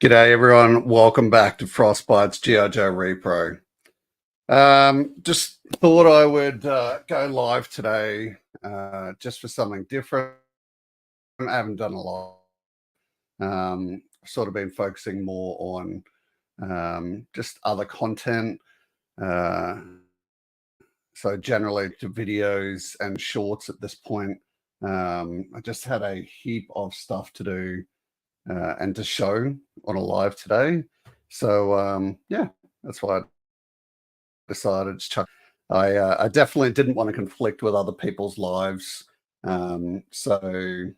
G'day everyone, welcome back to Frostbite's G.I. Joe Repro. Just thought I would go live today just for something different. I haven't done a lot. Sort of been focusing more on just other content. So generally to videos and shorts at this point. I just had a heap of stuff to do and to show on a live today. So yeah, that's why I decided to chuck. I definitely didn't want to conflict with other people's lives. So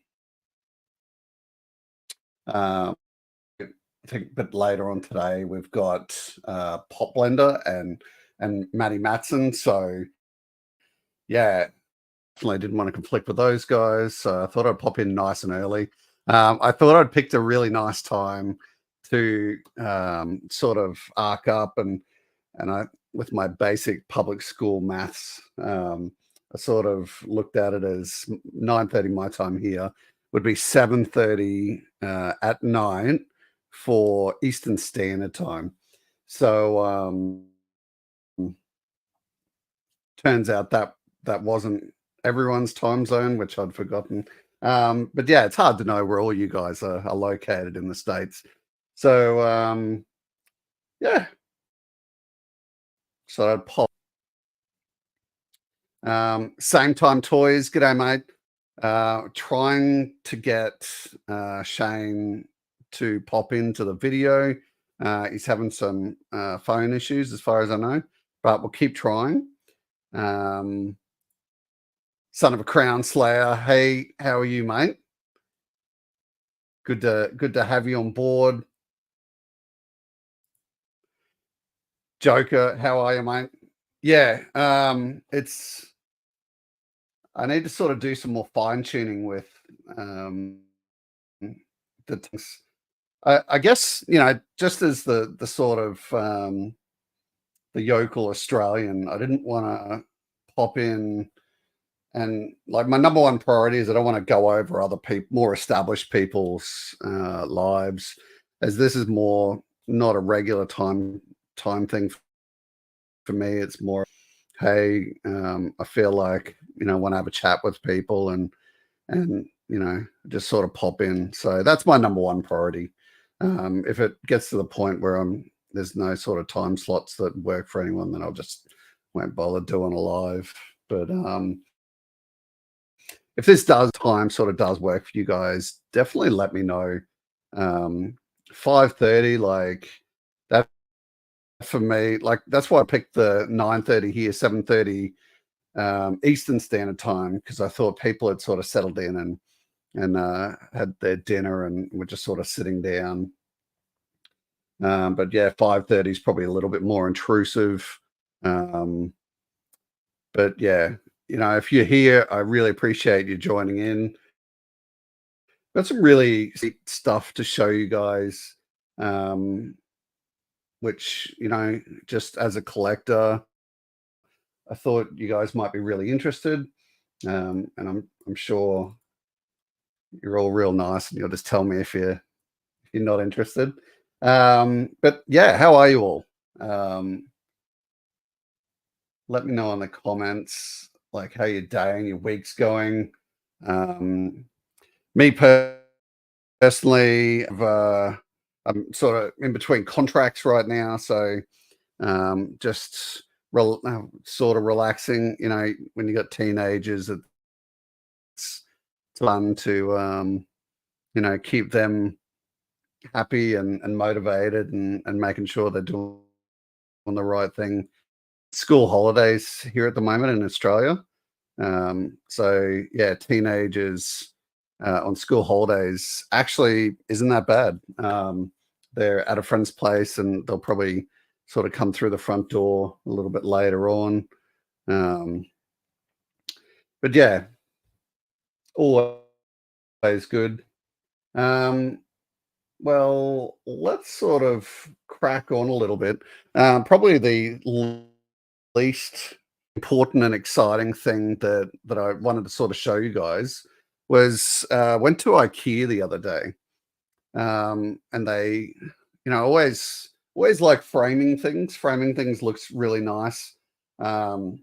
I think a bit later on today we've got Pop Blender and Matty Matson. So yeah, definitely didn't want to conflict with those guys. So I thought I'd pop in nice and early. I thought I'd picked a really nice time to sort of arc up and I, with my basic public school maths, I sort of looked at it as 9:30 my time here would be 7:30 at night for Eastern Standard Time. So turns out that wasn't everyone's time zone, which I'd forgotten. But yeah, it's hard to know where all you guys are located in the States. So yeah, so I'd pop. Same time toys. G'day, mate. Trying to get Shane to pop into the video. He's having some phone issues, as far as I know, but we'll keep trying. Son of a Crown Slayer. Hey, how are you, mate? Good to have you on board. Joker, how are you, mate? Yeah, it's. I need to sort of do some more fine tuning with the things. I guess just as the sort of the yokel Australian, I didn't want to pop in and like my number one priority is I don't want to go over other people, more established people's lives, as this is more not a regular time thing for me. It's more, hey, I feel like want to have a chat with people and just sort of pop in. So that's my number one priority. If it gets to the point where there's no sort of time slots that work for anyone, then I'll just won't bother doing a live. But if this time sort of does work for you guys, definitely let me know. 5:30, like that for me, like that's why I picked the 9:30 here, 7:30 Eastern Standard Time, because I thought people had sort of settled in and had their dinner and were just sort of sitting down. But yeah, 5:30 is probably a little bit more intrusive. But yeah, if you're here, I really appreciate you joining in. Got some really stuff to show you guys, which just as a collector, I thought you guys might be really interested, and I'm sure you're all real nice, and you'll just tell me if you're not interested. But yeah, how are you all? Let me know in the comments, like how your day and your week's going. Me personally, I'm sort of in between contracts right now, so just sort of relaxing. When you got teenagers, it's fun to keep them happy and motivated and making sure they're doing the right thing. School holidays here at the moment in Australia. So yeah, teenagers on school holidays actually isn't that bad. They're at a friend's place and they'll probably sort of come through the front door a little bit later on. But yeah, always good. Well, let's sort of crack on a little bit. Probably the least important and exciting thing that I wanted to sort of show you guys was went to IKEA the other day. And they, always like framing things. Framing things looks really nice. And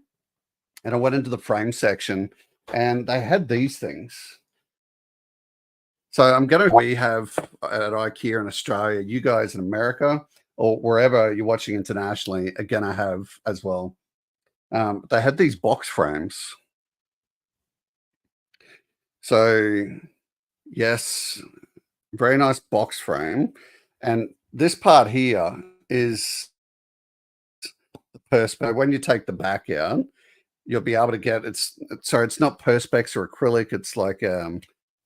I went into the frame section, and they had these things. So we have at IKEA in Australia, you guys in America or wherever you're watching internationally, are gonna have as well. They had these box frames. So yes, very nice box frame. And this part here is the perspex. When you take the back out, you'll be able to get it's not perspex or acrylic. It's like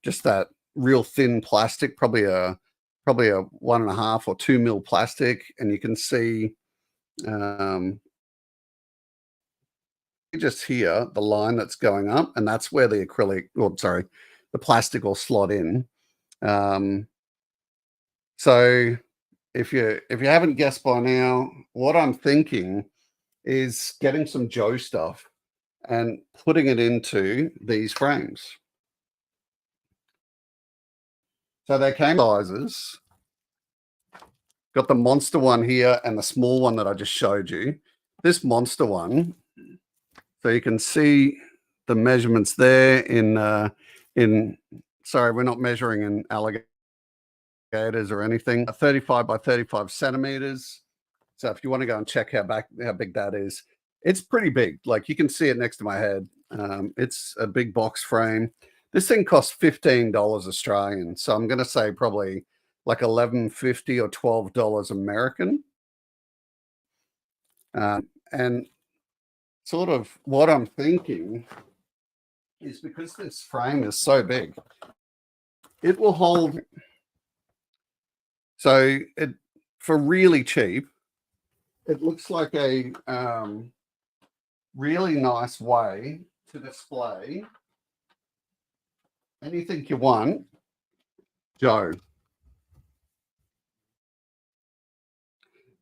just that real thin plastic, probably a 1.5 or 2 mil plastic, and you can see just here the line that's going up, and that's where the the plastic will slot in. So if you haven't guessed by now, what I'm thinking is getting some Joe stuff and putting it into these frames. So they came sizes. Got the monster one here and the small one that I just showed you. This monster one, so you can see the measurements there in sorry, we're not measuring in alligators or anything. 35 by 35 centimeters. So if you want to go and check how big that is, it's pretty big. Like you can see it next to my head. It's a big box frame. This thing costs $15 Australian. So I'm going to say probably like $11.50 or $12 American. And sort of what I'm thinking is because this frame is so big, it will hold. So it, for really cheap, it looks like a really nice way to display anything you want, Joe.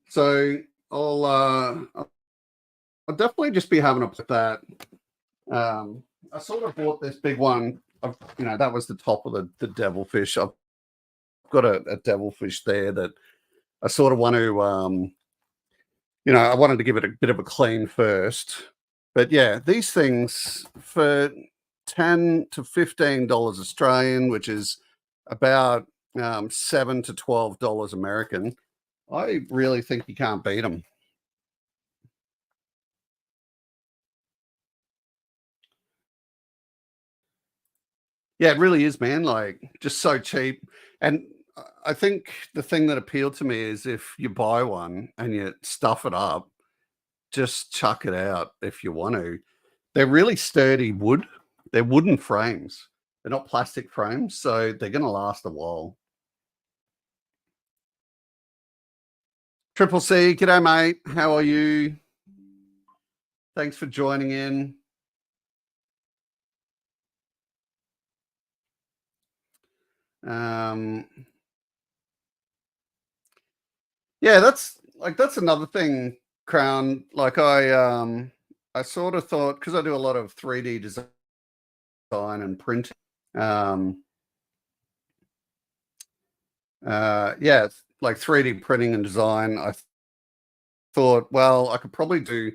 So I'll definitely just be having a look at that. I sort of bought this big one. That was the top of the devilfish. I've got a devilfish there that I sort of want to, I wanted to give it a bit of a clean first. But yeah, these things for $10 to $15 Australian, which is about $7 to $12 American. I really think you can't beat them. Yeah, it really is, man. Like, just so cheap. And I think the thing that appealed to me is if you buy one and you stuff it up, just chuck it out if you want to. They're really sturdy wood. They're wooden frames. They're not plastic frames, so they're going to last a while. Triple C, g'day, mate. How are you? Thanks for joining in. Yeah, that's another thing, Crown. Like I sort of thought, because I do a lot of 3D design and printing. Yeah, like 3D printing and design. I thought, well, I could probably do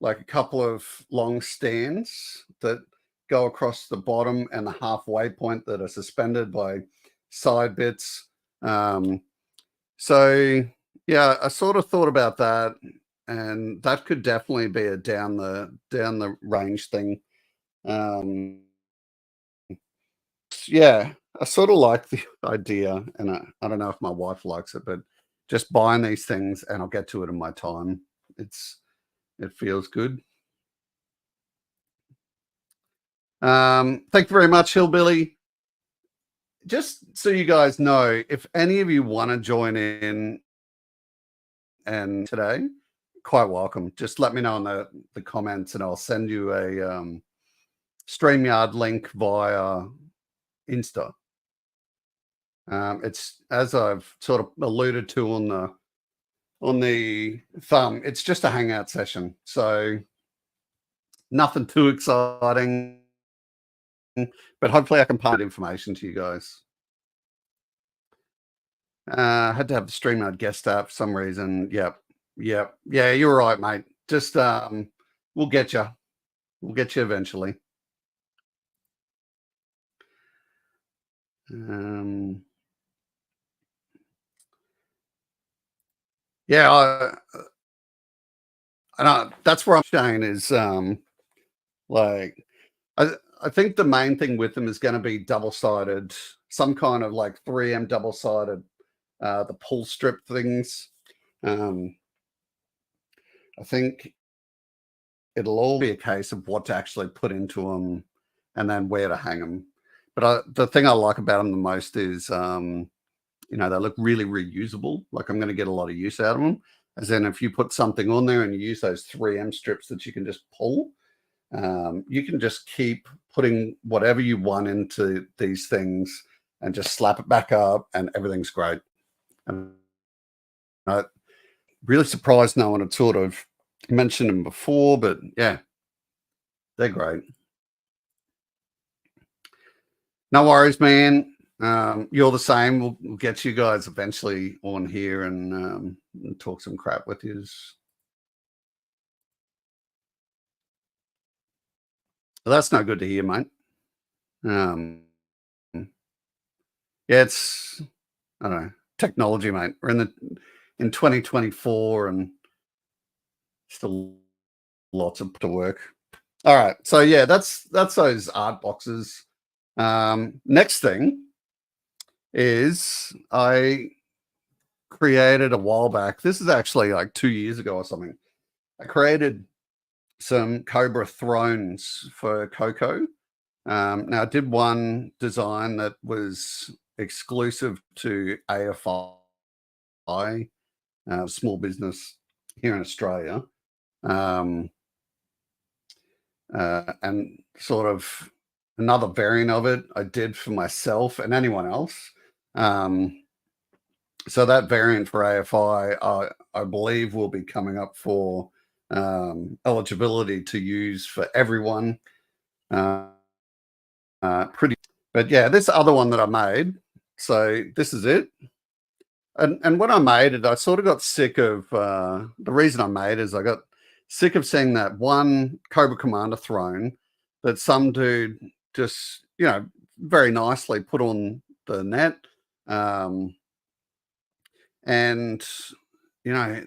like a couple of long stands that go across the bottom and the halfway point that are suspended by side bits. So yeah, I sort of thought about that, and that could definitely be a down the range thing. Yeah, I sort of like the idea, and I don't know if my wife likes it, but just buying these things and I'll get to it in my time. It feels good. Thank you very much, Hillbilly. Just so you guys know, if any of you want to join in and today, quite welcome. Just let me know in the comments and I'll send you a StreamYard link via Insta. It's, as I've sort of alluded to on the thumb, it's just a Hangout session. So nothing too exciting, but hopefully I can pass information to you guys. Had to have the stream mode guest app for some reason. Yep. Yep. Yeah, you're right, mate. Just we'll get you. We'll get you eventually. Um yeah, I know that's where I'm saying is like I think the main thing with them is going to be double-sided, some kind of like 3M double-sided the pull strip things. Um I think it'll all be a case of what to actually put into them and then where to hang them. But the thing I like about them the most is, they look really reusable. Like I'm going to get a lot of use out of them. As in, if you put something on there and you use those 3M strips that you can just pull, you can just keep putting whatever you want into these things and just slap it back up, and everything's great. And I'm really surprised no one had sort of mentioned them before, but yeah, they're great. No worries, man. You're the same. We'll get you guys eventually on here and talk some crap with you. Well, that's no good to hear, mate. Um, yeah, it's I don't know technology, mate. We're in 2024 and still lots of to work. All right, so yeah, that's those art boxes. Next thing is I created a while back. This is actually like 2 years ago or something. I created some Cobra thrones for Coco. Now, I did one design that was exclusive to AFI, small business here in Australia, um, and sort of another variant of it I did for myself and anyone else. Um, so that variant for AFI, I believe, will be coming up for eligibility to use for everyone. Uh, pretty, but yeah, this other one that I made. So this is it. And when I made it, I sort of got sick of the reason I made it is I got sick of seeing that one Cobra Commander throne that some dude just very nicely put on the net. Um, and you know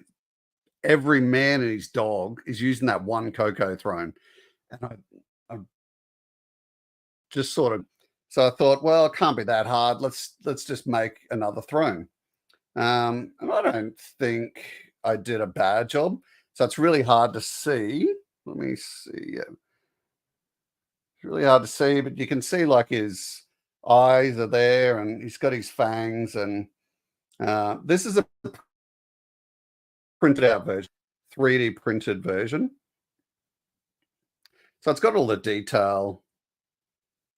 every man and his dog is using that one Coco throne, and I just sort of so I thought, well, it can't be that hard. Let's just make another throne. And I don't think I did a bad job. So it's really hard to see. Let me see. Yeah, it's really hard to see, but you can see like his eyes are there, and he's got his fangs, and this is a printed out version, 3D printed version. So it's got all the detail.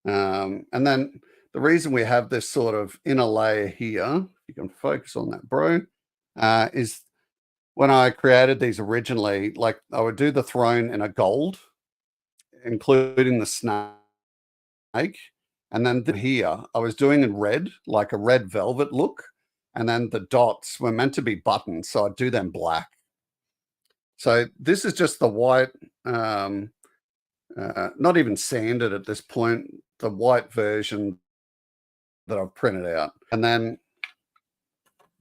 And then the reason we have this sort of inner layer here, if you can focus on that, bro, is when I created these originally, like I would do the throne in a gold, including the snake. And then here, I was doing in red, like a red velvet look. And then the dots were meant to be buttons. So I'd do them black. So this is just the white, not even sanded at this point, the white version that I've printed out. And then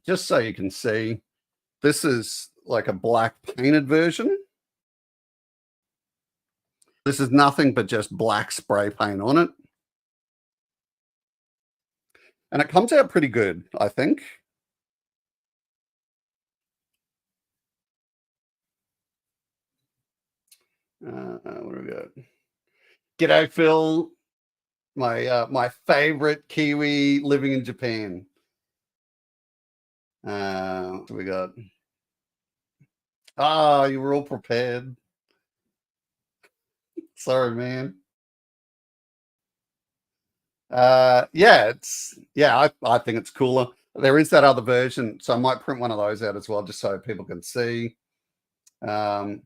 just so you can see, this is like a black painted version. This is nothing but just black spray paint on it. And it comes out pretty good, I think. What do we got? G'day, Phil. My favorite Kiwi living in Japan. What do we got? Ah, you were all prepared. Sorry, man. I think it's cooler. There is that other version, so I might print one of those out as well, just so people can see. Um,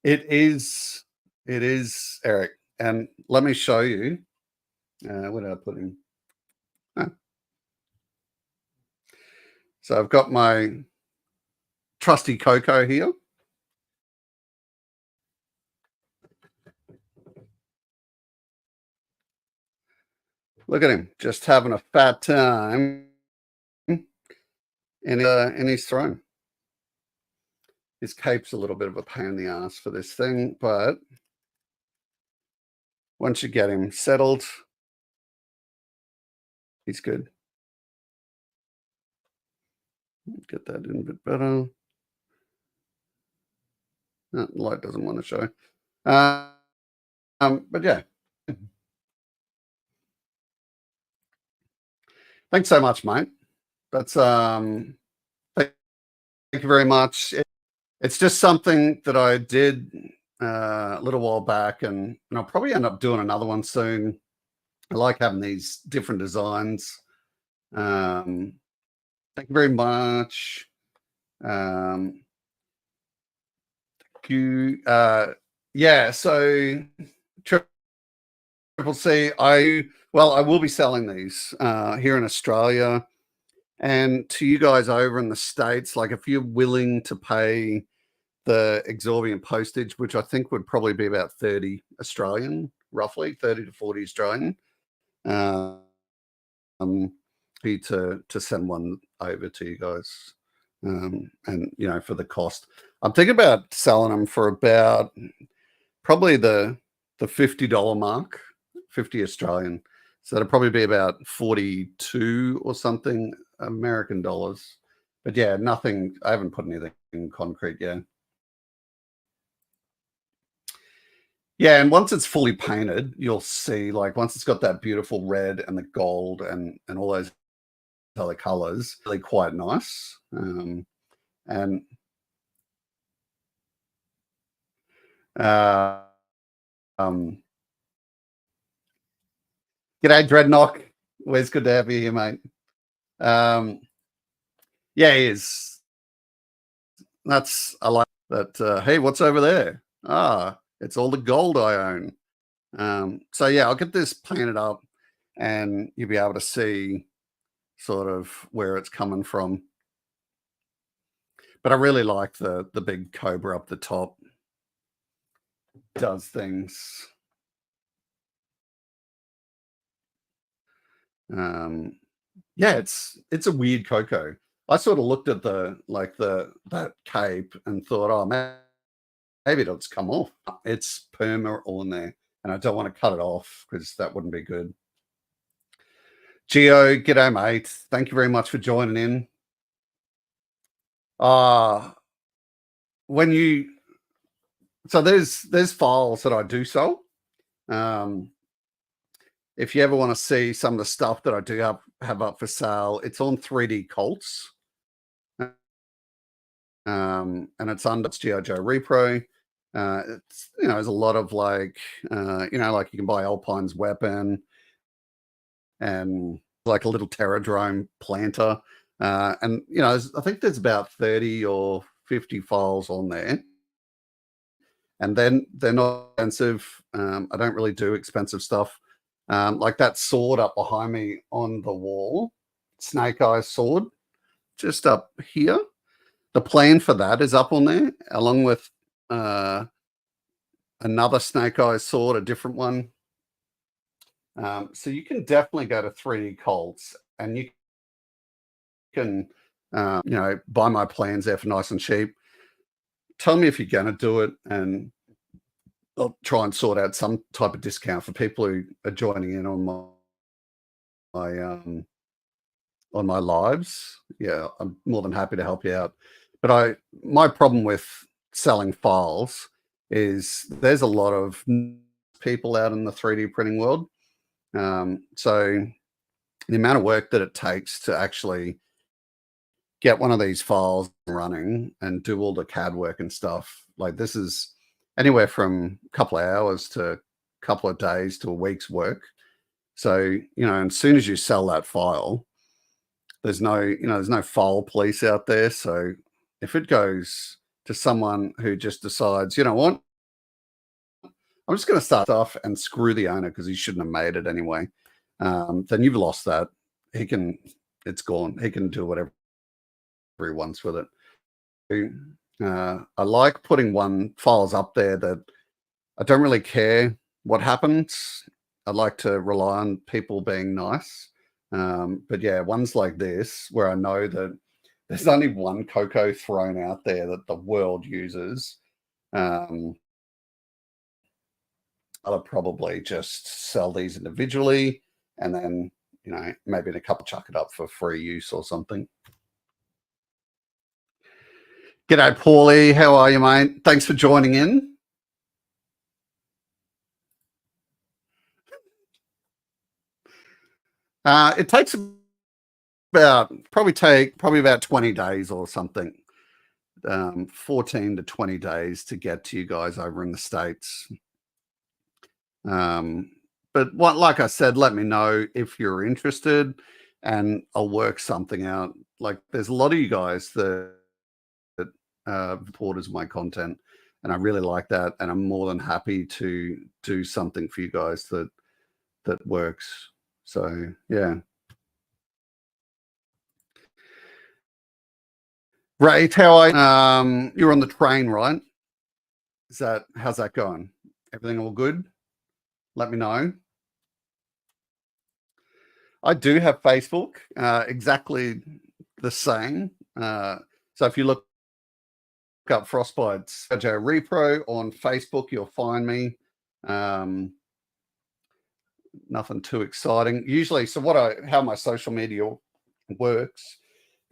it is Eric, and let me show you. What did I put in? Huh. So I've got my trusty Coco here. Look at him, just having a fat time in his throne. His cape's a little bit of a pain in the ass for this thing, but once you get him settled, he's good. Get that in a bit better. No, the light doesn't want to show. But yeah. Thanks so much, mate. That's thank you very much. It's just something that I did a little while back, and I'll probably end up doing another one soon. I like having these different designs. Thank you very much. Yeah, so Triple C, I will be selling these here in Australia, and to you guys over in the States, like if you're willing to pay the exorbitant postage, which I think would probably be about 30 Australian, roughly 30 to 40 Australian, um, to send one over to you guys. And for the cost, I'm thinking about selling them for about probably the $50 mark, 50 Australian. So that'll probably be about 42 or something American dollars. But yeah, nothing. I haven't put anything in concrete yet. Yeah, and once it's fully painted, you'll see, like, once it's got that beautiful red and the gold and all those other colors, really quite nice. And uh, um, G'day, Dreadnought. Always good to have you here, mate. Yeah, he is. I like that. Hey, what's over there? Ah, it's all the gold I own. So yeah, I'll get this painted up, and you'll be able to see sort of where it's coming from. But I really like the big cobra up the top. Does things. Yeah, it's a weird Coco. I sort of looked at that cape and thought, oh man, maybe it'll just come off. It's perma all in there, and I don't want to cut it off because that wouldn't be good. Geo, g'day, mate. Thank you very much for joining in. When you so there's files that I do sell. If you ever want to see some of the stuff that I do have up for sale, it's on 3D Colts. And it's under G.I. Joe Repro. It's there's a lot of like like you can buy Alpine's weapon and like a little Terradrome planter. And I think there's about 30 or 50 files on there. And then they're not expensive. I don't really do expensive stuff. Like that sword up behind me on the wall, Snake Eyes sword, just up here. The plan for that is up on there, along with another Snake Eyes sword, a different one. So you can definitely go to 3D Colts, and you can buy my plans there for nice and cheap. Tell me if you're going to do it, and I'll try and sort out some type of discount for people who are joining in on my lives. Yeah, I'm more than happy to help you out. But my problem with selling files is there's a lot of people out in the 3D printing world. So the amount of work that it takes to actually get one of these files running and do all the CAD work and stuff, like this is anywhere from a couple of hours to a couple of days to a week's work. So, as soon as you sell that file, there's no file police out there. So if it goes to someone who just decides, you know what, I'm just going to start off and screw the owner because he shouldn't have made it anyway, then you've lost that. It's gone. He can do whatever once with it. I like putting files up there that I don't really care what happens. I like to rely on people being nice. But yeah, ones like this where I know that there's only one Coco thrown out there that the world uses. I'll probably just sell these individually and then, maybe in a couple chuck it up for free use or something. G'day, Paulie. How are you, mate? Thanks for joining in. It takes probably about 20 days or something. 14 to 20 days to get to you guys over in the States. But like I said, let me know if you're interested and I'll work something out. Like there's a lot of you guys that supporters of my content, and I really like that. And I'm more than happy to do something for you guys that works. So yeah. Right, you're on the train, right? How's that going? Everything all good? Let me know. I do have Facebook, exactly the same. So if you look up Frostbite Repro on Facebook, you'll find me. Nothing too exciting. Usually, so how my social media works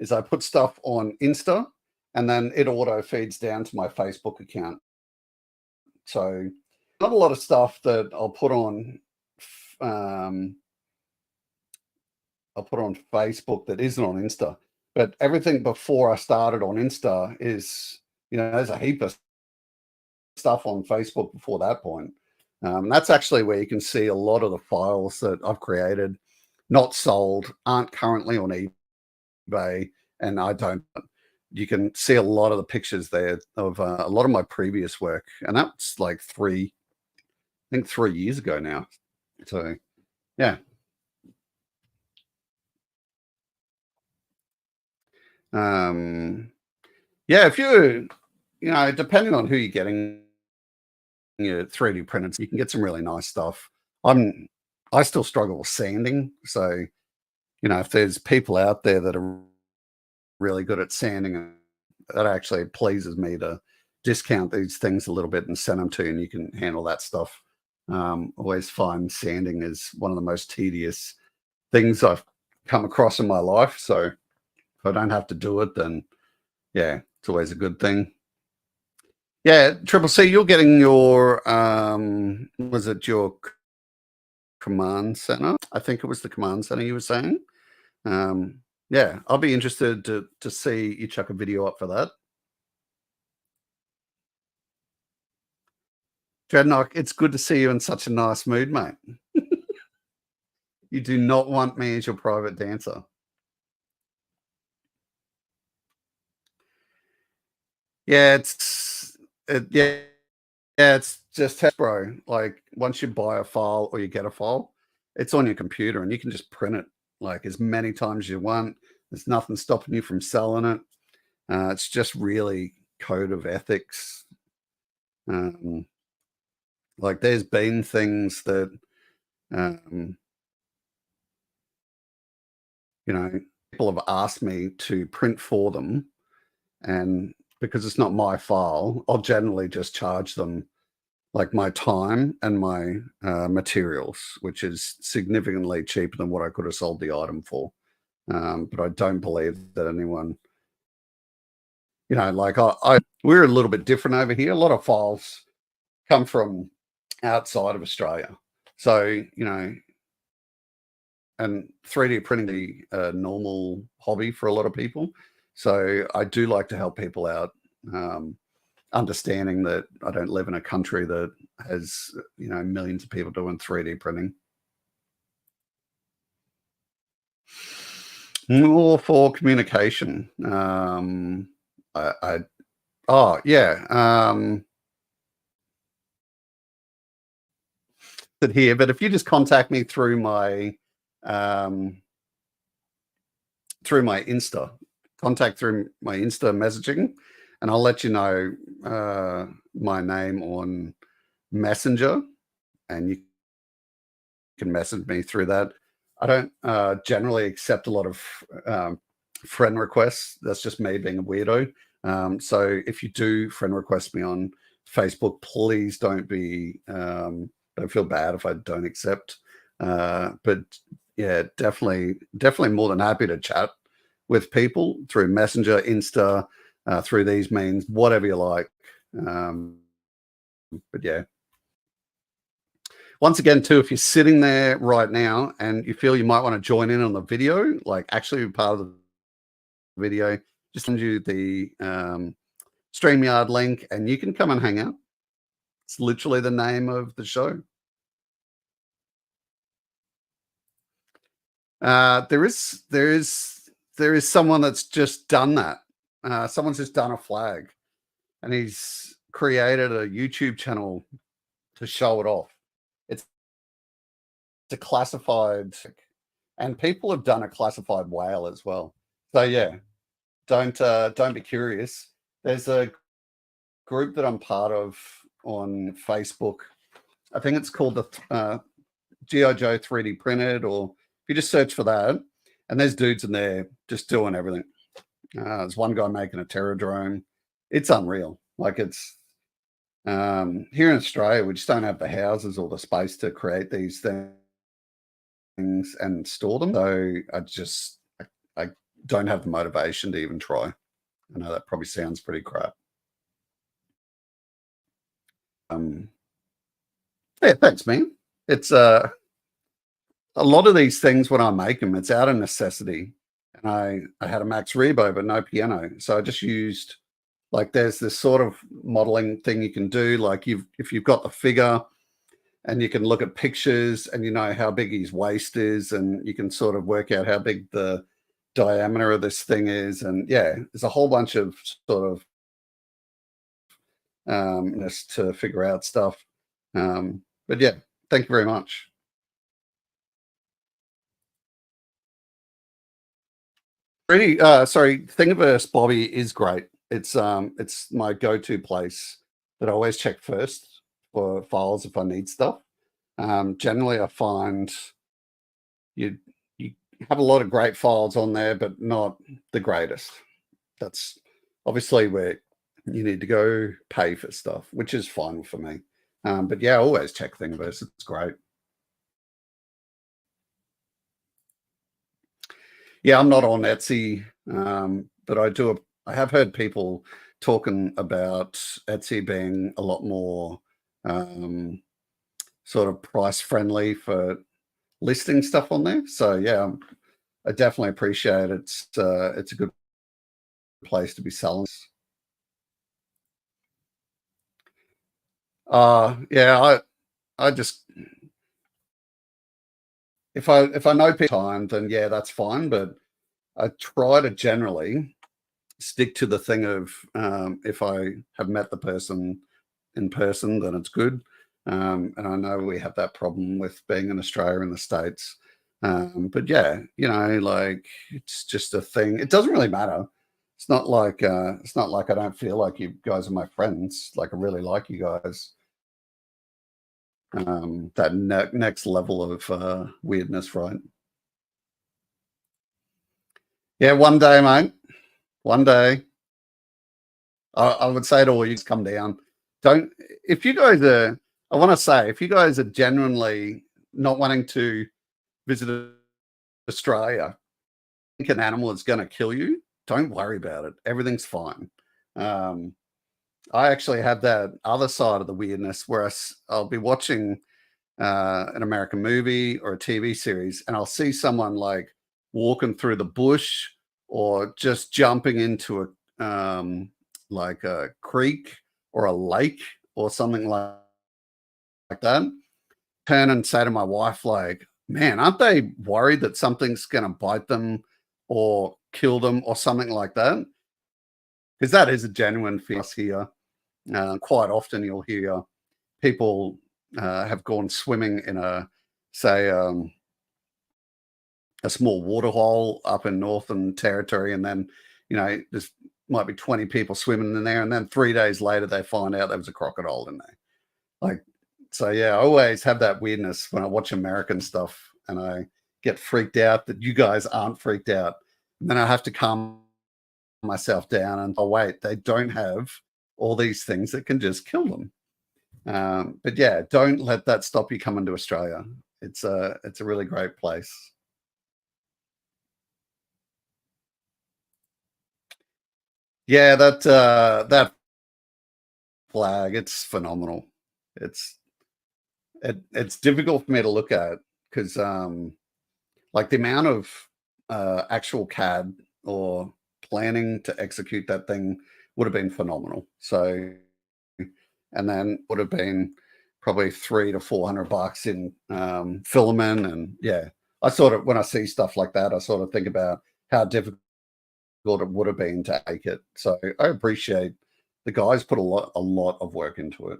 is I put stuff on Insta and then it auto feeds down to my Facebook account. So not a lot of stuff that I'll put on Facebook that isn't on Insta, but everything before I started on Insta is, there's a heap of stuff on Facebook before that point. That's actually where you can see a lot of the files that I've created, not sold, aren't currently on eBay, and you can see a lot of the pictures there of a lot of my previous work, and that's like 3 years ago now. So yeah. Yeah, if depending on who you're getting your 3D printed, you can get some really nice stuff. I still struggle with sanding, so if there's people out there that are really good at sanding, that actually pleases me to discount these things a little bit and send them to you, and you can handle that stuff. Always find sanding is one of the most tedious things I've come across in my life. So if I don't have to do it, then yeah, it's always a good thing. Yeah, Triple C, you're getting your was it your command center? I think it was the command center you were saying. Yeah, I'll be interested to see you chuck a video up for that. Dreadnought, it's good to see you in such a nice mood, mate. You do not want me as your private dancer. Yeah, it's just test, bro. Like once you buy a file or you get a file, it's on your computer and you can just print it like as many times as you want. There's nothing stopping you from selling it. It's just really code of ethics. Like there's been things that, people have asked me to print for them, and because it's not my file, I'll generally just charge them like my time and my materials, which is significantly cheaper than what I could have sold the item for. But I don't believe that anyone, like we're a little bit different over here. A lot of files come from outside of Australia. So, and 3D printing a normal hobby for a lot of people. So I do like to help people out, understanding that I don't live in a country that has, millions of people doing 3D printing. More for communication. Oh yeah. Here, but if you just contact me through my Insta, contact through my Insta messaging, and I'll let you know my name on Messenger, and you can message me through that. I don't generally accept a lot of friend requests. That's just me being a weirdo. So if you do friend request me on Facebook, please don't feel bad if I don't accept. But yeah, definitely more than happy to chat with people through Messenger, Insta, through these means, whatever you like. But yeah. Once again, too, if you're sitting there right now and you feel you might want to join in on the video, like actually be part of the video, just send you the StreamYard link and you can come and hang out. It's literally the name of the show. There is someone that's just done that. Someone's just done a flag, and he's created a YouTube channel to show it off. It's a classified, and people have done a classified whale as well. So yeah, don't be curious. There's a group that I'm part of on Facebook. I think it's called the G.I. Joe 3D printed, or if you just search for that, and there's dudes in there just doing everything. There's one guy making a terror drone. It's unreal. Like it's here in Australia, we just don't have the houses or the space to create these things and store them. So I don't have the motivation to even try. I know that probably sounds pretty crap. Yeah, thanks, man. It's a lot of these things when I make them, it's out of necessity. And I had a Max Rebo, but no piano. So I just used, like, there's this sort of modeling thing you can do. Like if you've got the figure and you can look at pictures and you know how big his waist is, and you can sort of work out how big the diameter of this thing is. And yeah, there's a whole bunch of sort of just to figure out stuff. But yeah, thank you very much. Really, sorry, Thingiverse, Bobby, is great. It's my go-to place that I always check first for files if I need stuff. Generally, I find you have a lot of great files on there, but not the greatest. That's obviously where you need to go pay for stuff, which is fine for me. But yeah, I always check Thingiverse. It's great. Yeah, I'm not on Etsy, but I have heard people talking about Etsy being a lot more sort of price friendly for listing stuff on there. So yeah, I definitely appreciate it. It's a good place to be selling. Yeah, I just if I know people time, then yeah, that's fine. But I try to generally stick to the thing of if I have met the person in person, then it's good. And I know we have that problem with being in Australia and the States. But yeah, you know, like it's just a thing. It doesn't really matter. It's not like I don't feel like you guys are my friends. Like I really like you guys. That next level of weirdness, right? Yeah, one day, mate. One day. I would say to all you, come down. Don't if you guys are. I want to say if you guys are genuinely not wanting to visit Australia, think an animal is going to kill you. Don't worry about it. Everything's fine. Um, I actually have that other side of the weirdness where I'll be watching an American movie or a TV series, and I'll see someone like walking through the bush or just jumping into like a creek or a lake or something like that. Turn and say to my wife, like, man, aren't they worried that something's going to bite them or kill them or something like that? Because that is a genuine fear here. Quite often you'll hear people have gone swimming in say, a small waterhole up in Northern Territory, and then there's might be 20 people swimming in there, and then 3 days later they find out there was a crocodile in there. Like, so yeah, I always have that weirdness when I watch American stuff, and I get freaked out that you guys aren't freaked out. And then I have to calm myself down and, oh wait, they don't have all these things that can just kill them. But yeah, don't let that stop you coming to Australia. It's a really great place. Yeah, that flag, it's phenomenal. It's difficult for me to look at because like the amount of actual CAD or planning to execute that thing would have been phenomenal. So, and then would have been probably $300 to $400 in filament, and yeah, I sort of, when I see stuff like that, I sort of think about how difficult it would have been to make it. So I appreciate the guys put a lot of work into it.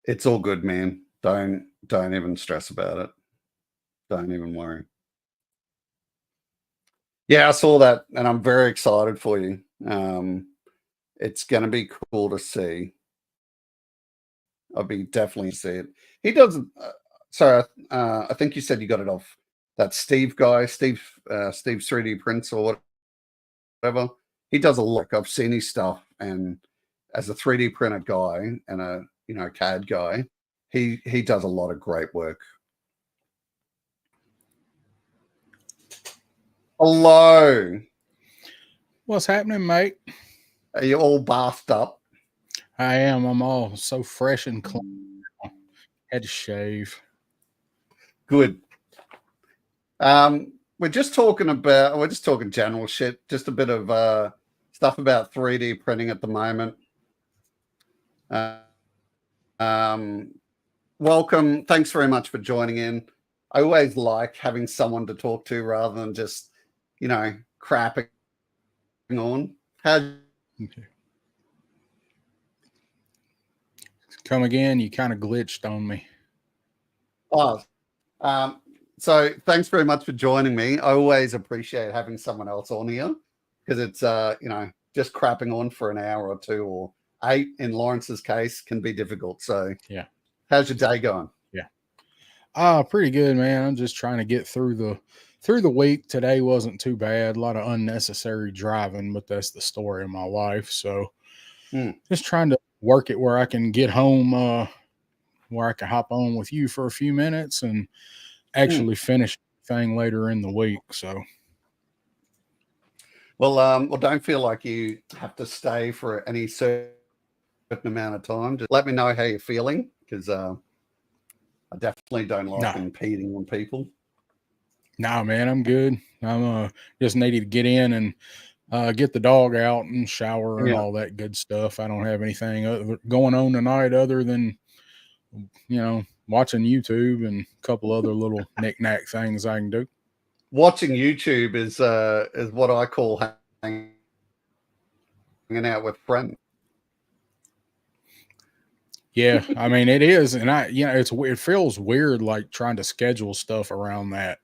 It's all good, man. Don't even stress about it. Don't even worry. Yeah, I saw that, and I'm very excited for you. It's going to be cool to see. I'll be definitely see it. He doesn't. Sorry, I think you said you got it off that Steve guy, Steve's 3D prints or whatever. He does a lot. I've seen his stuff, and as a 3D printer guy and a CAD guy, he does a lot of great work. Hello. What's happening, mate? Are you all bathed up? I am. I'm all so fresh and clean. Had to shave. Good. We're just talking general shit, just a bit of stuff about 3D printing at the moment. Welcome. Thanks very much for joining in. I always like having someone to talk to rather than just, crapping on. Okay. Come again. You kind of glitched on me. Oh, so thanks very much for joining me. I always appreciate having someone else on here because it's, just crapping on for an hour or two or 8 in Lawrence's case can be difficult. So yeah, how's your day going? Yeah, pretty good, man. I'm just trying to get through the week. Today wasn't too bad. A lot of unnecessary driving, but that's the story of my life. So just trying to work it where I can get home, where I can hop on with you for a few minutes and actually finish thing later in the week. So well, don't feel like you have to stay for any certain amount of time. Just let me know how you're feeling because I definitely don't like impeding on people. Nah, man, I'm good. I'm just needed to get in and get the dog out and shower and all that good stuff. I don't have anything going on tonight other than watching YouTube and a couple other little knick-knack things I can do. Watching YouTube is what I call hanging out with friends. Yeah, I mean it is, and it feels weird like trying to schedule stuff around that.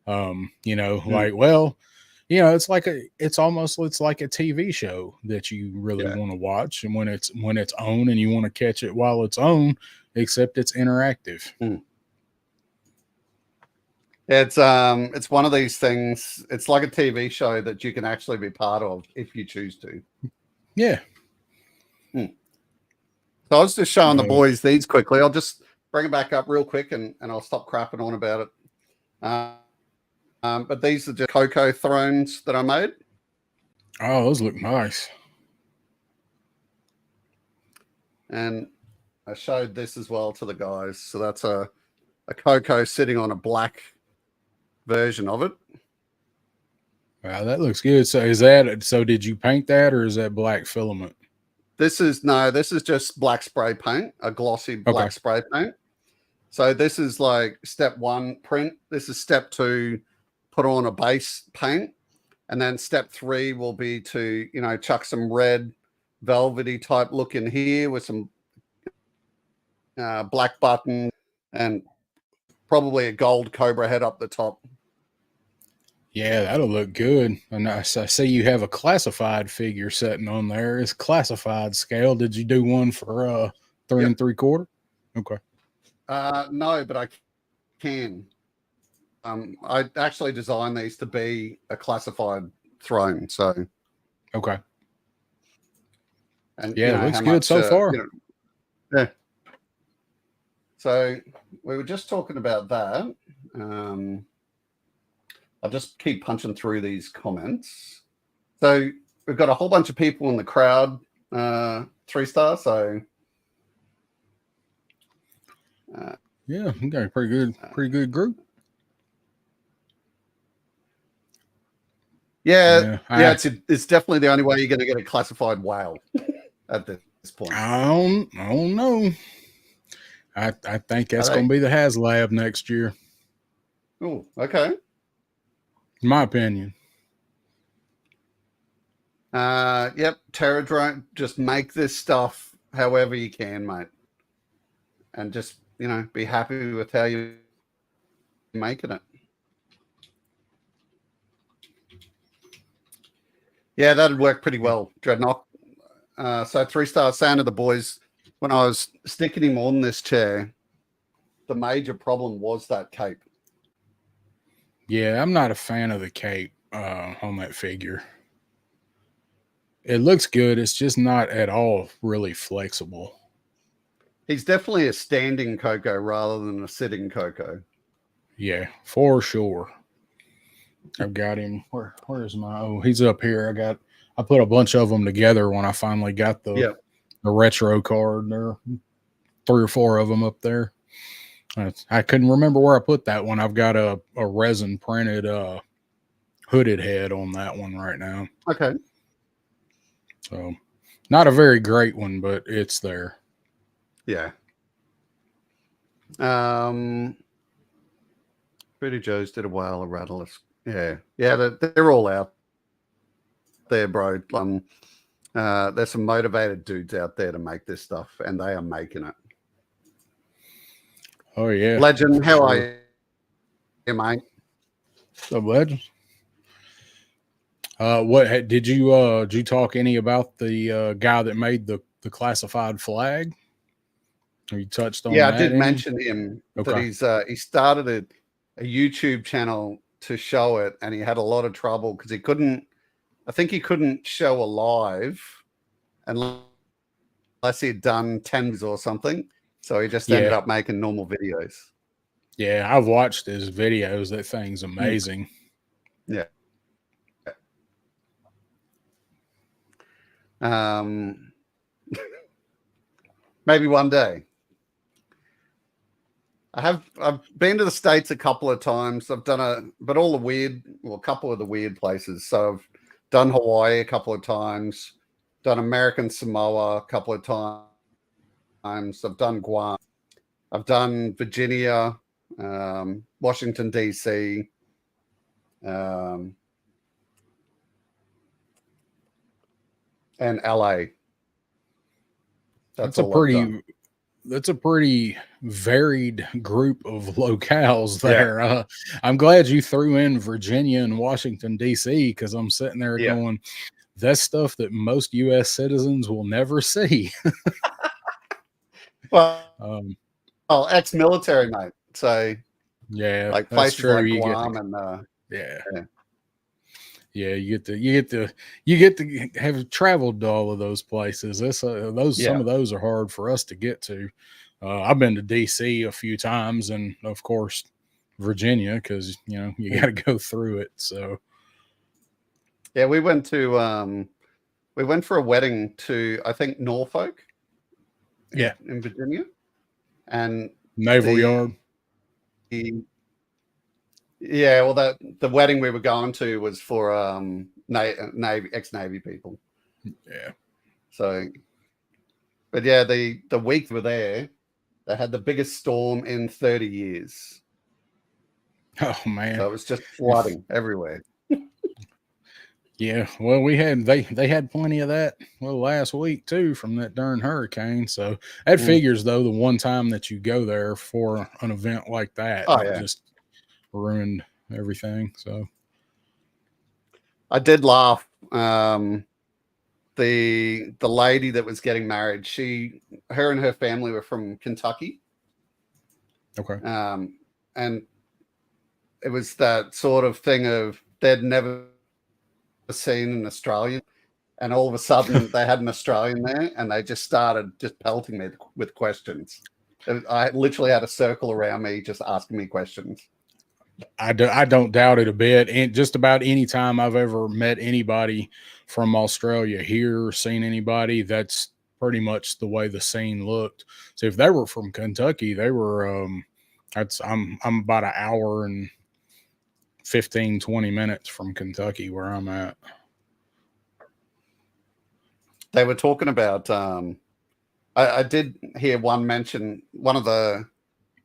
Like, well, it's like it's like a TV show that you really want to watch, and when it's on and you want to catch it while it's on, except it's interactive. It's one of these things. It's like a TV show that you can actually be part of if you choose to. Yeah. So I was just showing the boys these quickly. I'll just bring it back up real quick and I'll stop crapping on about it. But these are just cocoa thrones that I made. Oh, those look nice. And I showed this as well to the guys. So that's a cocoa sitting on a black version of it. Wow, that looks good. So did you paint that or is that black filament? This is just black spray paint, a glossy black spray paint. So this is like step 1 print. This is step 2, put on a base paint. And then step 3 will be to, chuck some red velvety type look in here with some black button and probably a gold cobra head up the top. Yeah, that'll look good. And I see you have a classified figure sitting on there. It's classified scale. Did you do one for 3 3/4? Okay. No, but I can. I actually designed these to be a classified throne. So, Okay. and Yeah, it looks how good much, so far. yeah. So we were just talking about that. I'll just keep punching through these comments. So we've got a whole bunch of people in the crowd, 3-star. So Yeah, you got a pretty good group. yeah, Yeah, it's definitely the only way you're going to get a classified whale at this point. I don't know. I think Are that's going they? to be the HasLab next year, Oh, okay. in my opinion. Yep. Terra drone. Just make this stuff however you can, mate, and just be happy with how you're making it. Yeah, that'd work pretty well, Dreadnought. So 3-star sound of the boys. When I was sticking him on this chair, the major problem was that cape. Yeah, I'm not a fan of the cape on that figure. It looks good. It's just not at all really flexible. He's definitely a standing Coco rather than a sitting Coco. Yeah, for sure. I've got him. Where's my? Oh, he's up here. I put a bunch of them together when I finally got the retro card. There are 3 or 4 of them up there. I couldn't remember where I put that one. I've got a resin printed hooded head on that one right now. Okay. So not a very great one, but it's there. Yeah. Pretty Joe's did a whale of Rattlers. Yeah. They're all out there, bro. There's some motivated dudes out there to make this stuff, and they are making it. Oh yeah, Legend, how are you, mate? The Legend. What did you talk any about the guy that made the classified flag? Or you touched on Yeah, I that? did Any? mention him that Okay. he started a YouTube channel to show it, and he had a lot of trouble because he couldn't. I think he couldn't show a live unless he'd done tens or something. So he just ended Yeah. up making normal videos. Yeah, I've watched his videos. That thing's amazing. Yeah. Maybe one day. I've been to the States a couple of times. I've done a couple of the weird places. So I've done Hawaii a couple of times, done American Samoa a couple of times. I've done Guam. I've done Virginia, Washington, D.C., and L.A. That's all I've done. That's a pretty varied group of locales there. Yeah. I'm glad you threw in Virginia and Washington, D.C., because I'm sitting there going, that's stuff that most U.S. citizens will never see. Well, ex-military, mate. So, yeah, like that's places true. like You Guam get and yeah, you get to have traveled to all of those places. Some of those are hard for us to get to. I've been to DC a few times, and of course Virginia, because you got to go through it. So yeah, we went for a wedding to, I think, Norfolk. In Virginia, and Naval Yard. Yeah, well, the wedding we were going to was for Navy ex-Navy people. Yeah. So, but yeah, the week we were there, they had the biggest storm in 30 years. Oh man! So it was just flooding everywhere. Yeah, well, they had plenty of that last week too from that darn hurricane. So that figures though the one time that you go there for an event like that, just ruined everything. So I did laugh. The lady that was getting married, her and her family were from Kentucky. Okay. And it was that sort of thing of they'd never seen an Australian, and all of a sudden they had an Australian there, and they just started just pelting me with questions. I literally had a circle around me just asking me questions. I don't doubt it a bit. And just about any time I've ever met anybody from Australia here, or seen anybody, that's pretty much the way the scene looked. So if they were from Kentucky, they were I'm about an hour and 15, 20 minutes from Kentucky where I'm at. They were talking about I did hear one mention, one of the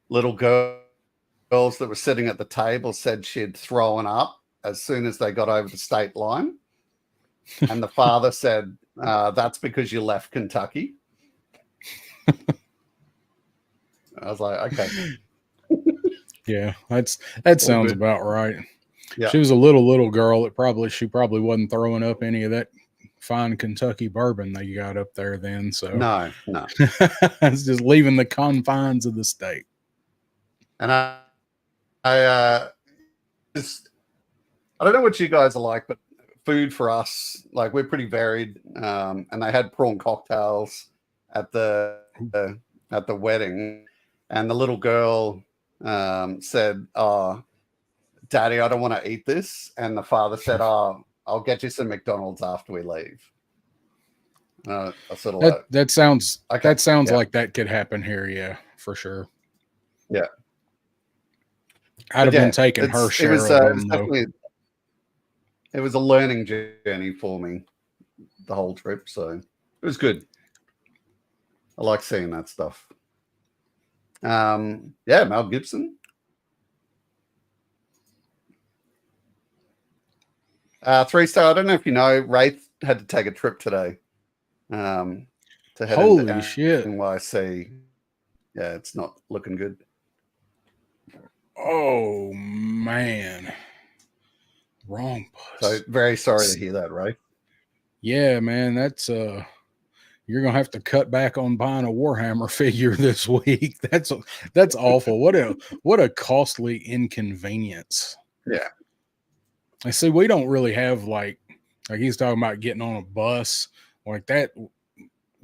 little girls that were sitting at the table said she'd thrown up as soon as they got over the state line. And the father said, that's because you left Kentucky. I was like, okay. Yeah, that sounds good. about right. Yeah. She was a little girl. She probably wasn't throwing up any of that fine Kentucky bourbon that you got up there then. So No. it's just leaving the confines of the state. And I don't know what you guys are like, but food for us, like, we're pretty varied. And they had prawn cocktails at the wedding, and the little girl said, "Oh, Daddy, I don't want to eat this," and the father said, "Oh, I'll get you some McDonald's after we leave." I sort of that sounds okay, that sounds like that could happen here. Yeah, for sure. Yeah, I'd have been taking her share of them, though. It was a learning journey for me, the whole trip. So it was good. I like seeing that stuff. Yeah, Mel Gibson. 3-star. I don't know if you know, Wraith had to take a trip today to head Holy into shit. NYC. Yeah, it's not looking good. Oh, man. Wrong bus. So very sorry to hear that, Ray. Yeah, man, that's you're gonna have to cut back on buying a Warhammer figure this week. That's awful. What a costly inconvenience. Yeah. I see. We don't really have like he's talking about getting on a bus like that.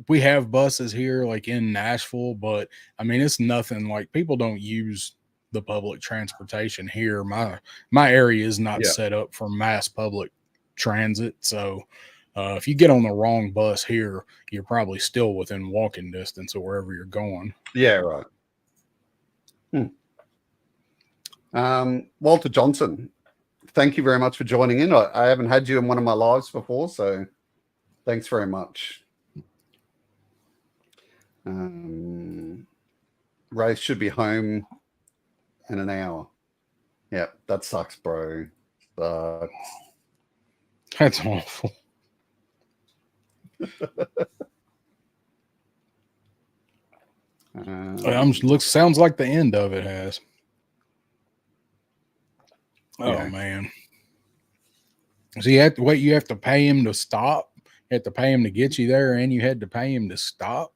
We have buses here, like in Nashville, but I mean, it's nothing like people don't use the public transportation here. My area is not set up for mass public transit, so if you get on the wrong bus here, you're probably still within walking distance of wherever you're going. Yeah, right. Walter Johnson, thank you very much for joining in. I haven't had you in one of my lives before, so thanks very much. Ray should be home in an hour. Yeah, that sucks, bro. Sucks. That's awful. Sounds like the end of it has. Oh man. So you have to pay him to stop. You have to pay him to get you there, and you had to pay him to stop.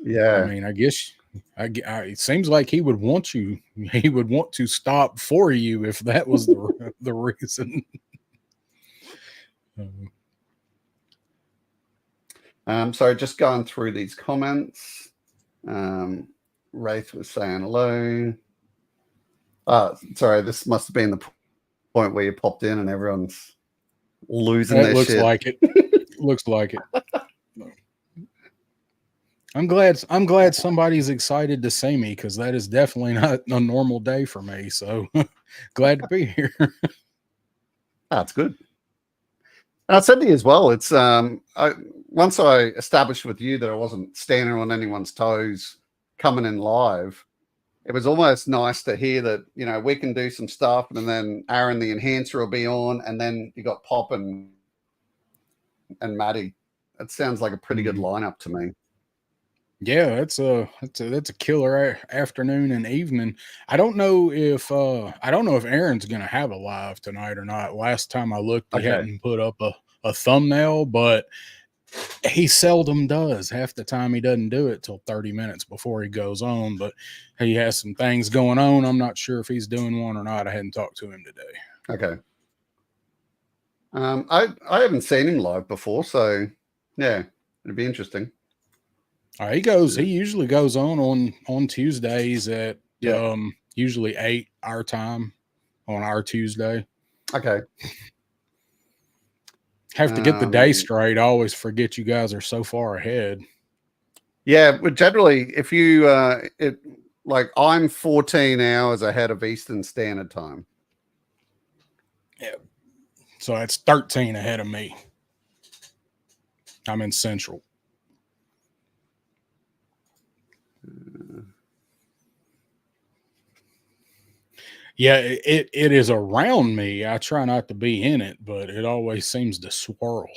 Yeah. I mean, I guess it seems like he would want you. He would want to stop for you if that was the reason. So just going through these comments. Wraith was saying hello. Sorry, this must have been the point where you popped in and everyone's losing their looks shit. Like it. Looks like it. I'm glad somebody's excited to see me, because that is definitely not a normal day for me. So glad to be here. That's good. And I said to you as well, it's once I established with you that I wasn't standing on anyone's toes coming in live, it was almost nice to hear that, you know, we can do some stuff, and then Aaron the Enhancer will be on, and then you got Pop and Maddie. It sounds like a pretty good lineup to me. Yeah, that's a killer afternoon and evening. I don't know if Aaron's gonna have a live tonight or not. Last time I looked, he Okay. hadn't put up a thumbnail, but he seldom does. Half the time he doesn't do it till 30 minutes before he goes on, but he has some things going on. I'm not sure if he's doing one or not. I hadn't talked to him today. Okay. I haven't seen him live before, so yeah, it'd be interesting. He usually goes on Tuesdays at Yeah. usually 8 our time on our Tuesday. Okay. Have to get the day straight. I always forget you guys are so far ahead. Yeah, but generally, if you like, I'm 14 hours ahead of Eastern Standard Time. Yeah. So that's 13 ahead of me. I'm in Central. Yeah, it is around me. I try not to be in it, but it always seems to swirl.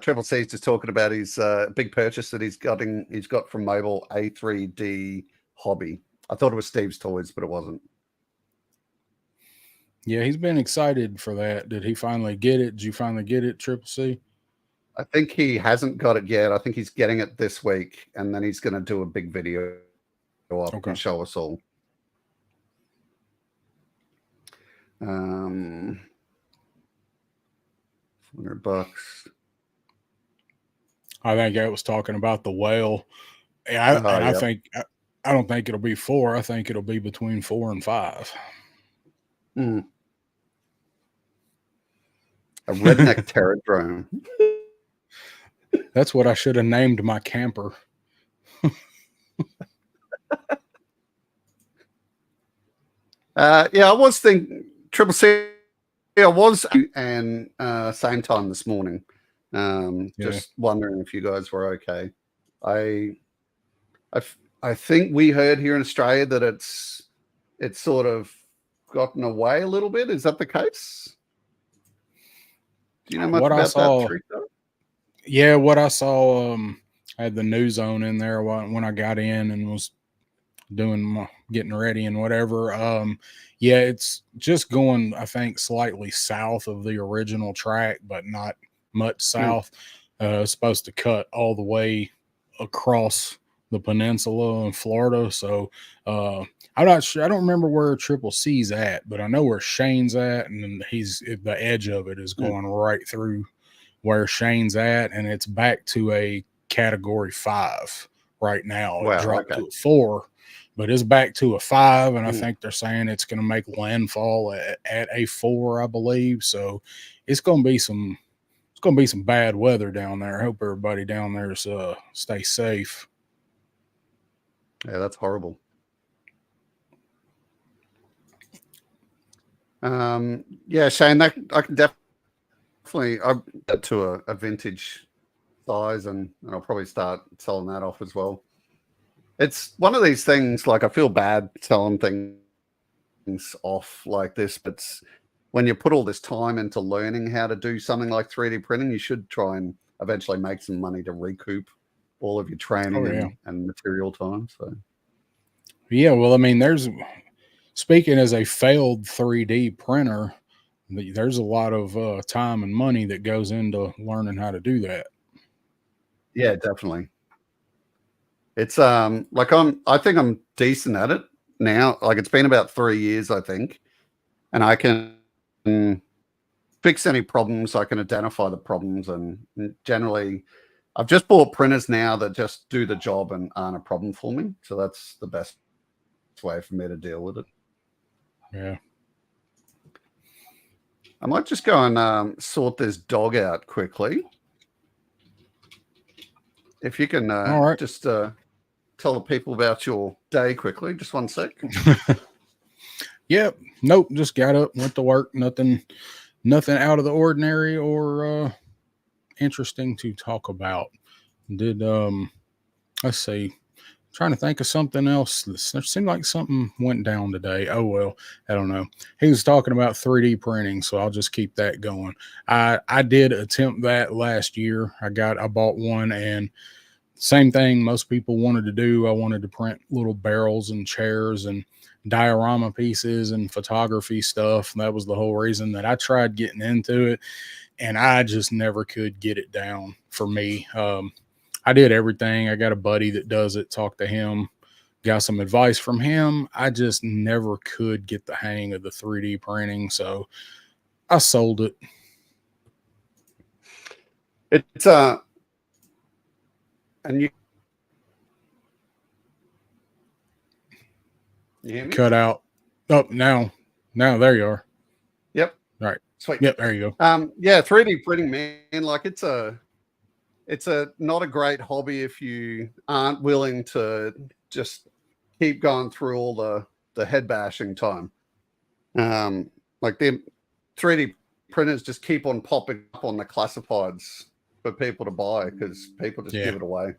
Triple C's just talking about his big purchase that he's got from Mobile A3D Hobby. I thought it was Steve's Toys, but it wasn't. Yeah, he's been excited for that. Did he finally get it? Did you finally get it, Triple C? I think he hasn't got it yet. I think he's getting it this week, and then he's going to do a big video up and show us all. $100. I think I was talking about the whale. I don't think it'll be 4. I think it'll be between 4 and 5. A redneck terradrome. That's what I should have named my camper. Yeah, I was thinking Triple C. I was, and same time this morning. Just wondering if you guys were okay. I think we heard here in Australia that it's sort of gotten away a little bit. Is that the case? Do you know much about that, Teresa? Yeah, what I saw, I had the news on in there when I got in and was getting ready and whatever. Yeah, it's just going, I think, slightly south of the original track, but not much south. It's supposed to cut all the way across the peninsula in Florida. So I'm not sure. I don't remember where Triple C's at, but I know where Shane's at, and the edge of it is going right through where Shane's at, and it's back to a category 5 right now. It dropped to a 4, but it's back to a 5, and I think they're saying it's going to make landfall at a 4, I believe. So it's going to be some bad weather down there. I hope everybody down there stay safe. Yeah, that's horrible. Yeah, Shane, that I can definitely get to a vintage size, and I'll probably start selling that off as well. It's one of these things, like, I feel bad selling things off like this, but when you put all this time into learning how to do something like 3D printing, you should try and eventually make some money to recoup all of your training and material time. So, yeah, well, I mean, speaking as a failed 3D printer, there's a lot of time and money that goes into learning how to do that. Yeah, definitely. It's like I think I'm decent at it now. Like, it's been about 3 years, I think, and I can fix any problems. I can identify the problems, and generally, I've just bought printers now that just do the job and aren't a problem for me. So that's the best way for me to deal with it. Yeah. I might just go and sort this dog out quickly. If you can just tell the people about your day quickly. Just 1 sec. Yep. Nope. Just got up, went to work. Nothing out of the ordinary or interesting to talk about. Let's see. Trying to think of something else. There seemed like something went down today. Oh well, I don't know. He was talking about 3D printing, so I'll just keep that going. I did attempt that last year. I bought one, and same thing most people wanted to do. I wanted to print little barrels and chairs and diorama pieces and photography stuff. That was the whole reason that I tried getting into it, and I just never could get it down for me. I did everything. I got a buddy that does it, talked to him, got some advice from him. I just never could get the hang of the 3D printing, so I sold it. It's and you hear me? Cut out. Oh, now there you are. Yep. Right. Sweet. Yep, there you go. Yeah, 3D printing, man, like it's a not a great hobby if you aren't willing to just keep going through all the head bashing time. Like the 3D printers just keep on popping up on the classifieds for people to buy because people just give it away.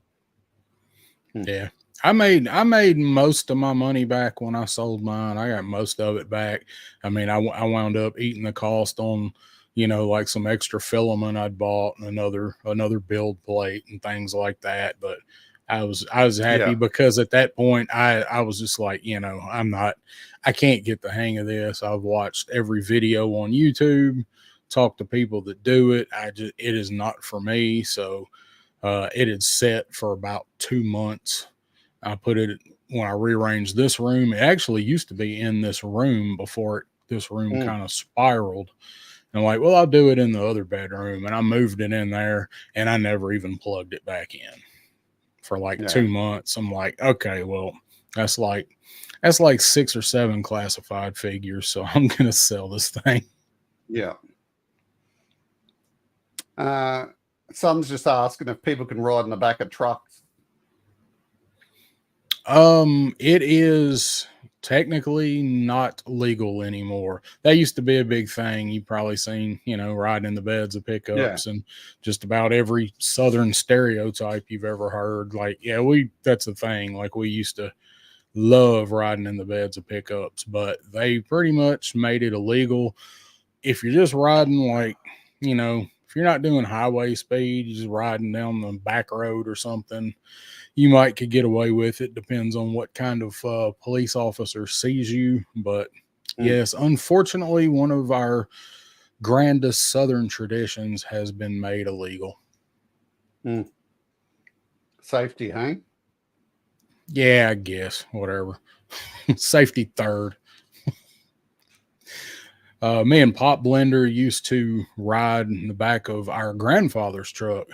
Yeah. I made most of my money back when I sold mine. I got most of it back. I mean, I wound up eating the cost on, like some extra filament I'd bought and another build plate and things like that. But I was happy because at that point I was just like, I can't get the hang of this. I've watched every video on YouTube, talked to people that do it. It is not for me. So it had set for about 2 months. I put it when I rearranged this room. It actually used to be in this room before this room kind of spiraled. And I'm like, well, I'll do it in the other bedroom. And I moved it in there and I never even plugged it back in for like 2 months. I'm like, okay, well, that's like 6 or 7 classified figures. So I'm going to sell this thing. Yeah. Someone's just asking if people can ride in the back of trucks. It is technically not legal anymore. That used to be a big thing. You've probably seen, riding in the beds of pickups and just about every Southern stereotype you've ever heard. Like, that's the thing. Like, we used to love riding in the beds of pickups, but they pretty much made it illegal. If you're just riding, like, if you're not doing highway speed, you're just riding down the back road or something, you might could get away with it. Depends on what kind of police officer sees you. But yes, unfortunately, one of our grandest Southern traditions has been made illegal. Safety, huh? Yeah, I guess. Whatever. Safety third. Me and Pop Blender used to ride in the back of our grandfather's truck.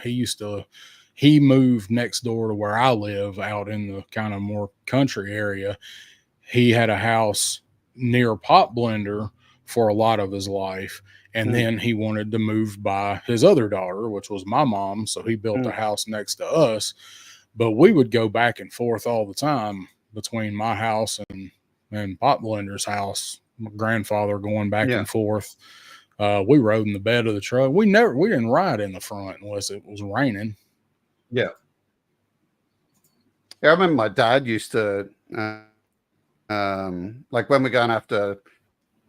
He moved next door to where I live out in the kind of more country area. He had a house near Pop Blender for a lot of his life. And then he wanted to move by his other daughter, which was my mom. So he built a house next to us. But we would go back and forth all the time between my house and Pop Blender's house. My grandfather going back and forth. We rode in the bed of the truck. We didn't ride in the front unless it was raining. Yeah. I remember my dad used to, like when we're going to have to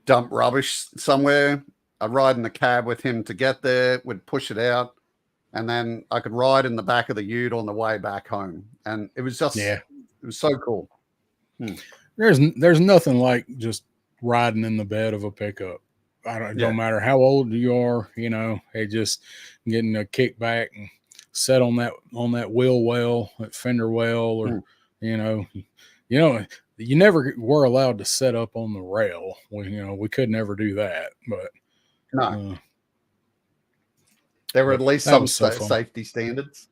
dump rubbish somewhere, I'd ride in the cab with him to get there, would push it out, and then I could ride in the back of the ute on the way back home. And it was just, it was so cool. There's nothing like just riding in the bed of a pickup. Don't matter how old you are, it just getting a kickback and set on that wheel well, that fender well, or you never were allowed to set up on the rail. We could never do that, but no, there were at least some safety standards.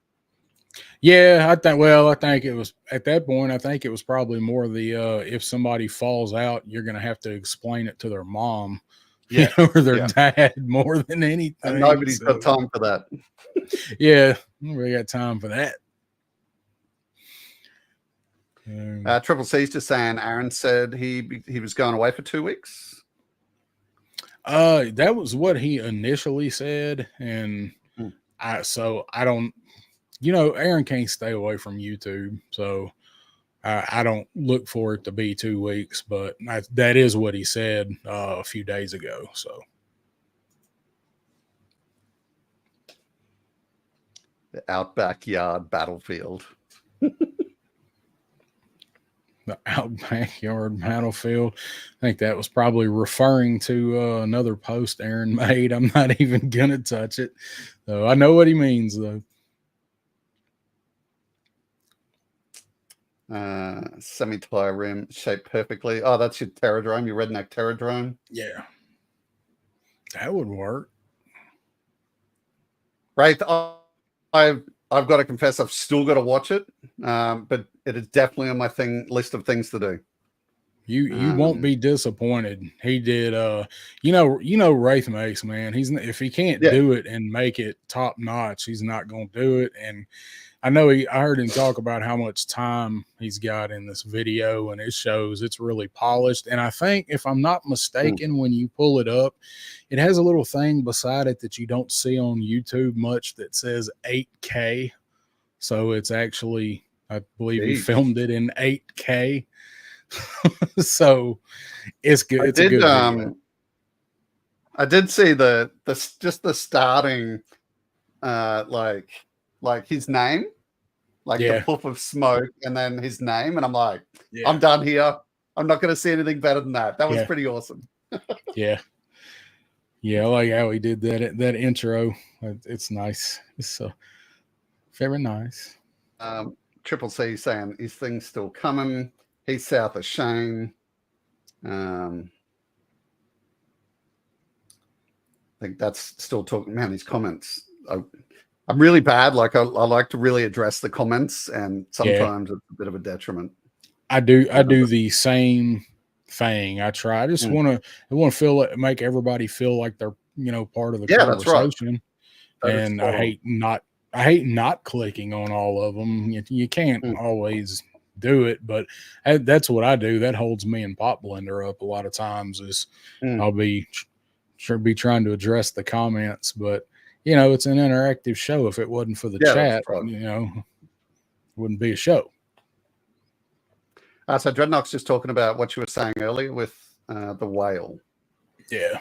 Yeah, I think it was at that point. I think it was probably more the if somebody falls out, you're going to have to explain it to their mom, or their dad more than anything. And nobody's got time for that. Yeah, nobody got time for that. Triple C's just saying. Aaron said he was going away for 2 weeks. That was what he initially said, and I don't. Aaron can't stay away from YouTube, so I don't look for it to be 2 weeks, but that is what he said a few days ago. So The Outback Yard Battlefield. the Outback Yard Battlefield. I think that was probably referring to another post Aaron made. I'm not even gonna touch it. So I know what he means though. Semi-tire rim shaped perfectly. Oh, that's your Terradrome, your redneck Terradrome. Yeah, that would work. Right. I've got to confess, I've still got to watch it, but it is definitely on my list of things to do. You won't be disappointed. He did you know Wraith makes, man. If he can't do it and make it top notch, he's not gonna do it. And I know I heard him talk about how much time he's got in this video, and it shows it's really polished. And I think, if I'm not mistaken, when you pull it up, it has a little thing beside it that you don't see on YouTube much that says 8K. So it's actually, I believe he filmed it in 8K. So it's good. It's a good video. I did see just the starting like his name, like the puff of smoke and then his name, and I'm like, I'm done here. I'm not going to see anything better than that. That was pretty awesome. Yeah, I like how he did that intro. It's nice. It's so very nice. Triple C saying his thing's still coming. He's south of Shane. I think that's still talking. Man, these comments. I'm really bad. Like I like to really address the comments, and sometimes it's a bit of a detriment. I do the same thing. I try. I just want to make everybody feel like they're part of the conversation. That's right. And I hate not clicking on all of them. You can't always do it, but that's what I do. That holds me and Pop Blender up a lot of times. Is I'll be trying to address the comments, but it's an interactive show. If it wasn't for the chat, it wouldn't be a show. So Dreadnock's just talking about what you were saying earlier with the whale. Yeah.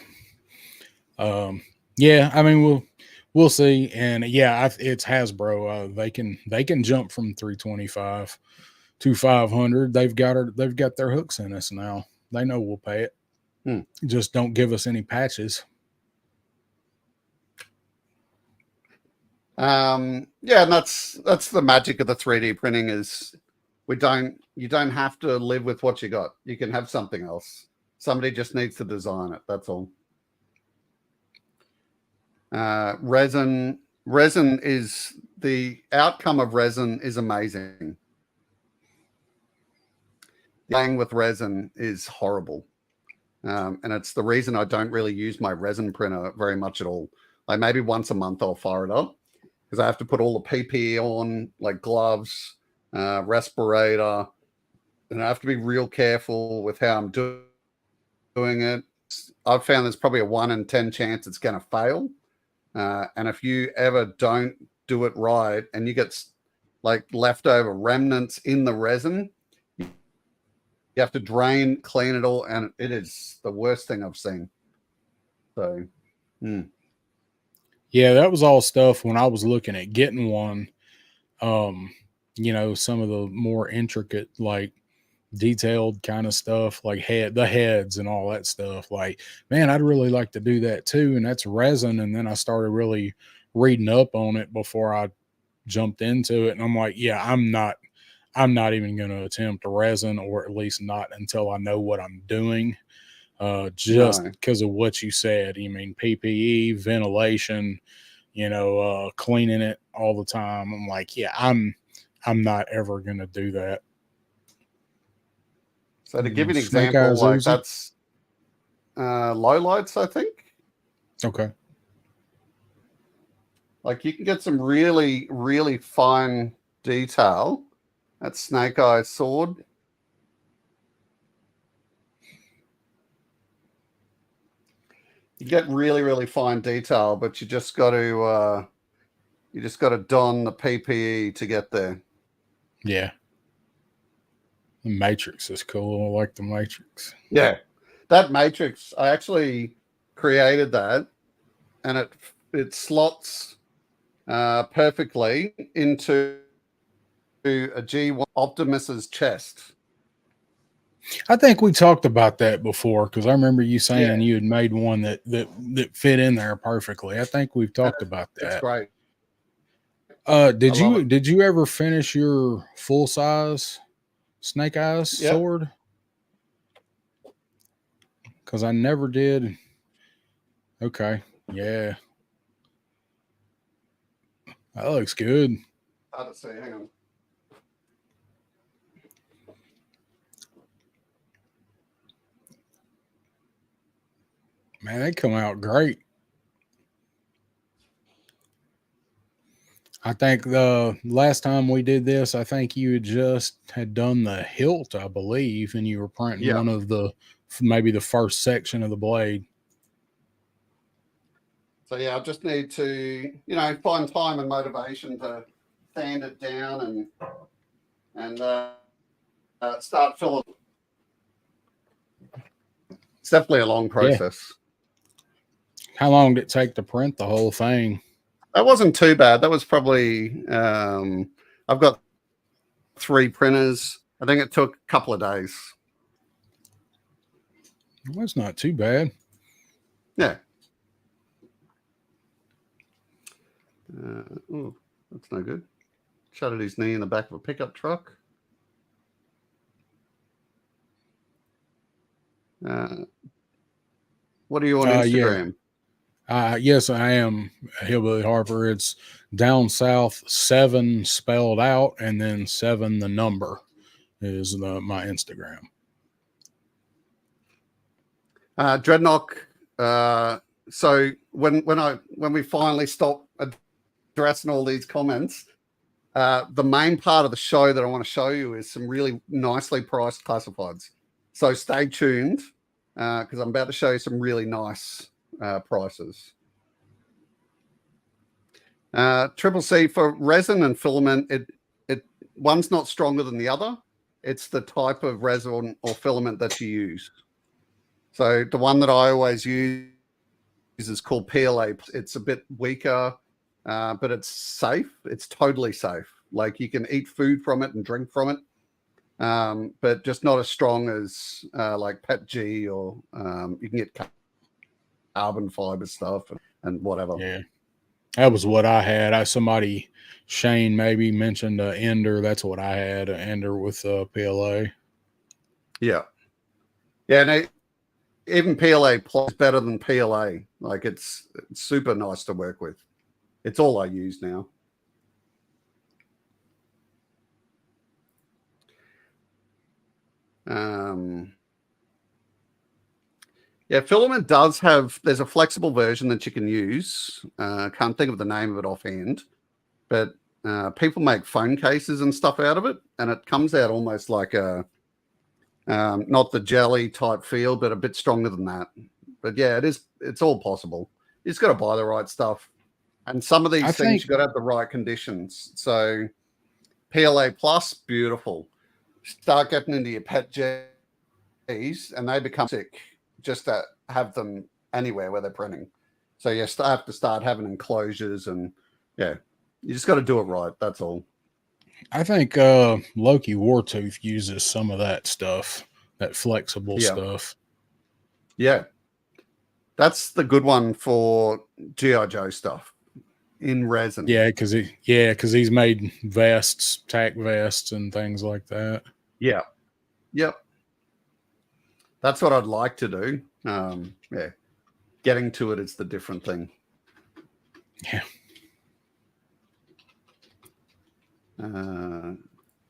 I mean, we'll see. And it's Hasbro. They can jump from 325 to 500. They've got their hooks in us now. They know we'll pay it. Just don't give us any patches. And that's the magic of the 3D printing is you don't have to live with what you got. You can have something else. Somebody just needs to design it. That's all. Resin is the outcome of resin is amazing. Playing with resin is horrible. And it's the reason I don't really use my resin printer very much at all. Like maybe once a month I'll fire it up because I have to put all the PPE on, like gloves, respirator, and I have to be real careful with how I'm doing it. I've found there's probably a 1 in 10 chance it's going to fail. And if you ever don't do it right and you get like leftover remnants in the resin, you have to drain, clean it all, and it is the worst thing I've seen. So, yeah, that was all stuff when I was looking at getting one. Some of the more intricate, like detailed kind of stuff, like the heads and all that stuff. Like, man, I'd really like to do that too. And that's resin. And then I started really reading up on it before I jumped into it. And I'm like, yeah, I'm not even going to attempt a resin, or at least not until I know what I'm doing. Just because of what you said. You mean PPE, ventilation, cleaning it all the time. I'm like, yeah, I'm not ever going to do that. So to give you an example, like that's low lights, I think. Okay. Like you can get some really, really fine detail. That's Snake Eye Sword. You get really, really fine detail, but you just got to don the PPE to get there. Yeah. The Matrix is cool. I like the Matrix. Yeah, that matrix, I actually created that, and it slots perfectly into a G1 Optimus's chest. I think we talked about that before because I remember you Yeah, saying you had made one that fit in there perfectly. I think we've talked about it's that. great. I love it. Did you ever finish your full size Snake Eyes Yep. sword? Because I never did. Okay, yeah, that looks good. Hard to see. Hang on. Man, they come out great. I think the last time we did this, I think you had done the hilt, I believe, and you were printing Yeah. one of maybe the first section of the blade. So yeah, I just need to, find time and motivation to sand it down and start filling. It's definitely a long Yeah. process. How long did it take to print the whole thing? That wasn't too bad. That was probably I've got 3 printers. I think it took a couple of days. Well, that's not too bad. Yeah. Oh, that's no good. Shattered his knee in the back of a pickup truck. What are you on Instagram? Yes, I am Hillbilly Harper. It's down south 7 spelled out, and then 7 the number is my Instagram. Dreadnought. So when we finally stop addressing all these comments, the main part of the show that I want to show you is some really nicely priced classifieds. So stay tuned because I'm about to show you some really nice prices. Triple C for resin and filament. It one's not stronger than the other. It's the type of resin or filament that you use. So the one that I always use is called PLA. It's a bit weaker, but it's safe. It's totally safe. Like you can eat food from it and drink from it, but just not as strong as like PETG or you can get carbon fiber stuff and whatever. Yeah, that was what I had. Shane maybe mentioned Ender. That's what I had, an Ender with PLA. Yeah. Yeah, and even PLA Plus is better than PLA. Like it's super nice to work with. It's all I use now. Yeah, filament does there's a flexible version that you can use. I can't think of the name of it offhand, but people make phone cases and stuff out of it, and it comes out almost like not the jelly type feel, but a bit stronger than that. But yeah, it's all possible. You just got to buy the right stuff. And some of these things, you've got to have the right conditions. So PLA Plus, beautiful. Start getting into your pet Gs and they become sick just to have them anywhere where they're printing. So you have to start having enclosures and yeah, you just got to do it right. That's all. I think Loki Wartooth uses some of that stuff, that flexible stuff. Yeah. That's the good one for G.I. Joe stuff in resin. Yeah, because he's made vests, tack vests, and things like that. Yeah. Yep. That's what I'd like to do. Yeah. Getting to it is the different thing. Yeah.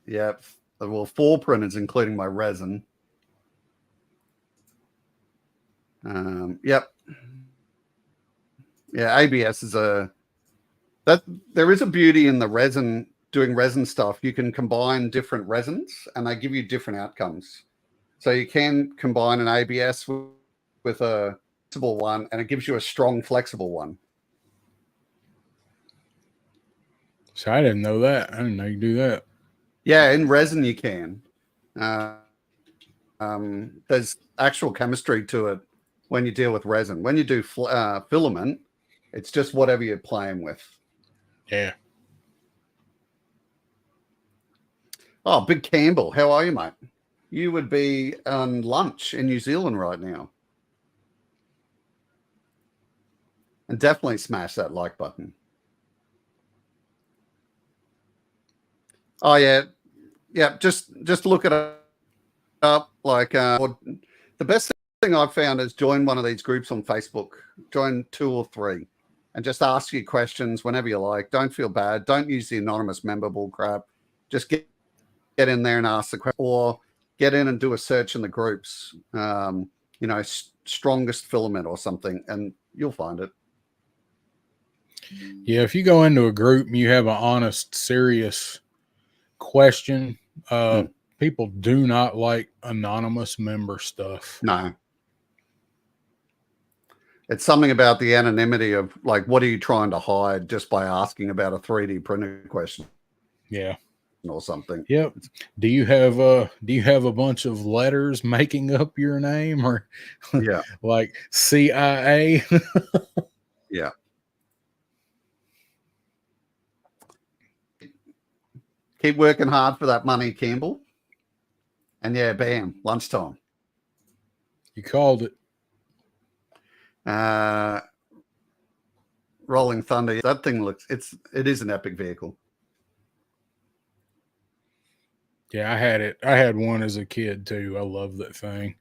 Yeah. Well, 4 printers, including my resin. Yep. Yeah, ABS is there is a beauty in the resin, doing resin stuff. You can combine different resins and they give you different outcomes. So you can combine an ABS with a flexible one and it gives you a strong flexible one. So I didn't know that. I didn't know you do that. Yeah, in resin you can. There's actual chemistry to it when you deal with resin. When you do filament, it's just whatever you're playing with. Yeah. Oh, Big Campbell, how are you, mate? You would be on lunch in New Zealand right now. And definitely smash that like button. Oh, yeah. Yeah, just look it up. Like, the best thing I've found is join one of these groups on Facebook. Join 2 or 3. And just ask your questions whenever you like. Don't feel bad. Don't use the anonymous member bull crap. Just get in there and ask the question, or get in and do a search in the groups. Strongest filament or something, and you'll find it. Yeah, if you go into a group and you have an honest, serious question, people do not like anonymous member stuff. No. It's something about the anonymity of, like, what are you trying to hide just by asking about a 3D printer question? Yeah. Or something. Yep. Do you have a bunch of letters making up your name, or yeah, like CIA? Yeah. Keep working hard for that money, Campbell. And yeah, bam, lunchtime. You called it. Rolling Thunder. That thing it is an epic vehicle. Yeah, I had one as a kid too. I love that thing.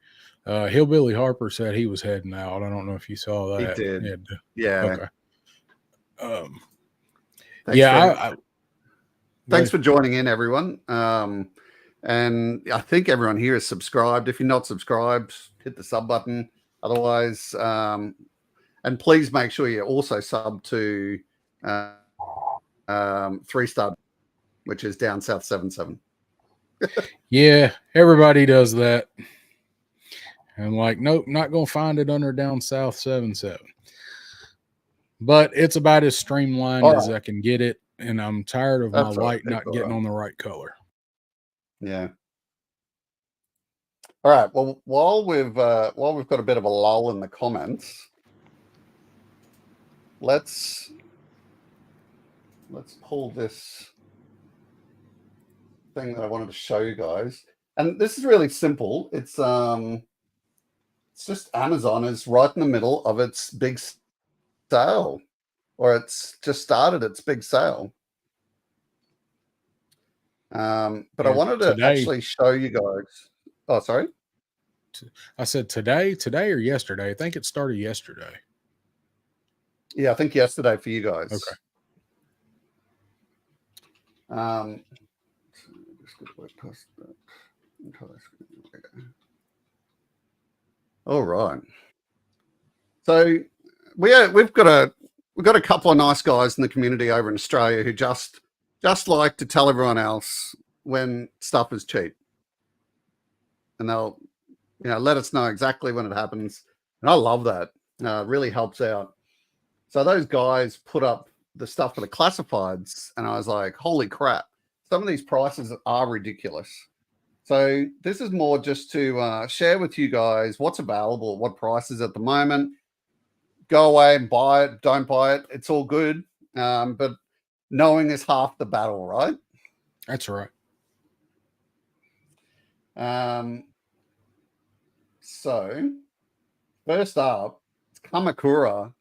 Hillbilly Harper said he was heading out. I don't know if you saw that. He did. Yeah. Okay. Thanks for joining in, everyone. And I think everyone here is subscribed. If you're not subscribed, hit the sub button. Otherwise, and please make sure you also sub to 3-star, which is down South 77. Yeah, everybody does that. And like, nope, not gonna find it under down South 77. But it's about as streamlined as I can get it, and I'm tired of my light not getting on the right color. Yeah. All right. Well, while we've got a bit of a lull in the comments, let's pull this thing that I wanted to show you guys. And this is really simple. It's just Amazon is right in the middle of its big sale, or it's just started its big sale. But I wanted to actually show you guys. Oh, sorry. I said today or yesterday. I think it started yesterday. Yeah, I think yesterday for you guys. Okay. All right. So we've got a couple of nice guys in the community over in Australia who just like to tell everyone else when stuff is cheap, and they'll let us know exactly when it happens. And I love that. It really helps out. So those guys put up the stuff for the classifieds, and I was like, holy crap, some of these prices are ridiculous. So this is more just to share with you guys what's available at what prices at the moment. Go away and buy it. Don't buy it. It's all good. But knowing is half the battle, right? That's right. So first up, it's Kamakura.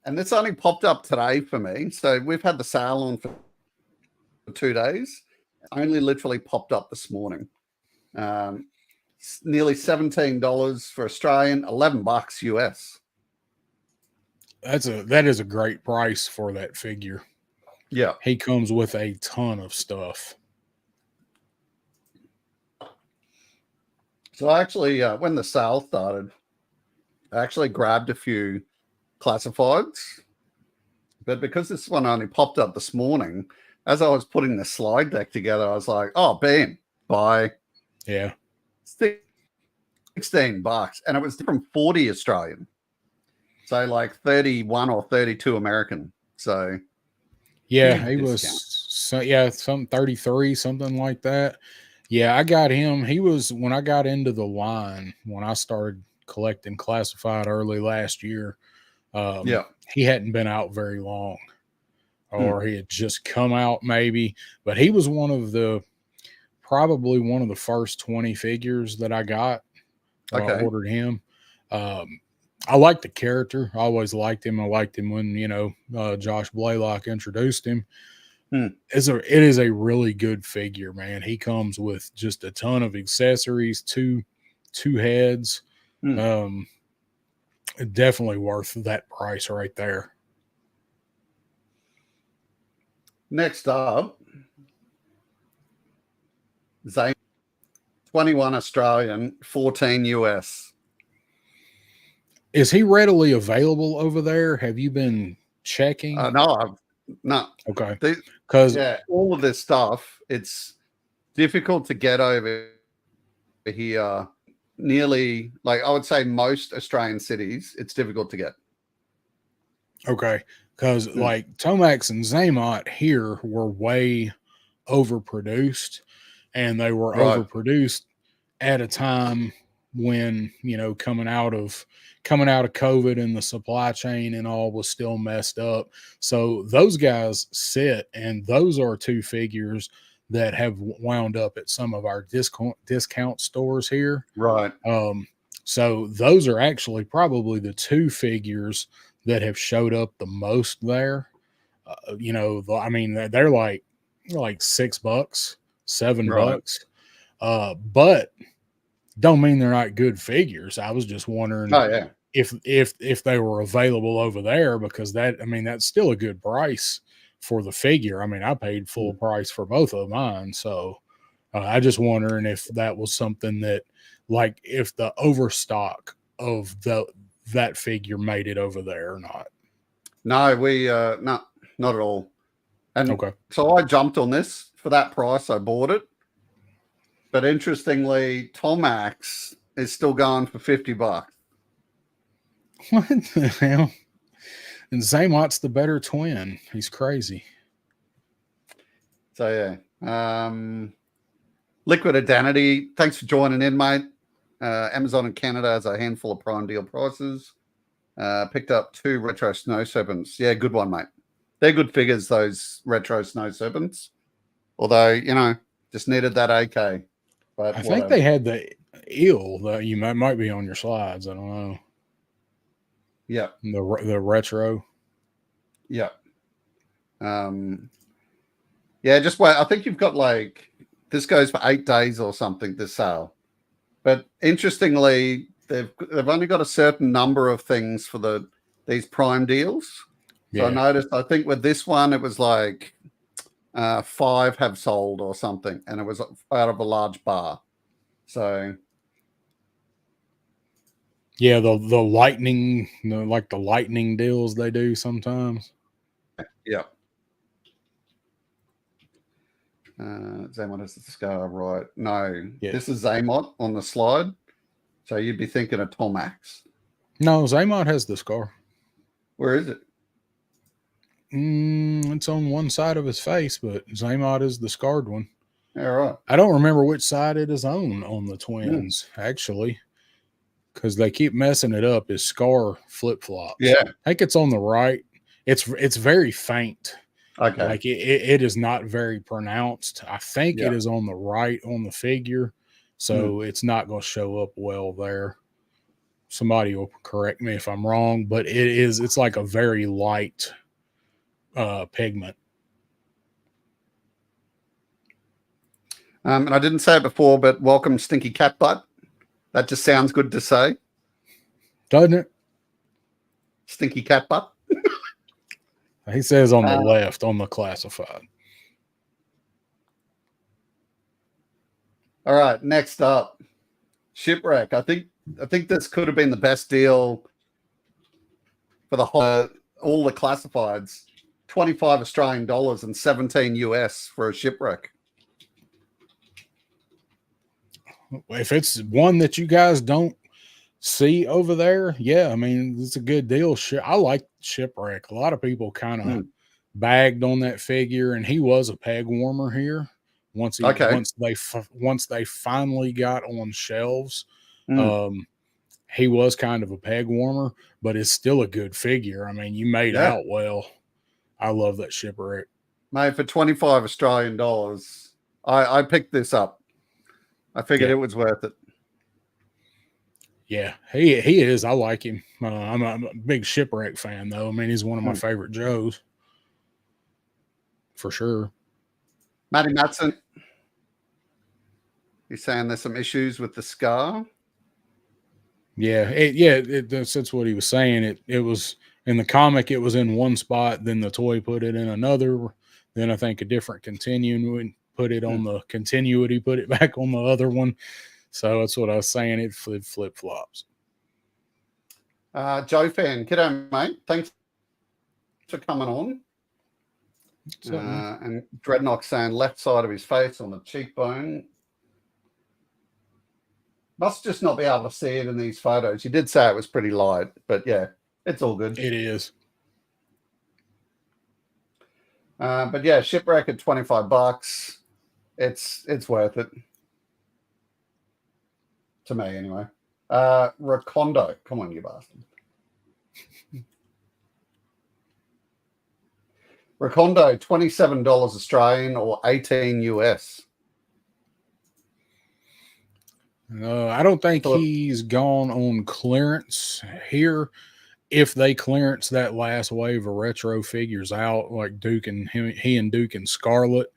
And this only popped up today for me. So we've had the sale on for 2 days. Only literally popped up this morning. Nearly $17 for Australian, $11 US. That is a great price for that figure. Yeah. He comes with a ton of stuff. So I actually, when the sale started, I actually grabbed a few classifieds, but because this one only popped up this morning, as I was putting the slide deck together, I was like, oh, bam, buy. Yeah. $16, and it was from 40 Australian. So like 31 or 32 American. So yeah, he was some 33, something like that. Yeah, I got him. He was when I got into the line, when I started collecting classified early last year. Yeah. He hadn't been out very long, Hmm. or he had just come out maybe, but he was probably one of the first 20 figures that I got when I Okay. ordered him. Um, I liked the character. I always liked him. I liked him when, Josh Blaylock introduced him. Hmm. It is a really good figure, man. He comes with just a ton of accessories, two heads. Hmm. Um, Definitely worth that price right there. Next up, Zane, 21 Australian, 14 US. Is he readily available over there? Have you been checking? No, no. Okay. The, Because, yeah, all of this stuff, it's difficult to get over here. Nearly, like I would say, most Australian cities, it's difficult to get. okay. Because, Hmm. like, Tomax and Zaymot here were way overproduced, and they were Right. overproduced at a time when, coming out of COVID and the supply chain and all was still messed up. So those guys sit, and those are two figures that have wound up at some of our discount stores here. Right. So those are actually probably the two figures that have showed up the most there. I mean, they're like $6, seven Right. bucks. But don't mean they're not good figures. I was just wondering Oh, yeah. if they were available over there, because that's still a good price for the figure. I mean, I paid full Hmm. price for both of mine, so I just wondering if that was something that, like, if the overstock of that figure made it over there or not. No, no, not at all. And Okay. so I jumped on this for that price. I bought it. But interestingly, Tomax is still going for $50. What the hell? And Zaymot's the better twin. He's crazy. So yeah. Liquid Identity, thanks for joining in, mate. Amazon in Canada has a handful of prime deal prices. Picked up 2 retro snow serpents. Yeah, good one, mate. They're good figures, those retro snow serpents. Although, just needed that AK. But I think they whatever. had the eel that you might be on your slides. I don't know. Yeah. The retro. Yeah. Yeah, just wait. I think you've got this goes for 8 days or something, this sale. But interestingly, they've only got a certain number of things for these prime deals. So I Yeah. noticed, I think with this one, it was 5 have sold or something, and it was out of a large bar. So Yeah, the lightning, like the lightning deals they do sometimes. yeah. Zaymot has the scar, right? No, Yeah. this is Zaymot on the slide. So you'd be thinking of Tomax. No, Zaymot has the scar. Where is it? It's on one side of his face, but Zaymot is the scarred one. All right. I don't remember which side it is on the Hmm. twins, actually, because they keep messing it up. His scar flip flops. Yeah. I think it's on the right. It's very faint. Okay. Like it is not very pronounced. I think Yeah. it is on the right on the figure, Hmm. so it's not going to show up well there. Somebody will correct me if I'm wrong, but it's like a very light pigment. And I didn't say it before, but welcome, Stinky Cat Butt. That just sounds good to say. Doesn't it? Stinky Cat Butt. He says on the Uh, left on the classified. all right, next up, Shipwreck. I think this could have been the best deal for the whole all the classifieds. 25 Australian dollars and 17 US for a Shipwreck. If it's one that you guys don't see over there, yeah, I mean, it's a good deal. I like Shipwreck. A lot of people kind of bagged on that figure, and he was a peg warmer here once Okay. once they finally got on shelves. Mm. He was kind of a peg warmer, but it's still a good figure. I mean, you made Yeah. out well. I love that shipwreck. Mate, for 25 Australian dollars, I picked this up. I figured Yeah. it was worth it. Yeah, he is. I like him. I'm a big shipwreck fan, though. I mean, he's one of my favorite Joes for sure. Matty Matson, he's saying there's some issues with the scar. Yeah, that's what he was saying. It was in the comic. It was in one spot. Then the toy put it in another. Then I think a different continuum put it on the continuity. Put it back on the other one. So that's what I was saying. It flip flops. Joe fan, g'day, mate. Thanks for coming on. And Dreadnought saying left side of his face on the cheekbone. Must just not be able to see it in these photos. You did say it was pretty light, but yeah, it's all good. It is. But yeah, shipwreck at $25. It's worth it. To me, anyway. Recondo. Come on, you bastard. Recondo, $27 Australian or 18 US. I don't think he's gone on clearance here. If they clearance that last wave of retro figures out, like Duke and he and Duke and Scarlet,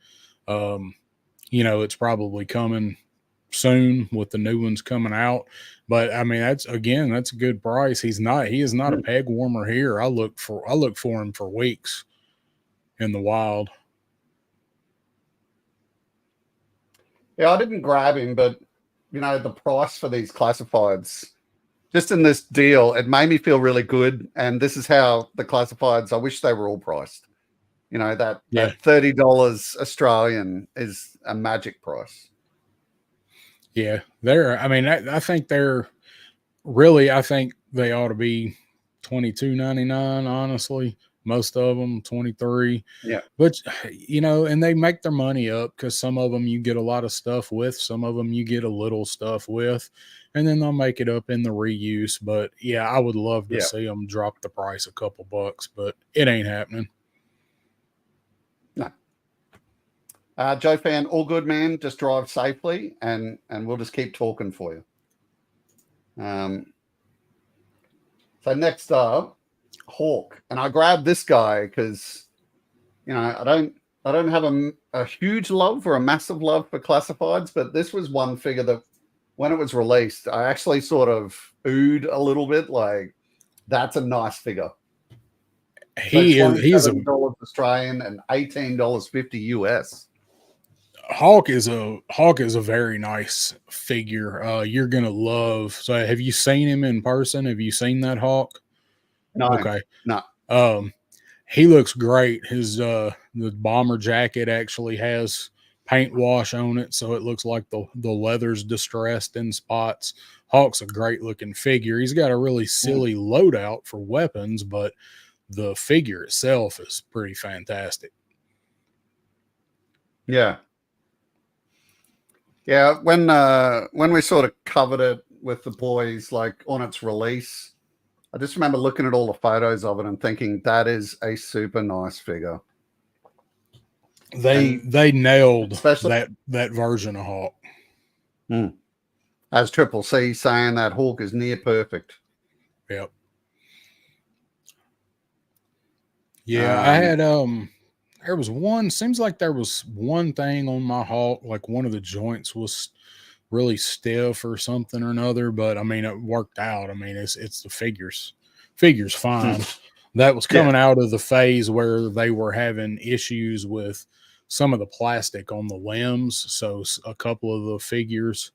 it's probably coming soon with the new ones coming out. But I mean, that's a good price. He is not a peg warmer here. I look for him for weeks in the wild. Yeah, I didn't grab him, but the price for these classifieds, just in this deal, it made me feel really good. And this is how the classifieds, I wish they were all priced. That $30 Australian is a magic price. Yeah, I think they ought to be $22.99, honestly. Most of them $23. Yeah. But and they make their money up because some of them you get a lot of stuff with, some of them you get a little stuff with, and then they'll make it up in the reuse. But yeah, I would love to see them drop the price a couple bucks, but it ain't happening. No. Joe fan, all good, man. Just drive safely, and we'll just keep talking for you. So next up, Hawk, and I grabbed this guy because I don't have a huge love or a massive love for classifieds, but this was one figure that when it was released, I actually sort of oohed a little bit. Like, that's a nice figure. He's $27 Australian and $18.50 US. Hawk is a very nice figure. You're gonna love. So, have you seen him in person? Have you seen that Hawk? No. Okay. No. He looks great. His the bomber jacket actually has paint wash on it, so it looks like the leather's distressed in spots. Hawk's a great looking figure. He's got a really silly loadout for weapons, but the figure itself is pretty fantastic. Yeah. Yeah, when we sort of covered it with the boys, like on its release, I just remember looking at all the photos of it and thinking that is a super nice figure. They nailed that version of Hawk. As Triple C saying that Hawk is near perfect. Yep. Yeah, I had there was one, seems like there was one thing on my Hawk, like one of the joints was really stiff or something or another, but I mean it worked out. I mean it's the figures fine. That was coming out of the phase where they were having issues with some of the plastic on the limbs, so a couple of the figures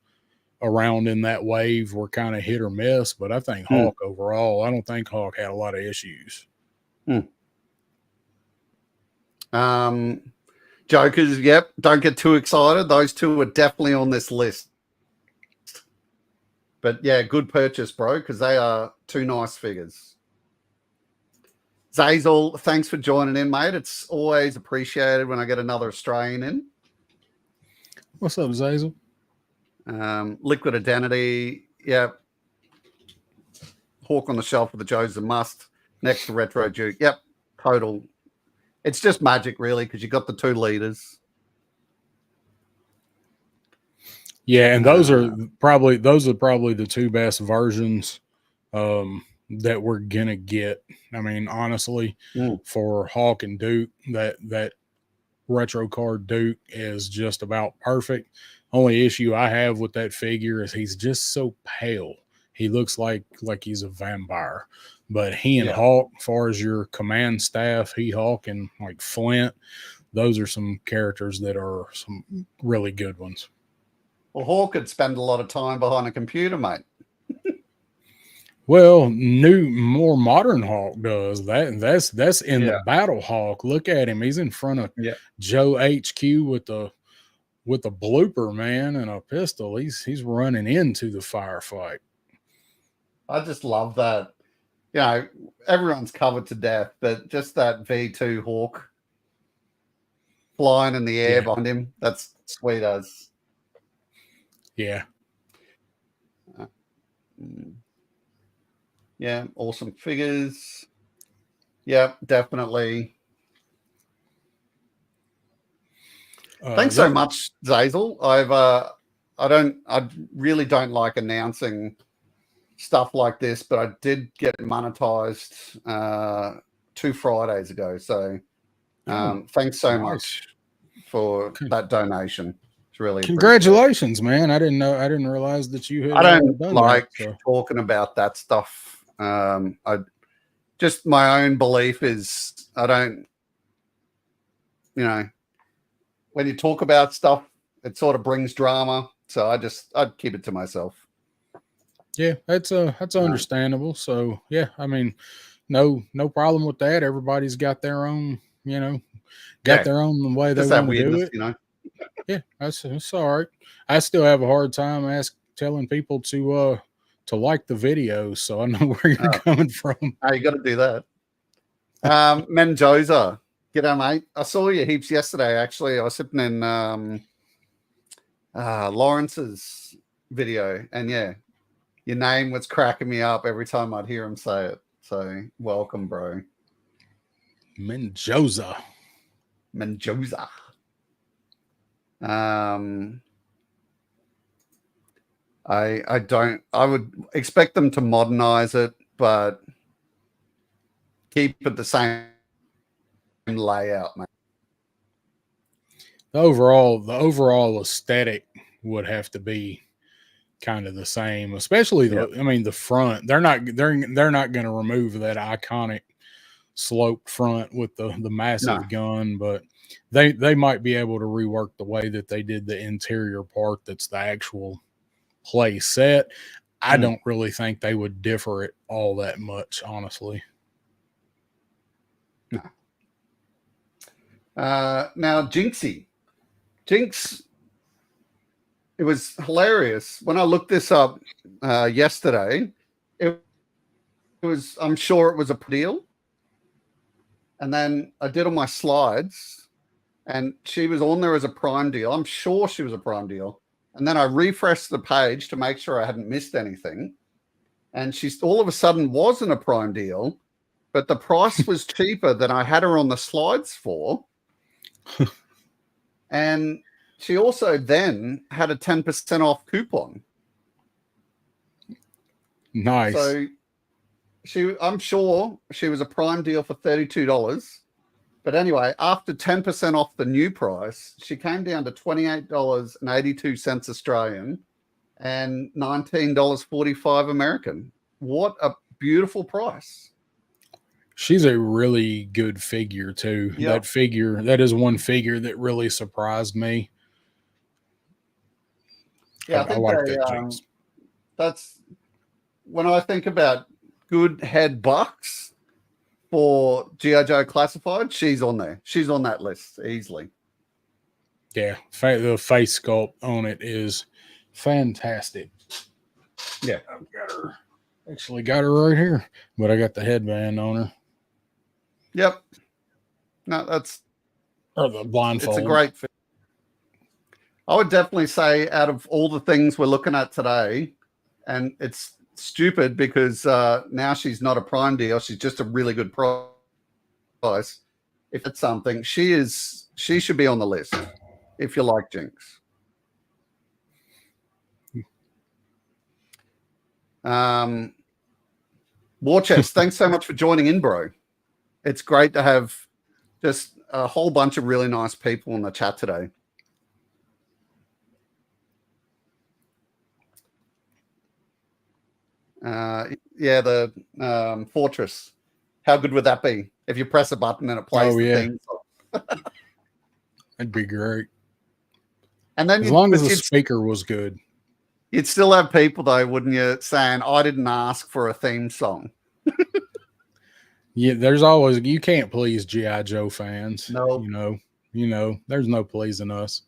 around in that wave were kind of hit or miss, but I think Hawk overall, I don't think Hawk had a lot of issues. Jokers, don't get too excited. Those two are definitely on this list. But yeah, good purchase, bro, because they are two nice figures. Zazel, thanks for joining in, mate. It's always appreciated when I get another Australian in. What's up, Zazel? Liquid Identity. Yep. Hawk on the shelf with the Joe's a must. Next to Retro Duke. Yep. Total. It's just magic, really, because you got the 2 liters. Yeah, and those are probably the 2 best versions that we're gonna get. I mean, honestly, for Hawk and Duke, that retro card Duke is just about perfect. Only issue I have with that figure is he's just so pale. He looks like he's a vampire. But he and Hawk, as far as your command staff, Hawk and like Flint, those are some characters that are some really good ones. Well, Hawk could spend a lot of time behind a computer, mate. Well, more modern Hawk does that. That's in the Battle Hawk. Look at him; he's in front of Joe HQ with the blooper, man, and a pistol. He's running into the firefight. I just love that. You know, everyone's covered to death, but just that V2 Hawk flying in the air behind him, that's sweet as. Yeah. Yeah, awesome figures. Yeah, definitely. Thanks so much, Zazel. I really don't like announcing stuff like this, but I did get monetized 2 Fridays ago. So thanks so much for that donation. It's really congratulations, man. I didn't realize that you had. I don't like talking about that stuff. I just, my own belief is I don't, you know, when you talk about stuff, it sort of brings drama. So I'd keep it to myself. Yeah, that's understandable. So yeah, I mean, no problem with that. Everybody's got their own, their own way they want to do it. You know. Yeah, that's all right. I still have a hard time telling people to like the videos, so I know where you're coming from. You got to do that. Mendoza, g'day, mate. I saw you heaps yesterday. Actually, I was sitting in Lawrence's video, and yeah, your name was cracking me up every time I'd hear him say it. So welcome, bro. Mendoza. I would expect them to modernize it, but keep it the same layout, mate. The overall aesthetic would have to be kind of the same, especially the front. They're not going to remove that iconic sloped front with the massive gun, but they might be able to rework the way that they did the interior part that's the actual play set. I don't really think they would differ it all that much, honestly. No. Now Jinx, it was hilarious when I looked this up yesterday. It was, I'm sure it was a deal, and then I did all my slides, and she was on there as a prime deal. I'm sure she was a prime deal. And then I refreshed the page to make sure I hadn't missed anything. And she all of a sudden wasn't a prime deal, but the price was cheaper than I had her on the slides for. And she also then had a 10% off coupon. Nice. So I'm sure she was a prime deal for $32. But anyway, after 10% off the new price, she came down to $28.82 Australian and $19.45 American. What a beautiful price. She's a really good figure too. Yep. That is one figure that really surprised me. Yeah, I think like that. That's when I think about good head bucks for G.I. Joe Classified, she's on there. She's on that list easily. Yeah, the face sculpt on it is fantastic. Yeah, I've got her. Actually, got her right here, but I got the headband on her. Yep. No, that's or the blindfold. It's a great fit. I would definitely say out of all the things we're looking at today, and it's stupid because now she's not a prime deal, she's just a really good price. If it's something, she should be on the list if you like Jinx. War Chest, thanks so much for joining in, bro. It's great to have just a whole bunch of really nice people in the chat today. Yeah, the Fortress. How good would that be if you press a button and it plays the theme song? That'd be great. And then as long as the speaker was good. You'd still have people, though, wouldn't you, saying, I didn't ask for a theme song. Yeah, there's always, you can't please G.I. Joe fans. No. You know, there's no pleasing us.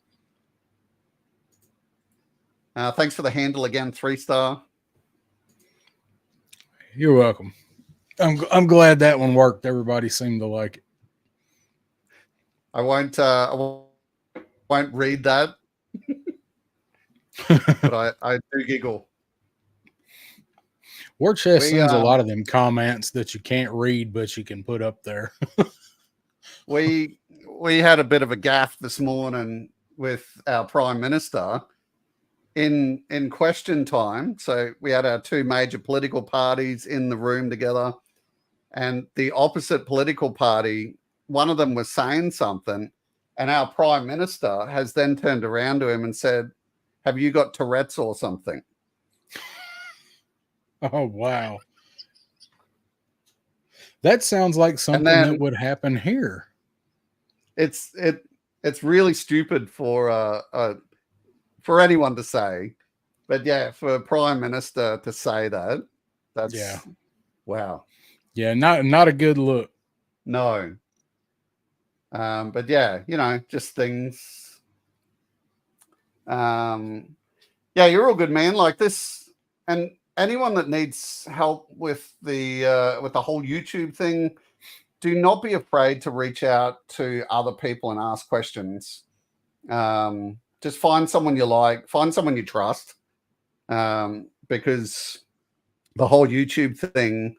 Thanks for the handle again, 3-star. You're welcome. I'm glad that one worked. Everybody seemed to like it. I won't read that, but I do giggle. War Chest sends a lot of them comments that you can't read, but you can put up there. we had a bit of a gaffe this morning with our Prime Minister in question time. So we had our two major political parties in the room together, and the opposite political party, one of them was saying something, and our Prime Minister has then turned around to him and said, have you got Tourette's or something? Oh, wow. That sounds like something that would happen here. It's really stupid for anyone to say, but yeah, for a Prime Minister to say that, that's wow. Yeah, not a good look. No. But yeah, just things. Yeah, you're all good, man. Like this, and anyone that needs help with the whole YouTube thing, do not be afraid to reach out to other people and ask questions. Just find someone you like, find someone you trust, because the whole YouTube thing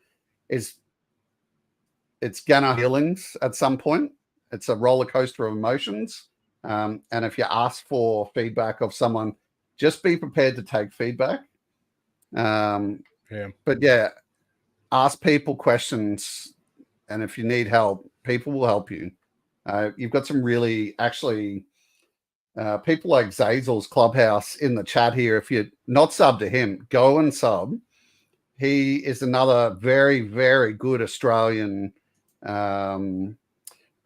it's gonna feelings at some point. It's a roller coaster of emotions. And if you ask for feedback of someone, just be prepared to take feedback. But yeah, ask people questions, and if you need help, people will help you. You've got some really people like Zazel's Clubhouse in the chat here. If you're not subbed to him, go and sub. He is another very, very good Australian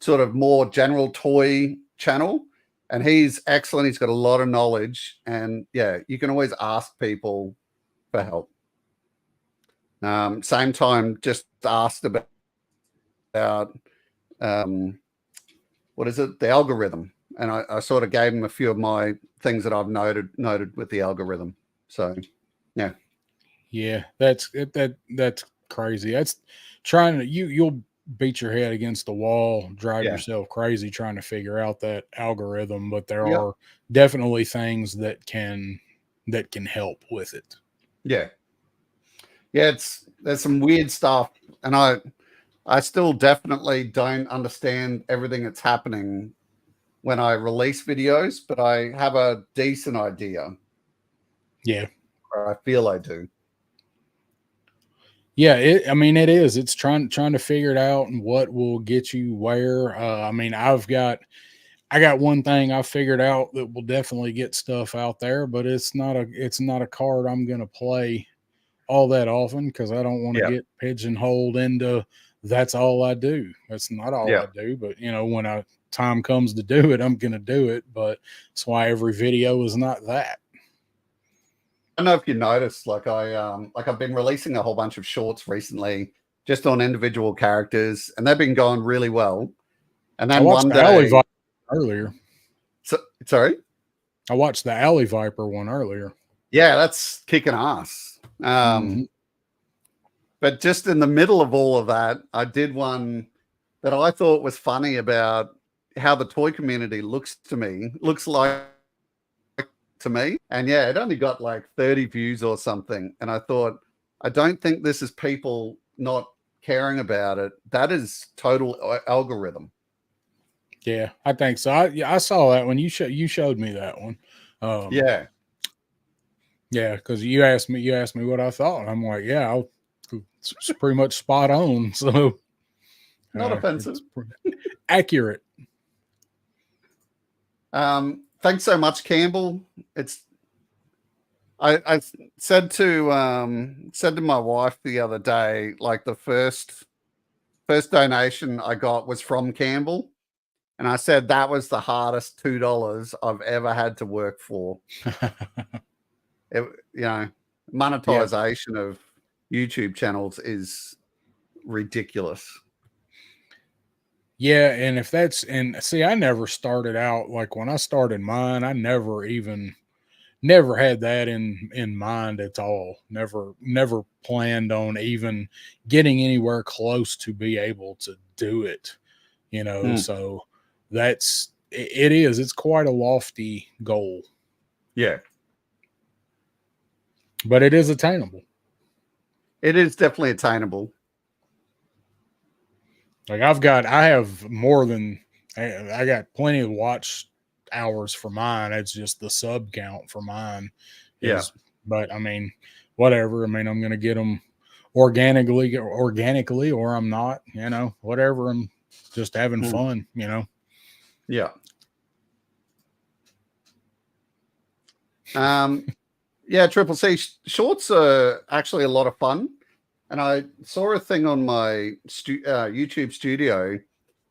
sort of more general toy channel, and he's excellent. He's got a lot of knowledge, and yeah, you can always ask people for help. Same time, just asked about what is it, the algorithm, and I sort of gave him a few of my things that I've noted with the algorithm. So yeah, that's crazy. That's trying to you'll beat your head against the wall, drive yourself crazy trying to figure out that algorithm, but there are definitely things that can help with it. There's some weird stuff, and I still definitely don't understand everything that's happening when I release videos, but I have a decent idea. Or I feel I do. Yeah, it is. It's trying to figure it out and what will get you where. I got one thing I figured out that will definitely get stuff out there, but it's not a card I'm going to play all that often, because I don't want to get pigeonholed into that's all I do. That's not all I do, but when time comes to do it, I'm going to do it. But that's why every video is not that. I don't know if you noticed, I've been releasing a whole bunch of shorts recently, just on individual characters, and they've been going really well. And then one day, Alley Viper earlier. Sorry, I watched the Alley Viper one earlier. Yeah, that's kicking ass. But just in the middle of all of that, I did one that I thought was funny about how the toy community looks to me. Looks like to me. And yeah, it only got like 30 views or something. And I thought, I don't think this is people not caring about it. That is total algorithm. Yeah, I think so. I saw that one. You showed me that one. Yeah. Yeah, because you asked me what I thought. I'm like, yeah, it's pretty much spot on. So Not offensive. Accurate. Thanks so much, Campbell. I said to my wife the other day, like the first donation I got was from Campbell, and I said that was the hardest $2 I've ever had to work for. Monetization of YouTube channels is ridiculous. Yeah, and see, I never started out like when I started mine. I never had that in mind at all. Never planned on even getting anywhere close to be able to do it. So it's quite a lofty goal. Yeah, but it is attainable. It is definitely attainable. Like I have more than I got plenty of watch hours for mine. It's just the sub count for mine. But I mean, whatever. I mean, I'm going to get them organically, or I'm not, whatever. I'm just having fun, Yeah. Yeah, Triple C shorts are actually a lot of fun. And I saw a thing on my YouTube studio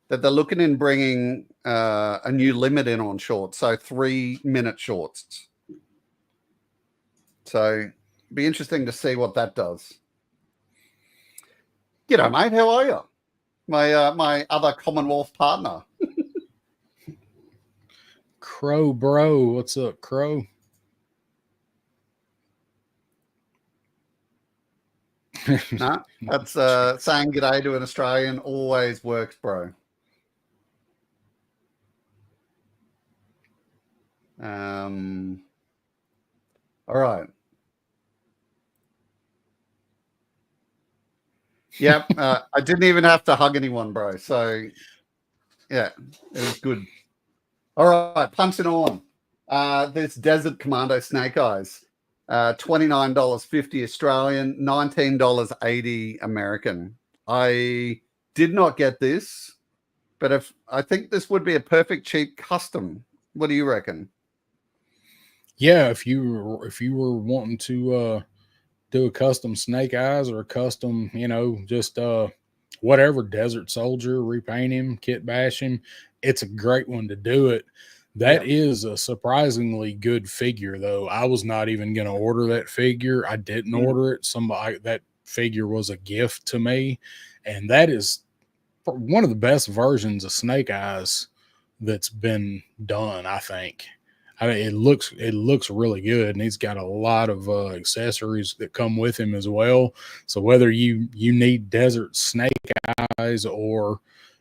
that they're looking in bringing a new limit in on shorts. So 3-minute shorts. So be interesting to see what that does. G'day, mate. How are you? My other Commonwealth partner. Crow bro. What's up, Crow? Nah, that's saying g'day to an Australian always works, bro. All right. Yep. I didn't even have to hug anyone, bro. So yeah, it was good. All right, punching on. This Desert Commando Snake Eyes. $29.50 Australian, $19.80 American. I did not get this, but I think this would be a perfect cheap custom. What do you reckon? Yeah, if you were wanting to do a custom Snake Eyes or a custom, just whatever, Desert Soldier, repaint him, kit bash him, it's a great one to do it. That is a surprisingly good figure, though. I was not even going to order that figure. I didn't order it. That figure was a gift to me, and that is one of the best versions of Snake Eyes that's been done, I think. I mean, it looks really good, and he's got a lot of accessories that come with him as well. So whether you need Desert Snake Eyes or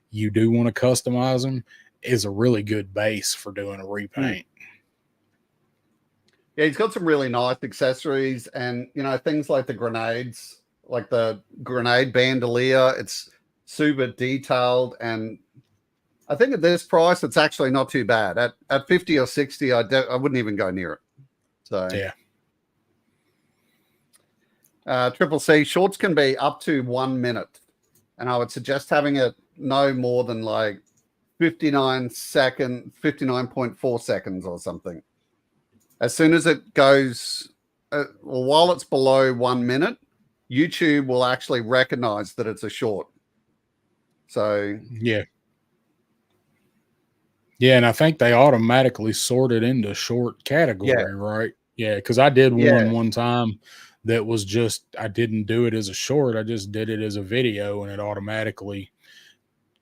you do want to customize them, is a really good base for doing a repaint. Yeah, he's got some really nice accessories, and things like the grenades, like the grenade bandolier. It's super detailed, and I think at this price, it's actually not too bad. At 50 or 60, I wouldn't even go near it. So yeah. Triple C shorts can be up to 1 minute, and I would suggest having it no more than like 59.4 seconds or something. As soon as it goes, while it's below 1 minute, YouTube will actually recognize that it's a short. So yeah, and I think they automatically sort it into short category, right? Yeah, because I did one time that was just, I didn't do it as a short, I just did it as a video, and it automatically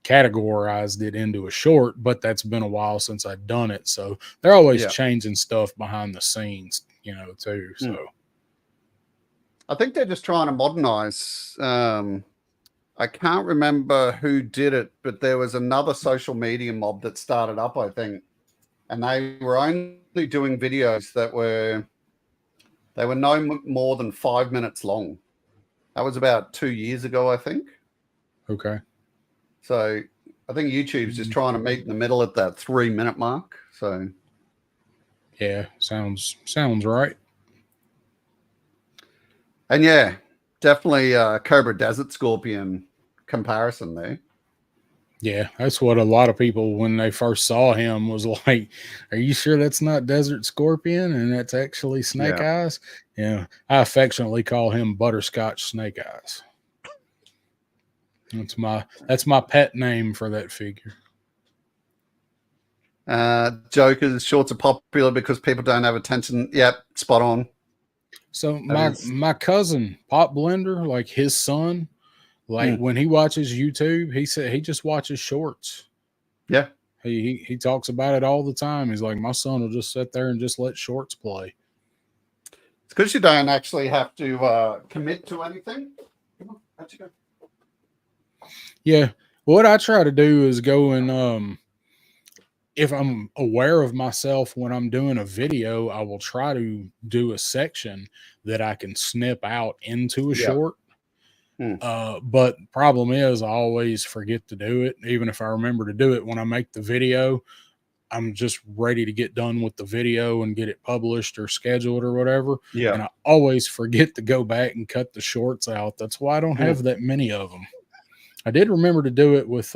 categorized it into a short. But that's been a while since I've done it, so they're always changing stuff behind the scenes, too. So I think they're just trying to modernize. I can't remember who did it, but there was another social media mob that started up, I think, and they were only doing videos that were no more than 5 minutes long. That was about 2 years ago, I think. Okay. So I think YouTube's just trying to meet in the middle at that 3-minute mark. So yeah, sounds right. and yeah, definitely Cobra Desert Scorpion comparison there. Yeah, that's what a lot of people when they first saw him was like, "Are you sure that's not Desert Scorpion and that's actually Snake Eyes?" Yeah, I affectionately call him Butterscotch Snake Eyes. That's my pet name for that figure. Joker's shorts are popular because people don't have attention. Yep, spot on. So my cousin Pop Blender, like his son, like when he watches YouTube, he said he just watches shorts. Yeah. He talks about it all the time. He's like, my son will just sit there and just let shorts play. It's because you don't actually have to commit to anything. Come on, how'd you go? Yeah. What I try to do is go and if I'm aware of myself when I'm doing a video, I will try to do a section that I can snip out into a short. But problem is I always forget to do it. Even if I remember to do it when I make the video, I'm just ready to get done with the video and get it published or scheduled or whatever. Yeah. And I always forget to go back and cut the shorts out. That's why I don't have that many of them. I did remember to do it with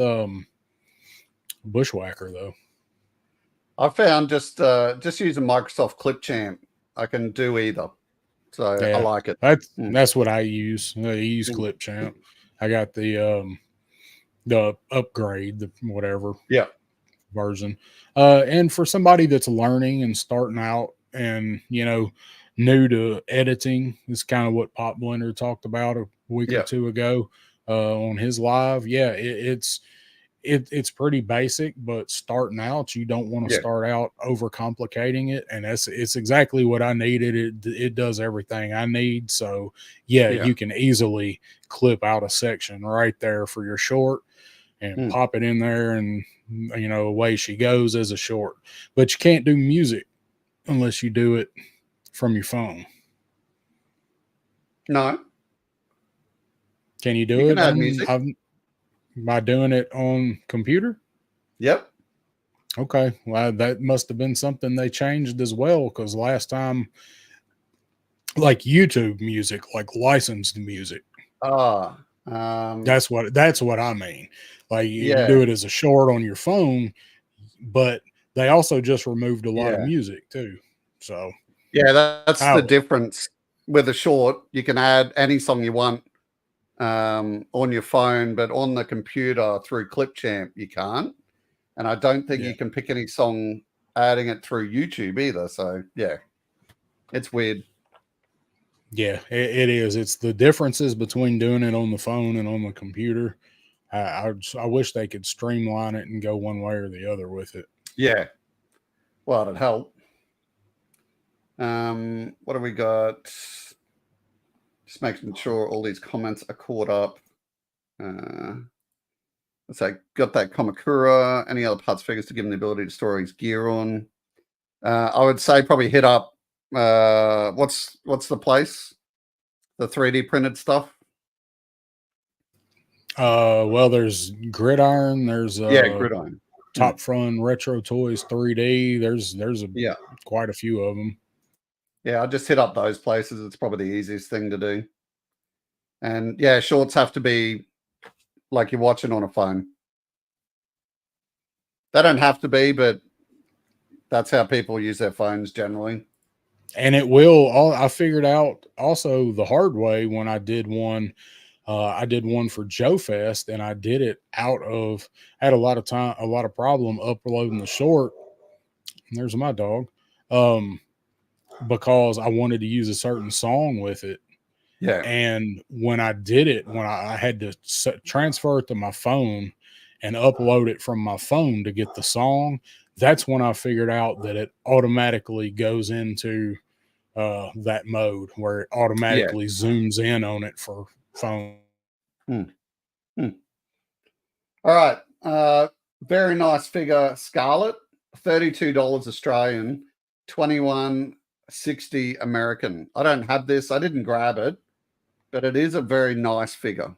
Bushwhacker though. I found just using Microsoft Clipchamp, I can do either. So yeah, I like it. That's what I use. I use Clipchamp. I got the upgrade, the whatever version. And for somebody that's learning and starting out and new to editing, is kind of what Pop Blender talked about a week or two ago on his live. Yeah, it's pretty basic, but starting out, you don't want to start out overcomplicating it, and it's exactly what I needed. It does everything I need. So you can easily clip out a section right there for your short and pop it in there, and away she goes as a short. But you can't do music unless you do it from your phone. No. Can you do it add music by doing it on computer? Yep. Okay. Well, that must have been something they changed as well, because last time, like YouTube music, like licensed music. That's what I mean. Like you can do it as a short on your phone, but they also just removed a lot of music too. So that's the difference with a short. You can add any song you want on your phone, but on the computer through Clipchamp you can't. And I don't think you can pick any song adding it through YouTube either. So it's weird. Yeah, it is. It's the differences between doing it on the phone and on the computer. I wish they could streamline it and go one way or the other with it. Yeah. Well, it'd help. What have we got? Just making sure all these comments are caught up. So got that Kamakura. Any other parts figures to give him the ability to store his gear on? I would say probably hit up. What's the place? The 3D printed stuff. Well, there's Gridiron. There's Gridiron. Top Front Retro Toys 3D. There's quite a few of them. Yeah, I'll just hit up those places. It's probably the easiest thing to do. And shorts have to be like you're watching on a phone. They don't have to be, but that's how people use their phones generally. And it will. I figured out also the hard way when I did one. I did one for Joe Fest, and I did it I had a lot of problem uploading the short. There's my dog. Because I wanted to use a certain song with it. Yeah. And when I did it, when I had to transfer it to my phone and upload it from my phone to get the song, that's when I figured out that it automatically goes into that mode where it automatically zooms in on it for phone. All right. Very nice figure, Scarlet. $32 Australian, 21.60 American. I don't have this. I didn't grab it, but it is a very nice figure.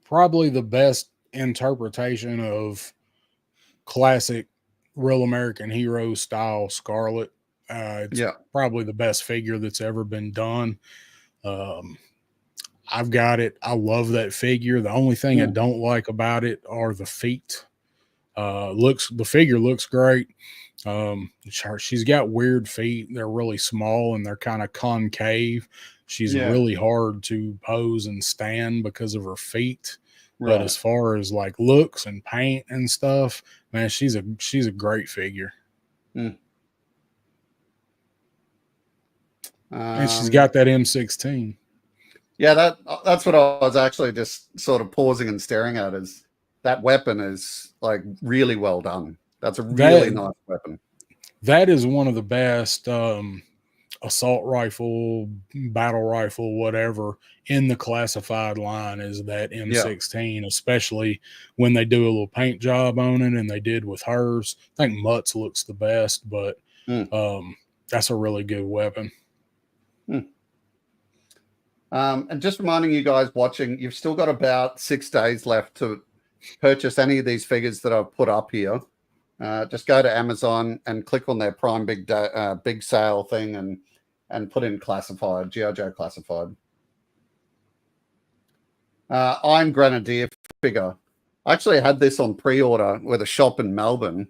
Probably the best interpretation of classic Real American Hero style Scarlet. It's probably the best figure that's ever been done. I've got it. I love that figure. The only thing I don't like about it are the feet. The figure looks great. She's got weird feet. They're really small and they're kind of concave. She's really hard to pose and stand because of her feet. Right. But as far as like looks and paint and stuff, man, she's a great figure. And she's got that M16. Yeah, that's what I was actually just sort of pausing and staring at. Is that weapon is like really well done. That's a really nice weapon. That is one of the best assault rifle, battle rifle, whatever in the classified line is that M16, especially when they do a little paint job on it, and they did with hers. I think Mutt's looks the best, but that's a really good weapon. And just reminding you guys watching, you've still got about 6 days left to purchase any of these figures that I've put up here. Just go to Amazon and click on their Prime big sale thing and put in classified, G.I. Joe classified. Iron Grenadier figure. I actually had this on pre-order with a shop in Melbourne,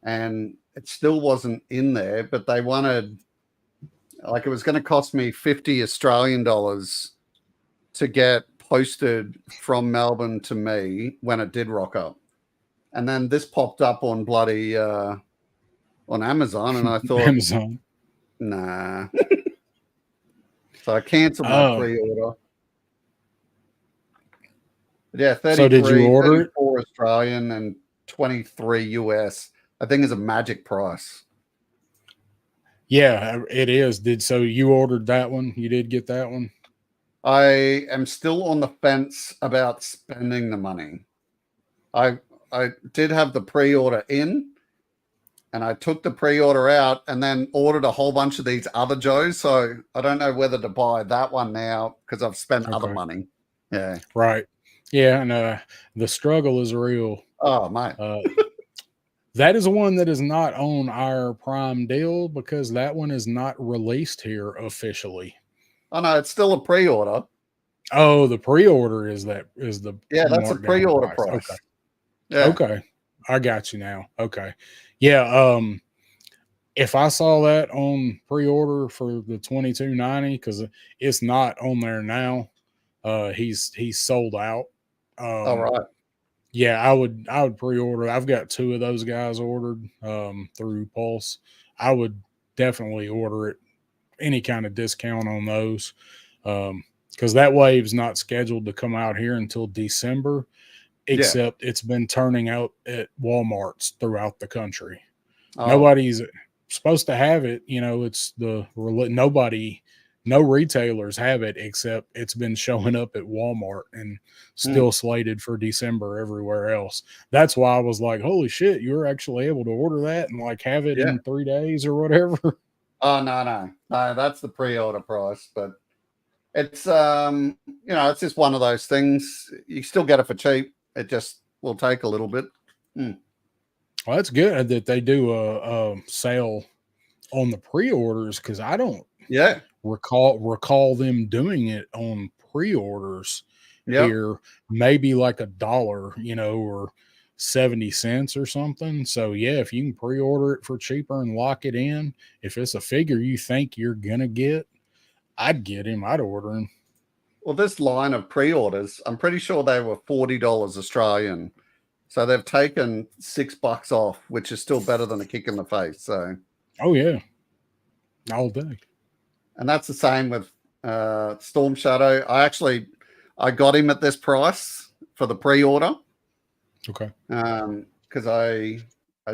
and it still wasn't in there, but they wanted, like, it was going to cost me 50 Australian dollars to get posted from Melbourne to me when it did rock up. And then this popped up on bloody on Amazon, and I thought, Amazon, nah. So I canceled my pre-order. Yeah, 33, so did you order 34 Australian and 23 US. I think is a magic price. Yeah, it is. So you ordered that one? You did get that one? I am still on the fence about spending the money. I did have the pre-order in, and I took the pre-order out and then ordered a whole bunch of these other Joes. So I don't know whether to buy that one now because I've spent other money. Yeah. Right. Yeah, and the struggle is real. Oh, mate. That is one that is not on our Prime deal because that one is not released here officially. Oh, no, it's still a pre-order. Oh, the pre-order is the that's a pre-order price. Okay. Yeah. Okay. I got you now. Okay. Yeah. If I saw that on pre-order for the 2290, because it's not on there now, he's sold out. All right. Yeah, I would pre-order. I've got 2 of those guys ordered through Pulse. I would definitely order it. Any kind of discount on those, because that wave's not scheduled to come out here until December. Except it's been turning out at Walmarts throughout the country. Nobody's supposed to have it. You know, it's no retailers have it except it's been showing up at Walmart and still slated for December everywhere else. That's why I was like, holy shit, you're actually able to order that and like have it in 3 days or whatever. Oh, no, that's the pre-order price, but it's it's just one of those things. You still get it for cheap. It just will take a little bit. Well, that's good that they do a sale on the pre-orders because I don't recall them doing it on pre-orders here. Maybe like $1, or 70 cents or something. So yeah, if you can pre-order it for cheaper and lock it in, if it's a figure you think you're gonna get, I'd get him. I'd order him. Well, this line of pre-orders, I'm pretty sure they were $40 Australian. So they've taken $6 off, which is still better than a kick in the face. So, oh yeah, all day. And that's the same with Storm Shadow. I got him at this price for the pre-order. Okay. Because I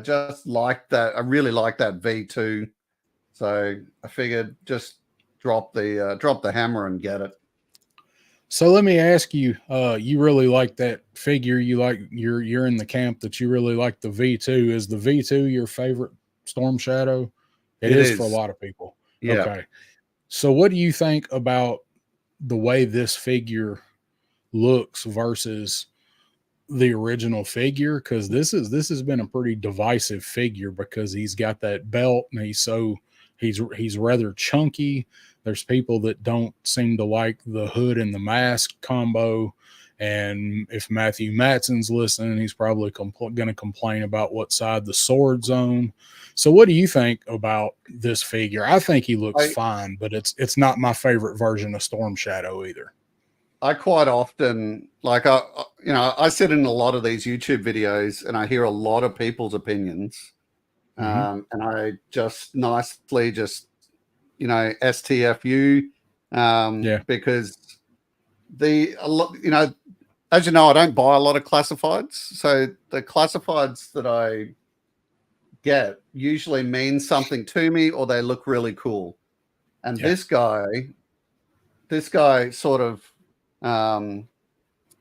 just like that. I really like that V2. So I figured just drop the hammer and get it. So let me ask you, you really like that figure. You like you're in the camp that you really like the V2. Is the V2 your favorite Storm Shadow? It It is for a is. lot of people. Yeah. Okay. So what do you think about the way this figure looks versus the original figure? Because this has been a pretty divisive figure because he's got that belt and he's rather chunky. There's people that don't seem to like the hood and the mask combo. And if Matthew Matson's listening, he's probably going to complain about what side the sword's on. So, what do you think about this figure? I think he looks I fine, but it's not my favorite version of Storm Shadow either. I quite often like I sit in a lot of these YouTube videos and I hear a lot of people's opinions, Mm-hmm. and I just nicely just STFU, Yeah, because a lot, as you know, I don't buy a lot of classifieds, so the classifieds that I get usually mean something to me or they look really cool. And yeah, this guy sort of,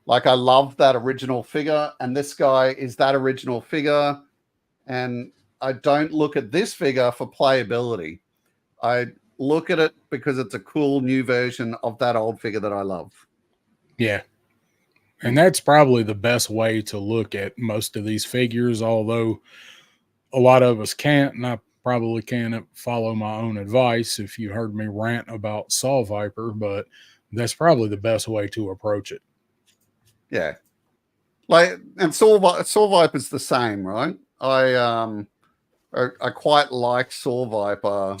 like, I love that original figure, and this guy is that original figure, and I don't look at this figure for playability. I look at it because it's a cool new version of that old figure that I love. yeah. And Mm. that's probably the best way to look at most of these figures, although a lot of us can't, and I probably can't follow my own advice if you heard me rant about Saw Viper, but that's probably the best way to approach it. Yeah, like, and Saw Viper's the same, right? I quite like Saw Viper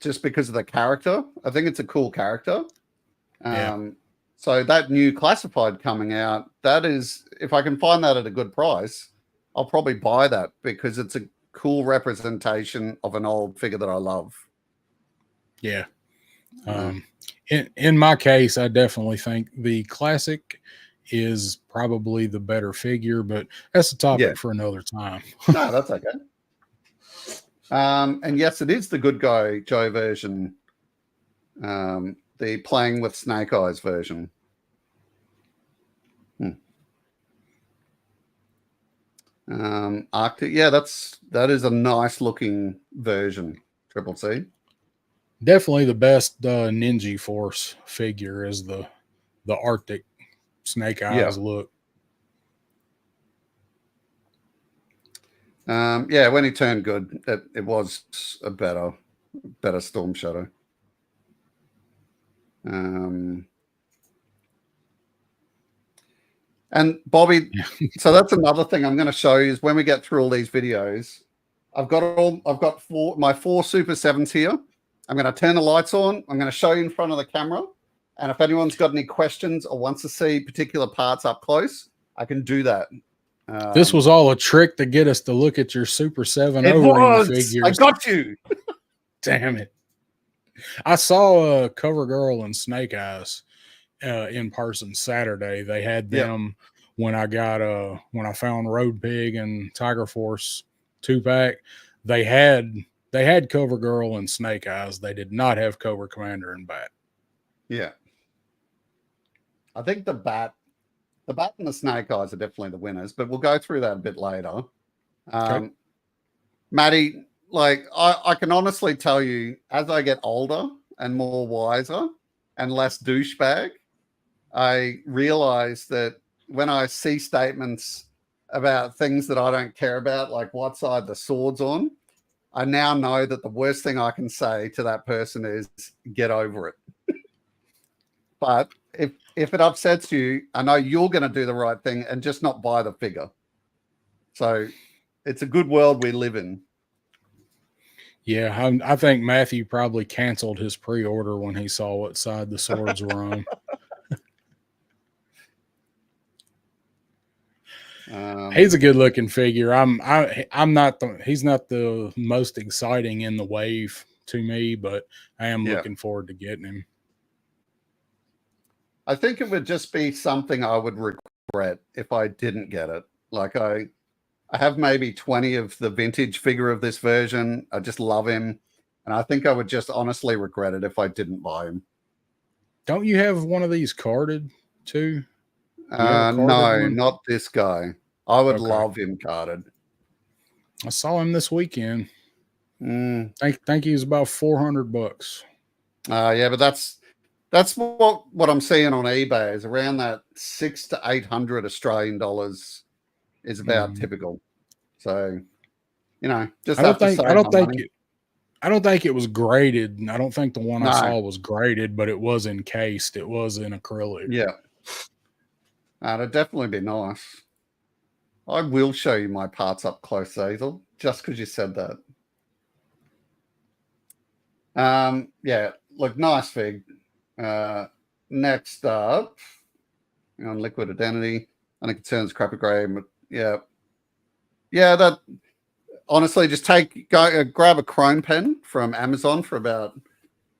just because of the character. I think it's a cool character. Yeah. Um, so that new classified coming out, that is, if I can find that at a good price, I'll probably buy that because it's a cool representation of an old figure that I love. Yeah. Uh, Um, in my case, I definitely think the classic is probably the better figure, but that's a yeah, topic for another time. no, that's okay. And yes, it is the Good Guy Joe version, the playing with Snake Eyes version. Hmm. Arctic, yeah, that is a nice looking version. Triple C. Definitely the best Ninja Force figure is the Arctic Snake Yeah. Eyes look. Yeah, when he turned good, it was a better Storm Shadow. And Bobby, so that's another thing I'm going to show you is when we get through all these videos, I've got my four Super 7s here. I'm going to turn the lights on. I'm going to show you in front of the camera. And if anyone's got any questions or wants to see particular parts up close, I can do that. This was all a trick to get us to look at your Super 7 It O-ring was. I figures. got you. Damn it. I saw CoverGirl and Snake Eyes in person Saturday. They had Yep. them when I found Road Pig and Tiger Force 2-pack. They had CoverGirl and Snake Eyes. They did not have Cobra Commander and Bat. Yeah. I think the Bat and the Snake Eyes are definitely the winners, but we'll go through that a bit later. Okay. Matty, like, I can honestly tell you, as I get older and more wiser and less douchebag, I realize that when I see statements about things that I don't care about, like what side the sword's on, I now know that the worst thing I can say to that person is get over it. But if it upsets you, I know you're going to do the right thing and just not buy the figure. So it's a good world we live in. Yeah, I think Matthew probably canceled his pre-order when he saw what side the swords were on. He's a good-looking figure. He's not the most exciting in the wave to me, but I am looking forward to getting him. I think it would just be something I would regret if I didn't get it. Like, I have maybe 20 of the vintage figure of this version. I just love him. And I think I would just honestly regret it if I didn't buy him. Don't you have one of these carded too? Do you have a carded No, one? not this guy. I would Okay. love him carded. I saw him this weekend. Mm. Think he was about $400. Yeah, but that's what I'm seeing on eBay is around that 600 to 800 Australian dollars is about Mhm. typical. So, just I don't have to think I save don't my think money. it I don't think it was graded. I don't think the one I No, saw was graded, but it was encased. It was in acrylic. yeah, that'd definitely be nice. I will show you my parts up close, Hazel, just because you said that. Yeah, look, nice fig. Next up, on liquid identity, and it concerns crappy grade. But yeah, that honestly, just grab a chrome pen from Amazon for about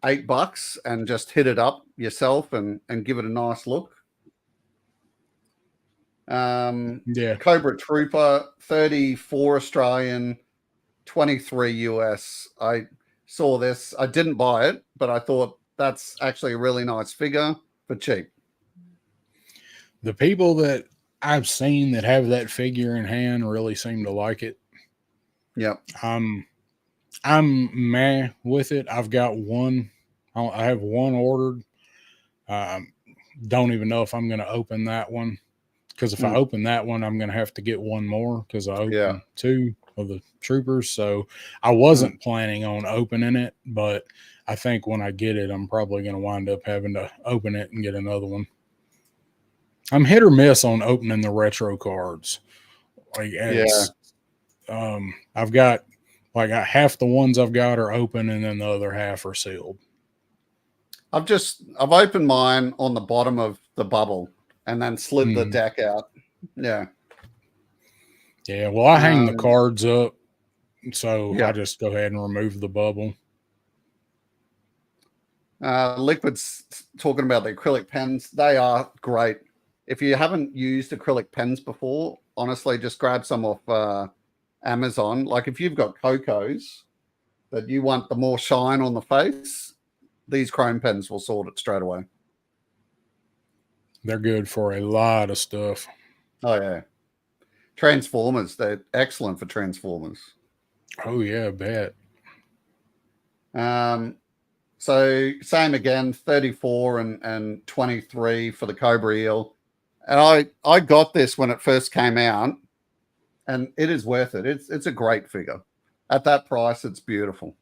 $8 and just hit it up yourself and give it a nice look. Yeah. Cobra Trooper, 34 Australian, 23 US. I saw this. I didn't buy it, but I thought that's actually a really nice figure for cheap. The people that I've seen that have that figure in hand really seem to like it. Yep. I'm meh with it. I've got one. I have one ordered. Um, don't even know if I'm going to open that one, because if I Mm, open that one, I'm going to have to get one more because I yeah. opened two of the troopers. So I Mm, wasn't planning on opening it, but I think when I get it, I'm probably going to wind up having to open it and get another one. I'm hit or miss on opening the retro cards. Like yeah. it's, I've got like half the ones I've got are open, and then the other half are sealed. I've opened mine on the bottom of the bubble and then slid the Hmm. deck out. Yeah. Yeah. Well, I hang the Um, cards up, so I yeah. just go ahead and remove the bubble. Liquid's talking about the acrylic pens. They are great. If you haven't used acrylic pens before, honestly, just grab some off Amazon. Like if you've got Cocos that you want the more shine on the face, these chrome pens will sort it straight away. They're good for a lot of stuff. Oh yeah. Transformers, they're excellent for Transformers. Oh yeah, I bet. Um, so same again, 34 and 23 for the Cobra Eel. And I got this when it first came out, and it is worth it. It's a great figure. At that price, it's beautiful.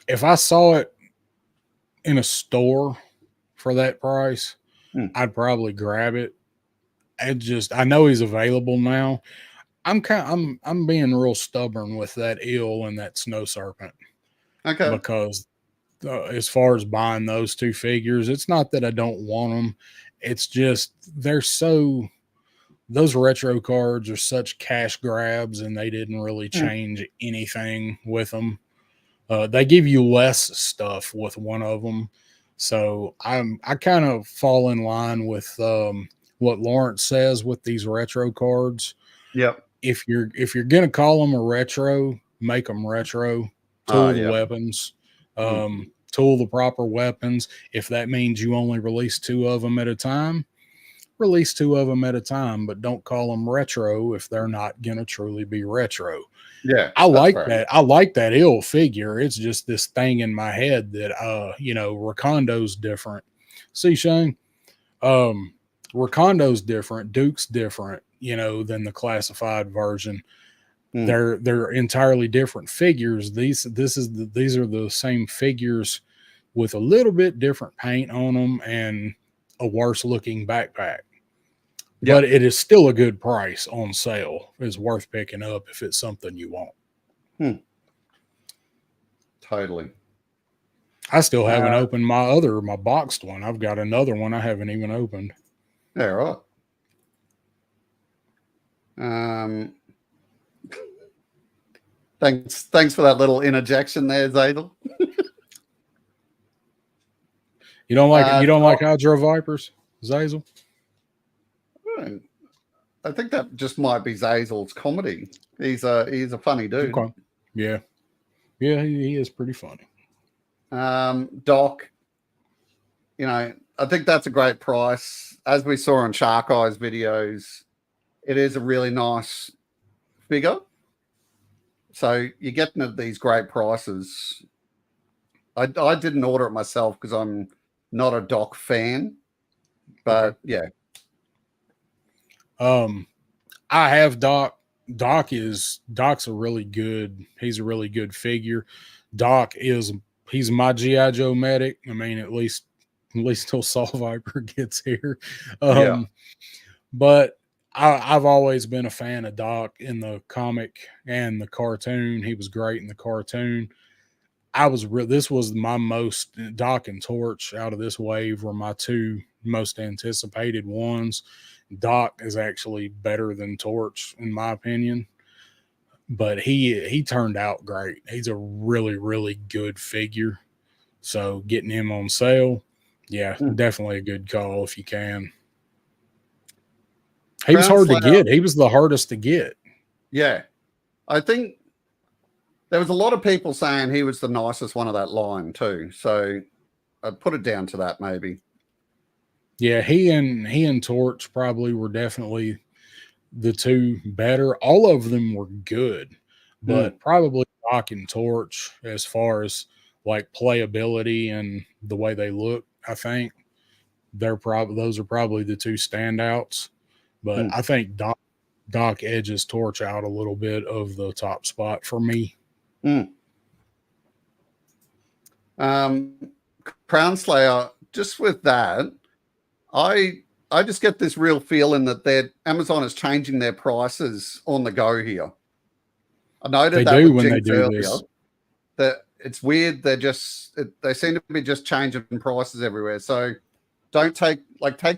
If I saw it in a store for that price, Hmm. I'd probably grab it. I know he's available now. I'm being real stubborn with that eel and that snow serpent, Okay. because as far as buying those two figures, it's not that I don't want them. It's just those retro cards are such cash grabs, and they didn't really Hmm. change anything with them. They give you less stuff with one of them, so I kind of fall in line with what Lawrence says with these retro cards. Yep. If you're gonna call them a retro, make them retro. Oh, Tool the yeah. weapons, Hmm. tool the proper weapons. If that means you only release two of them at a time, release two of them at a time. But don't call them retro if they're not gonna truly be retro. Yeah, I that's like fair enough. that. I like that ill figure. It's just this thing in my head that Rakondo's different. See, Shane, um Rakondo's different, Duke's different, than the classified version. Hmm. They're entirely different figures. These are the same figures with a little bit different paint on them and a worse looking backpack. But Yep. it is still a good price on sale. It's worth picking up if it's something you want. Hmm. Totally. I still haven't Uh, opened my boxed one. I've got another one I haven't even opened. yeah, right. Um, thanks for that little interjection there, Zadel. You don't like Doc, Hydro Vipers, Zazel? I think that just might be Zazel's comedy. He's a funny dude. Okay. Yeah. Yeah, he is pretty funny. Doc, I think that's a great price. As we saw on Shark Eyes videos, it is a really nice figure. So you're getting at these great prices. I didn't order it myself because I'm not a Doc fan, but yeah. I have Doc. Doc's a really good. He's a really good figure. He's my GI Joe medic. I mean, at least till Saw Viper gets here. Yeah. But I've always been a fan of Doc in the comic and the cartoon. He was great in the cartoon. This was my most Doc and Torch out of this wave were my two most anticipated ones. Doc is actually better than Torch in my opinion, but he turned out great. He's a really, really good figure. So getting him on sale, yeah, definitely a good call if you can. He was hard to get. He was the hardest to get. Yeah. I think there was a lot of people saying he was the nicest one of that line too. So I'd put it down to that maybe. Yeah, he and Torch probably were definitely the two better. All of them were good, but probably Doc and Torch as far as like playability and the way they look, I think those are probably the two standouts. But I think Doc edges Torch out a little bit of the top spot for me. Crown Slayer, just with that, I just get this real feeling that Amazon is changing their prices on the go here. I noted that with Jinx earlier. That it's weird. They seem to be just changing prices everywhere. So don't take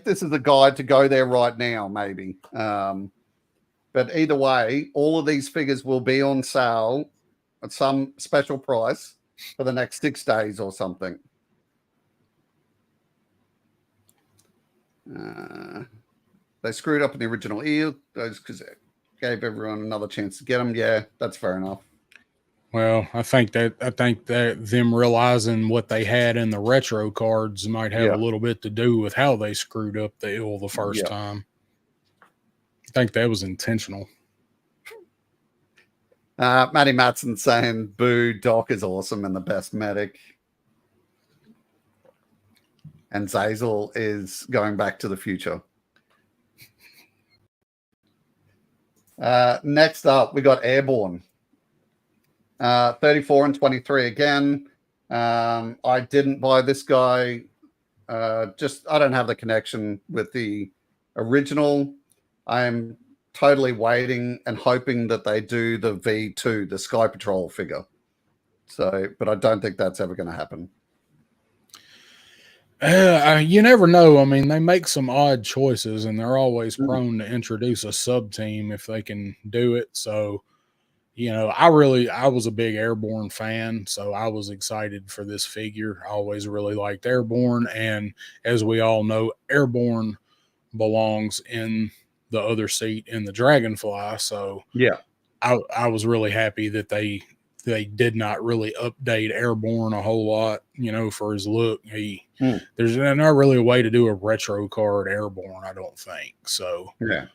this as a guide to go there right now, maybe. But either way, all of these figures will be on sale at some special price for the next 6 days or something. They screwed up in the original ear, those because it gave everyone another chance to get them. Yeah, that's fair enough. Well, I think that them realizing what they had in the retro cards might have a little bit to do with how they screwed up the ill the first time. I think that was intentional. Matty Matson saying, "Boo, Doc is awesome and the best medic." And Zazel is going back to the future. Next up, we got Airborne. 34 and 23 again. I didn't buy this guy. I don't have the connection with the original. I am totally waiting and hoping that they do the V2, the Sky Patrol figure. But I don't think that's ever going to happen. You never know. I mean, they make some odd choices, and they're always prone to introduce a sub team if they can do it. So, I was a big Airborne fan, so I was excited for this figure. I always really liked Airborne, and as we all know, Airborne belongs in the other seat in the Dragonfly. So, yeah, I was really happy that they did not really update Airborne a whole lot, for his look. There's not really a way to do a retro card Airborne, I don't think. So, yeah.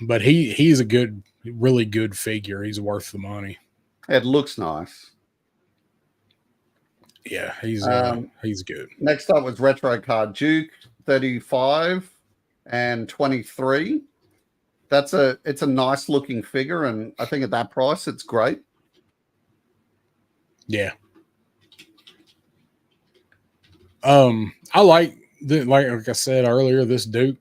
But he's a really good figure. He's worth the money. It looks nice. Yeah, he's good. Next up was Retro Card Duke, 35 and 23. It's a nice looking figure, and I think at that price, it's great. Yeah. I like I said earlier, this Duke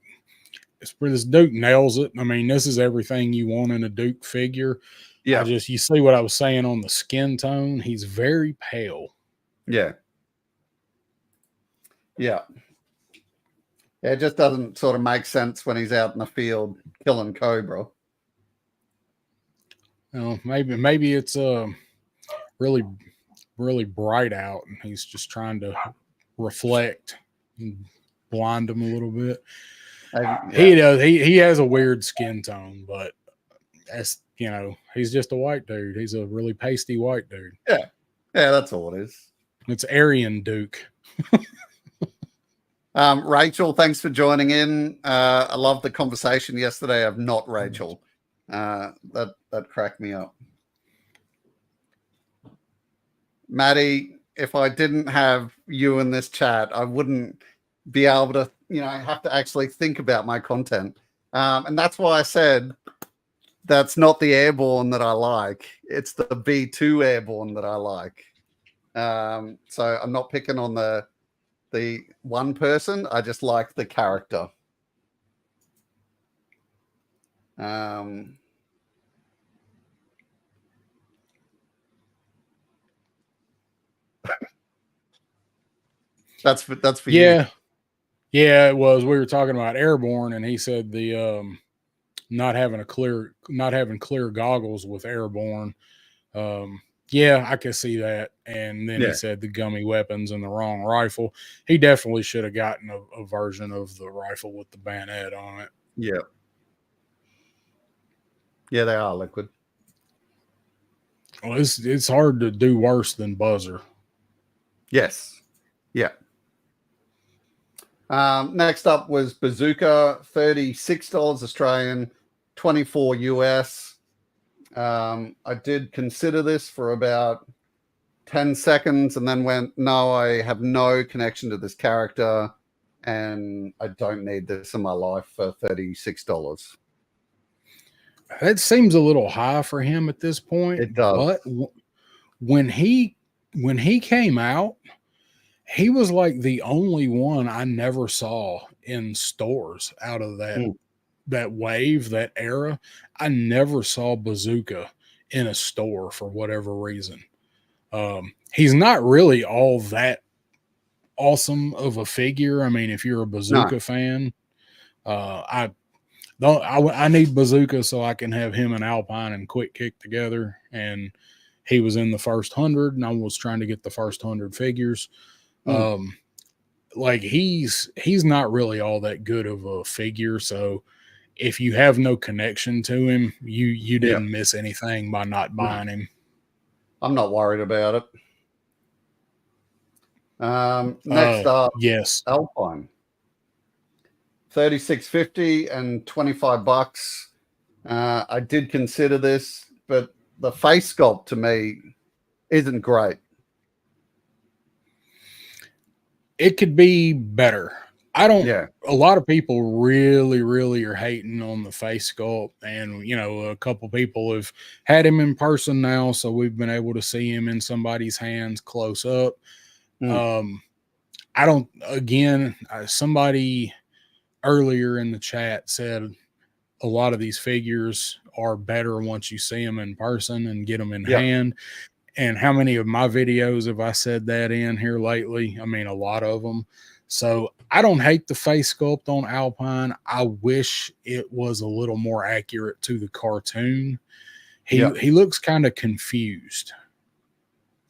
nails it. I mean, this is everything you want in a Duke figure. Yeah. You see what I was saying on the skin tone. He's very pale. Yeah. Yeah. It just doesn't sort of make sense when he's out in the field killing Cobra. Well, maybe it's really, really bright out, and he's just trying to reflect and blind him a little bit. He does. He has a weird skin tone, but that's he's just a white dude. He's a really pasty white dude. Yeah, that's all it is. It's Aryan Duke. Rachel, thanks for joining in. I loved the conversation yesterday of not Rachel. That cracked me up. Maddie, if I didn't have you in this chat, I wouldn't be able to, I have to actually think about my content. And that's why I said that's not the airborne that I like. It's the B2 airborne that I like. So I'm not picking on the one person. I just like the character. That's for you. Yeah, it was. We were talking about airborne, and he said the not having clear goggles with airborne. Yeah, I could see that. And then he said the gummy weapons and the wrong rifle. He definitely should have gotten a version of the rifle with the bayonet on it. Yeah. Yeah, they are liquid. Well, it's hard to do worse than buzzer. Yes. Yeah. Next up was Bazooka, $36 Australian, 24 US. I did consider this for about 10 seconds and then went, no, I have no connection to this character and I don't need this in my life for $36. That seems a little high for him at this point. It does. But when he came out, he was like the only one I never saw in stores out of that wave, that era. I never saw Bazooka in a store for whatever reason. He's not really all that awesome of a figure. I mean, if you're a Bazooka fan, I need Bazooka so I can have him and Alpine and Quick Kick together. And he was in the first 100, and I was trying to get the first 100 figures. Like he's not really all that good of a figure. So if you have no connection to him, you didn't miss anything by not buying him. I'm not worried about it. Next up, yes, Alpine, $36.50 and $25. I did consider this, but the face sculpt to me isn't great. It could be better. I don't. Yeah. A lot of people really are hating on the face sculpt, and a couple people have had him in person now, so we've been able to see him in somebody's hands close up. I don't. Again, somebody earlier in the chat said a lot of these figures are better once you see them in person and get them in hand. And how many of my videos have I said that in here lately? I mean, a lot of them. So I don't hate the face sculpt on Alpine. I wish it was a little more accurate to the cartoon. He looks kind of confused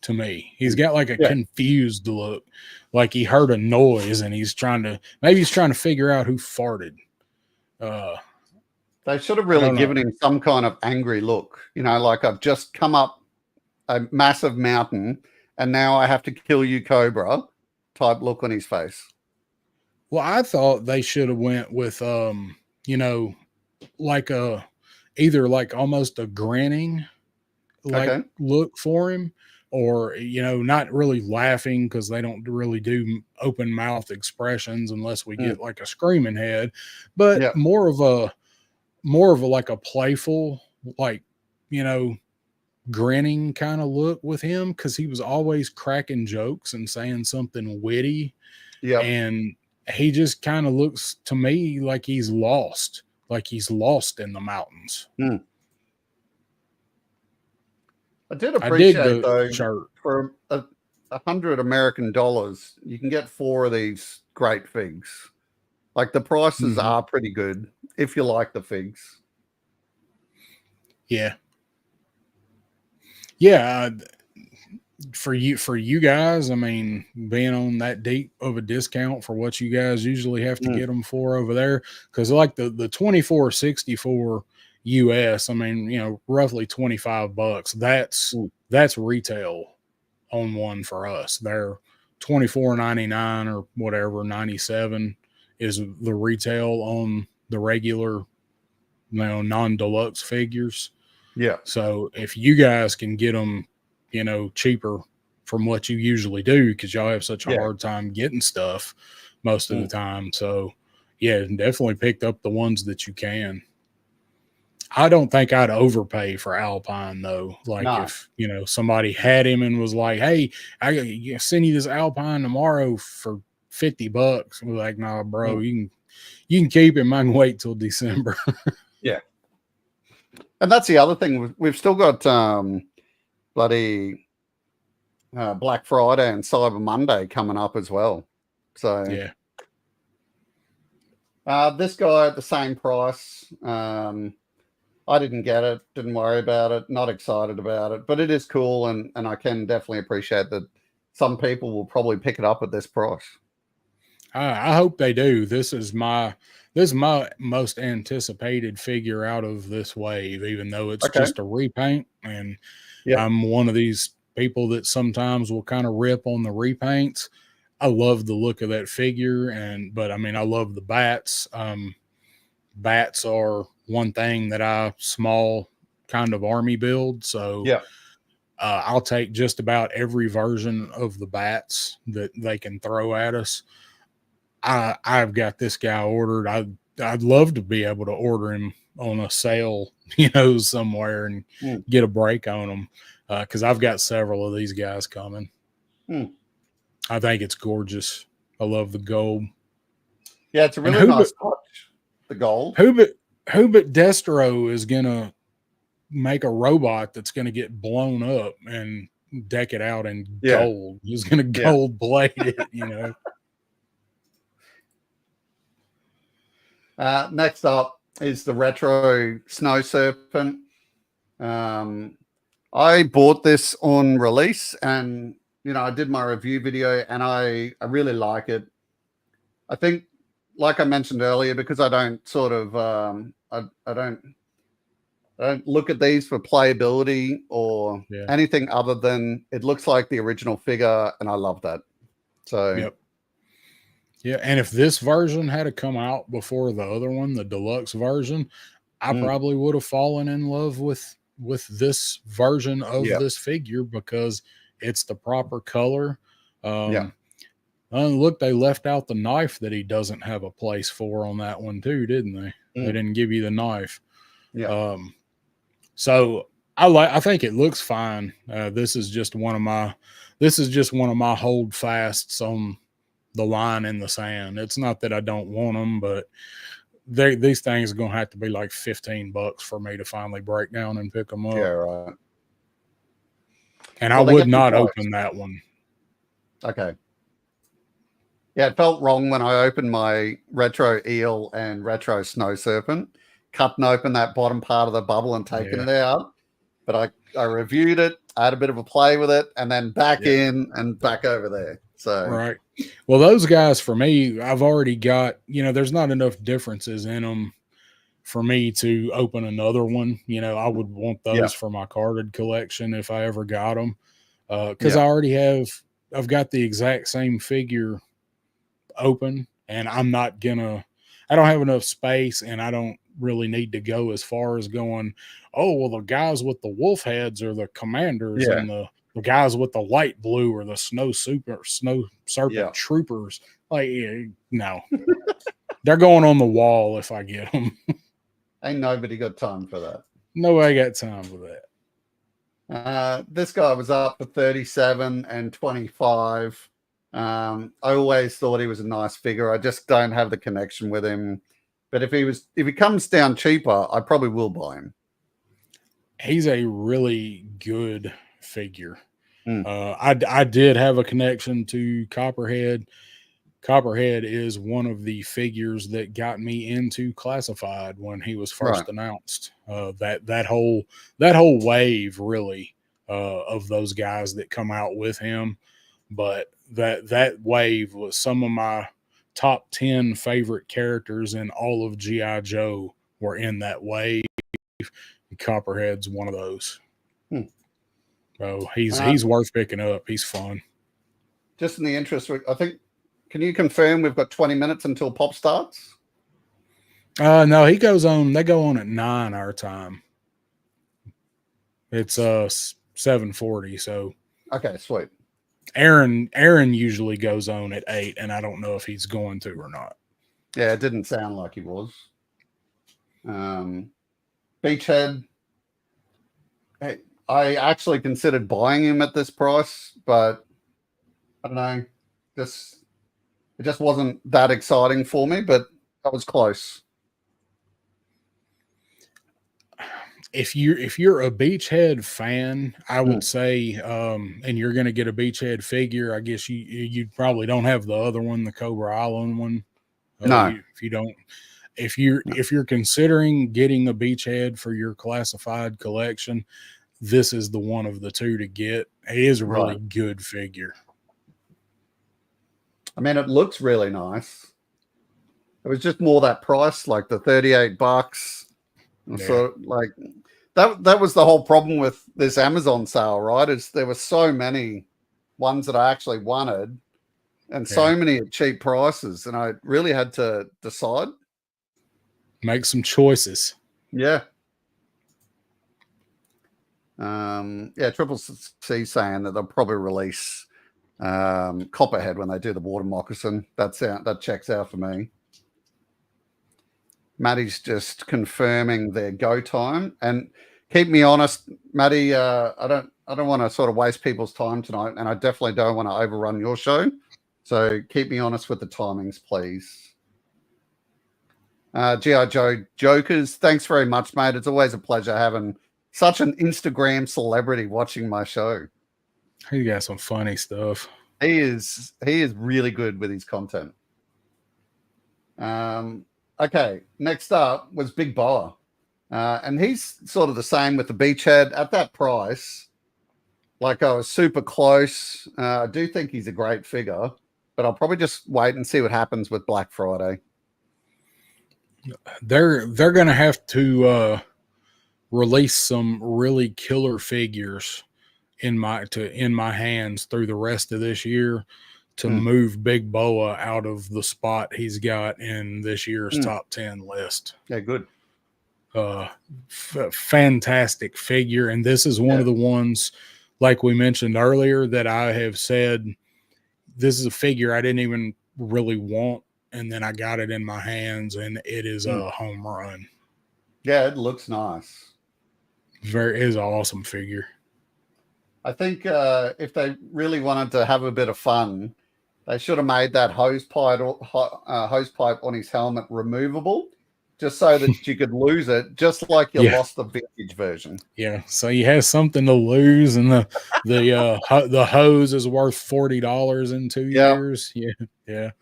to me. He's got like a confused look, like he heard a noise and he's trying to figure out who farted. They should have really given him some kind of angry look. Like I've just come up a massive mountain and now I have to kill you, Cobra type look on his face. Well, I thought they should have went with like either like almost a grinning look for him, or not really laughing, because they don't really do open mouth expressions unless we get like a screaming head, but more of a like a playful, like grinning kind of look with him, because he was always cracking jokes and saying something witty. And he just kind of looks to me like he's lost in the mountains. I did appreciate though, for $100 American, you can get 4 of these great figs. Like the prices are pretty good if you like the figs. For you guys, I mean, being on that deep of a discount for what you guys usually have to get them for over there, because like the 2464 US, I mean, roughly $25. That's retail on one for us. They're $24.99 or whatever, 97 is the retail on the regular, non-deluxe figures. Yeah. So if you guys can get them, cheaper from what you usually do, because y'all have such a hard time getting stuff most of the time. So yeah, definitely picked up the ones that you can. I don't think I'd overpay for Alpine though. Like if somebody had him and was like, "Hey, I send you this Alpine tomorrow for $50," we're like, "Nah, bro, you can keep him. I can wait till December." Yeah, and that's the other thing. We've still got bloody Black Friday and Cyber Monday coming up as well. So yeah. This guy at the same price. I didn't get it, didn't worry about it, not excited about it, but it is cool, and I can definitely appreciate that some people will probably pick it up at this price. I hope they do. This is my most anticipated figure out of this wave, even though it's just a repaint. And I'm one of these people that sometimes will kind of rip on the repaints. I love the look of that figure, but I mean, I love the bats. Bats are one thing that I small kind of army build. So I'll take just about every version of the bats that they can throw at us. I've got this guy ordered. I'd love to be able to order him on a sale, somewhere and get a break on him, because I've got several of these guys coming. I think it's gorgeous. I love the gold. Yeah, it's a really nice touch. The gold. Who but Destro is gonna make a robot that's gonna get blown up and deck it out in gold. He's gonna gold blade it, Next up is the Retro Snow Serpent. I bought this on release, and I did my review video, and I really like it. I think, like I mentioned earlier, because I don't sort of I don't look at these for playability or anything other than it looks like the original figure, and I love that. So yeah, and if this version had to come out before the other one, the deluxe version, I probably would have fallen in love with this version of this figure, because it's the proper color. Look, they left out the knife that he doesn't have a place for on that one too, didn't they? They didn't give you the knife. So I think it looks fine. This is just one of my hold fasts on the line in the sand. It's not that I don't want them, but these things are going to have to be like $15 for me to finally break down and pick them up. Yeah, right. And I would not open that one. Okay. Yeah, it felt wrong when I opened my Retro Eel and Retro Snow Serpent, cutting open that bottom part of the bubble and taking it out. But I reviewed it, I had a bit of a play with it, and then back in and back over there. So right. Well, those guys, for me, I've already got, there's not enough differences in them for me to open another one. I would want those for my carded collection if I ever got them. Because I've got the exact same figure open, and I don't have enough space, and I don't really need to go as far as going, oh, well, the guys with the wolf heads are the commanders, and the guys with the light blue or the snow serpent troopers. Like, no. They're going on the wall if I get them. Ain't nobody got time for that. Nobody got time for that. This guy was up for 37 and 25. I always thought he was a nice figure. I just don't have the connection with him. But if he comes down cheaper, I probably will buy him. He's a really good figure. I did have a connection to Copperhead. Copperhead is one of the figures that got me into Classified when he was first announced. That whole wave, really, of those guys that come out with him. But that wave was some of my top 10 favorite characters in all of G.I. Joe were in that wave. Copperhead's one of those. So he's worth picking up. He's fun. just in the interest, I think, can you confirm we've got 20 minutes until pop starts? No, he goes on. They go on at 9 our time. It's 7:40. So okay, sweet. Aaron usually goes on at 8, and I don't know if he's going to or not. Yeah, it didn't sound like he was. Beachhead. Hey, I actually considered buying him at this price, but I don't know. It just wasn't that exciting for me, but I was close. If you're a Beachhead fan, I would say, and you're going to get a Beachhead figure, I guess you probably don't have the other one, the Cobra Island one. No. If you're considering getting a Beachhead for your classified collection, this is the one of the two to get. It is a really good figure. I mean, it looks really nice. It was just more that price, like the $38. Yeah. So, like that was the whole problem with this Amazon sale, right? Is there were so many ones that I actually wanted, and so many at cheap prices, and I really had to decide. Make some choices. Yeah. Triple C saying that they'll probably release Copperhead when they do the water moccasin. That checks out for me. Maddie's just confirming their go time, and keep me honest, Maddie. I don't want to sort of waste people's time tonight, and I definitely don't want to overrun your show. So keep me honest with the timings, please. G.I. Joe Jokers, thanks very much, mate. It's always a pleasure having such an Instagram celebrity watching my show. He got some funny stuff. He is really good with his content. Okay, next up was Big Boa. And he's sort of the same with the Beachhead at that price. Like, I was super close. I do think he's a great figure, but I'll probably just wait and see what happens with Black Friday. They're going to have to release some really killer figures in my hands through the rest of this year to move Big Boa out of the spot he's got in this year's top 10 list. Yeah, good. Fantastic figure. And this is one of the ones, like we mentioned earlier, that I have said, this is a figure I didn't even really want. And then I got it in my hands, and it is a home run. Yeah, it looks nice. It is an awesome figure. I think if they really wanted to have a bit of fun, they should have made that hose pipe on his helmet removable, just so that you could lose it, just like you lost the vintage version. Yeah, so you have something to lose, and the hose is worth $40 in 2 years. Yeah.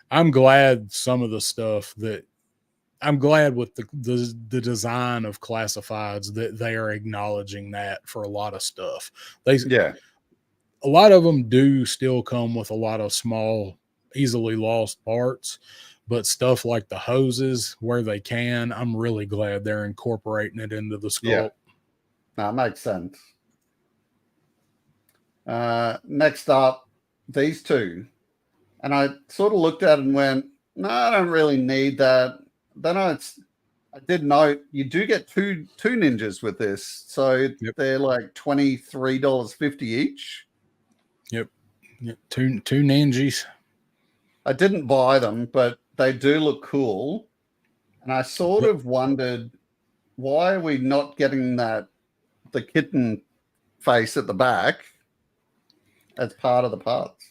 I'm glad some of the stuff I'm glad with the design of classifieds that they are acknowledging that for a lot of stuff. A lot of them do still come with a lot of small, easily lost parts, but stuff like the hoses where they can, I'm really glad they're incorporating it into the sculpt. Yeah, that makes sense. Next up, these two. And I sort of looked at it and went, no, I don't really need that. Then I did note you do get two ninjas with this. So they're like $23.50 each. Yep. Two ninjas. I didn't buy them, but they do look cool. And I sort of wondered, why are we not getting the kitten face at the back as part of the parts?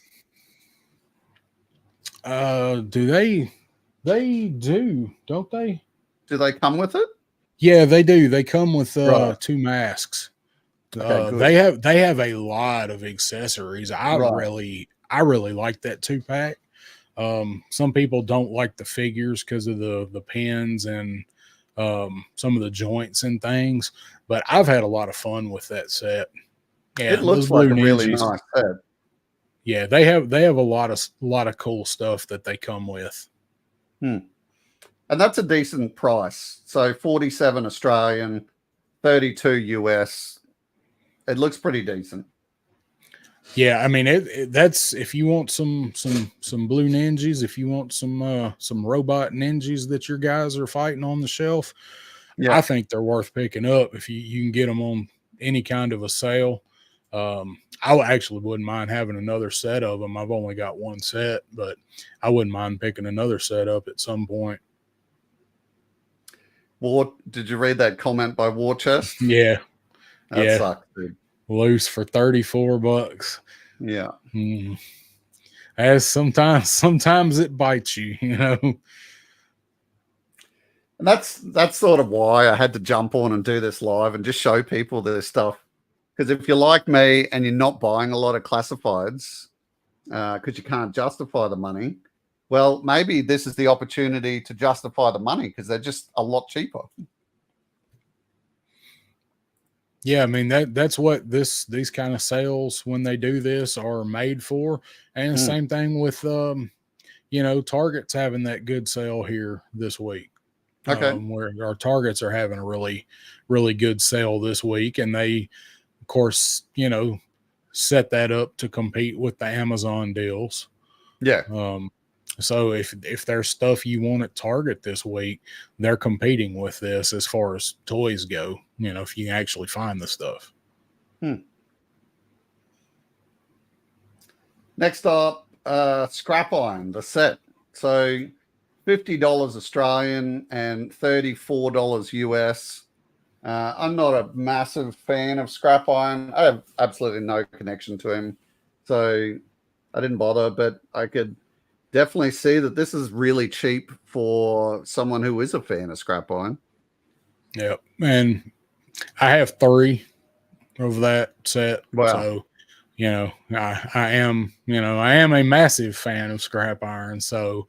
They do, don't they? Do they come with it? Yeah, they do. They come with two masks. Okay, they have a lot of accessories. I really like that 2-pack. Some people don't like the figures because of the pins and some of the joints and things, but I've had a lot of fun with that set. Yeah, it looks like a really nice set. Yeah, they have a lot of cool stuff that they come with. And that's a decent price. So 47 Australian, 32 US. It looks pretty decent. Yeah, I mean that's if you want some blue ninjas, if you want some robot ninjas that your guys are fighting on the shelf, I Yeah. think they're worth picking up if you can get them on any kind of a sale. I actually wouldn't mind having another set of them. I've only got one set, but I wouldn't mind picking another set up at some point. Did you read that comment by War Chest? Yeah, That yeah, sucks, dude. loose for $34. Yeah. Mm. As sometimes it bites you, you know. And that's sort of why I had to jump on and do this live and just show people this stuff. Because if you're like me and you're not buying a lot of classifieds because you can't justify the money, well, maybe this is the opportunity to justify the money because they're just a lot cheaper. Yeah, I mean that's what these kind of sales when they do this are made for. And the same thing with Target's having that good sale here this week. Okay. Where our Targets are having a really, really good sale this week, and they, of course, set that up to compete with the Amazon deals. Yeah. So if there's stuff you want at Target this week, they're competing with this as far as toys go. If you can actually find the stuff. Next up, scrap iron, the set. So $50 Australian and $34 US. I'm not a massive fan of scrap iron. I have absolutely no connection to him, so I didn't bother. But I could definitely see that this is really cheap for someone who is a fan of scrap iron. Yep, and I have 3 of that set. Wow. So, I am a massive fan of scrap iron. So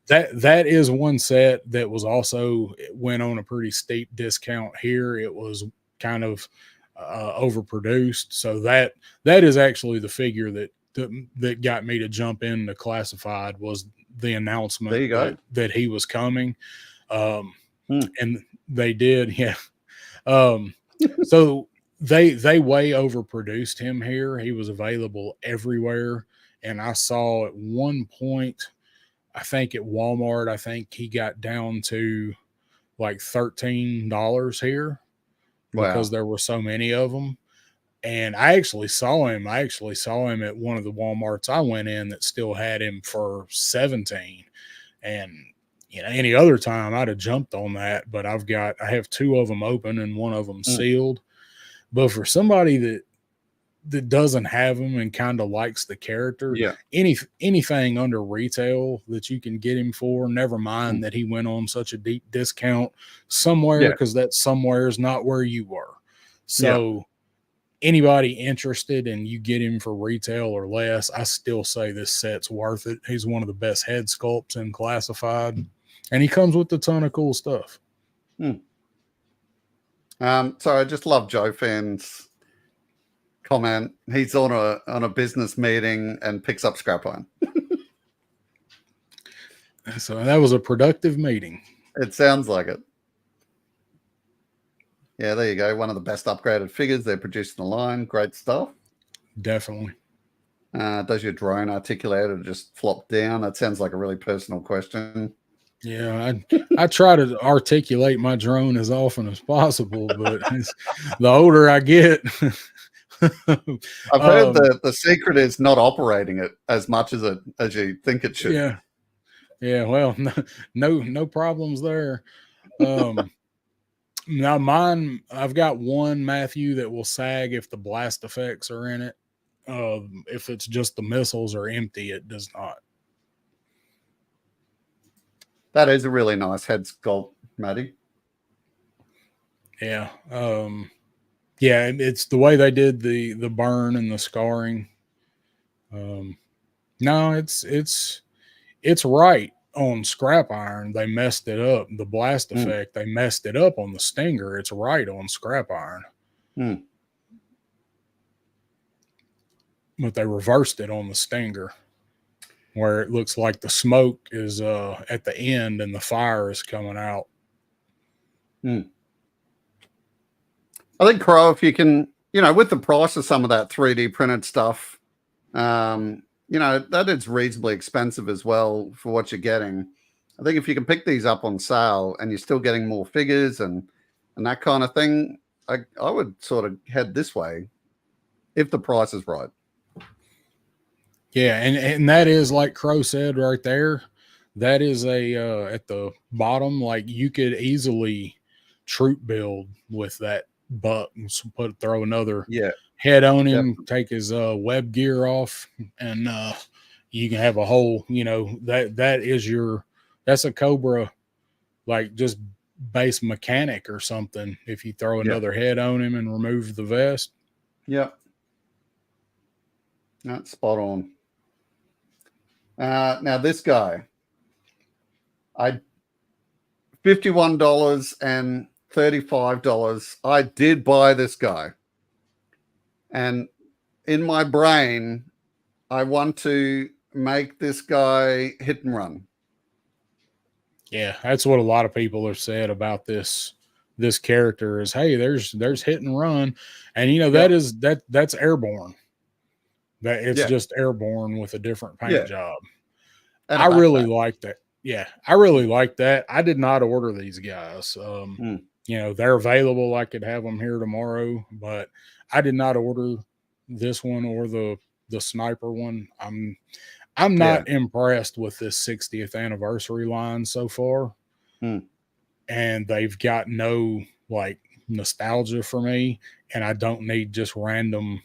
that is one set that was also went on a pretty steep discount here. It was kind of overproduced. So that is actually the figure that got me to jump into classified was the announcement There you go. that he was coming. And they did. Yeah. So they way overproduced him here. He was available everywhere. And I saw at one point, I think at Walmart, I think he got down to like $13 here because there were so many of them. And I actually saw him at one of the Walmarts I went in that still had him for 17. And any other time I'd have jumped on that, but I have 2 of them open and one of them sealed. But for somebody that doesn't have him and kind of likes the character, anything under retail that you can get him for, never mind that he went on such a deep discount somewhere, because that somewhere is not where you were. So anybody interested and you get him for retail or less, I still say this set's worth it. He's one of the best head sculpts in classified, and he comes with a ton of cool stuff. So I just love Joe Fan's comment. He's on a business meeting and picks up scrap iron. So that was a productive meeting. It sounds like it. Yeah, there you go. One of the best upgraded figures they're producing the line. Great stuff. Definitely. Does your drone articulate or just flop down? That sounds like a really personal question. Yeah, I try to articulate my drone as often as possible, but the older I get, I've heard that the secret is not operating it as much as you think it should. Yeah. Well, no problems there. Now mine, I've got one Matthew that will sag if the blast effects are in it. If it's just the missiles are empty, it does not. That is a really nice head sculpt, Matty. Yeah. Yeah, it's the way they did the burn and the scarring. No, it's right on scrap iron. They messed it up. The blast effect, they messed it up on the Stinger. It's right on scrap iron. But they reversed it on the Stinger, where it looks like the smoke is at the end and the fire is coming out. I think, Crow, if you can, with the price of some of that 3D printed stuff, You know, that is reasonably expensive as well for what you're getting. I think if you can pick these up on sale and you're still getting more figures and that kind of thing, I would sort of head this way if the price is right. Yeah, and that is like Crow said right there. That is a at the bottom. Like you could easily troop build with that buck and throw another Yeah, head on him, definitely. take his web gear off, and you can have a whole. You know that is your that's a Cobra like just base mechanic or something. If you throw Yeah, another head on him and remove the vest. yeah, that's spot on. Now this guy, I $51 and $35. I did buy this guy, and in my brain, I want to make this guy hit and run. Yeah, that's what a lot of people have said about this character is hey, there's hit and run. And you know Yep. that's airborne. That it's Yeah. just airborne with a different paint Yeah. job. And a I really backpack. like that. Yeah, I really like that. I did not order these guys. Mm. You know, they're available. I could have them here tomorrow, but I did not order this one or the sniper one. I'm Yeah. not impressed with this 60th anniversary line so far. Mm. And they've got no like nostalgia for me, and I don't need just random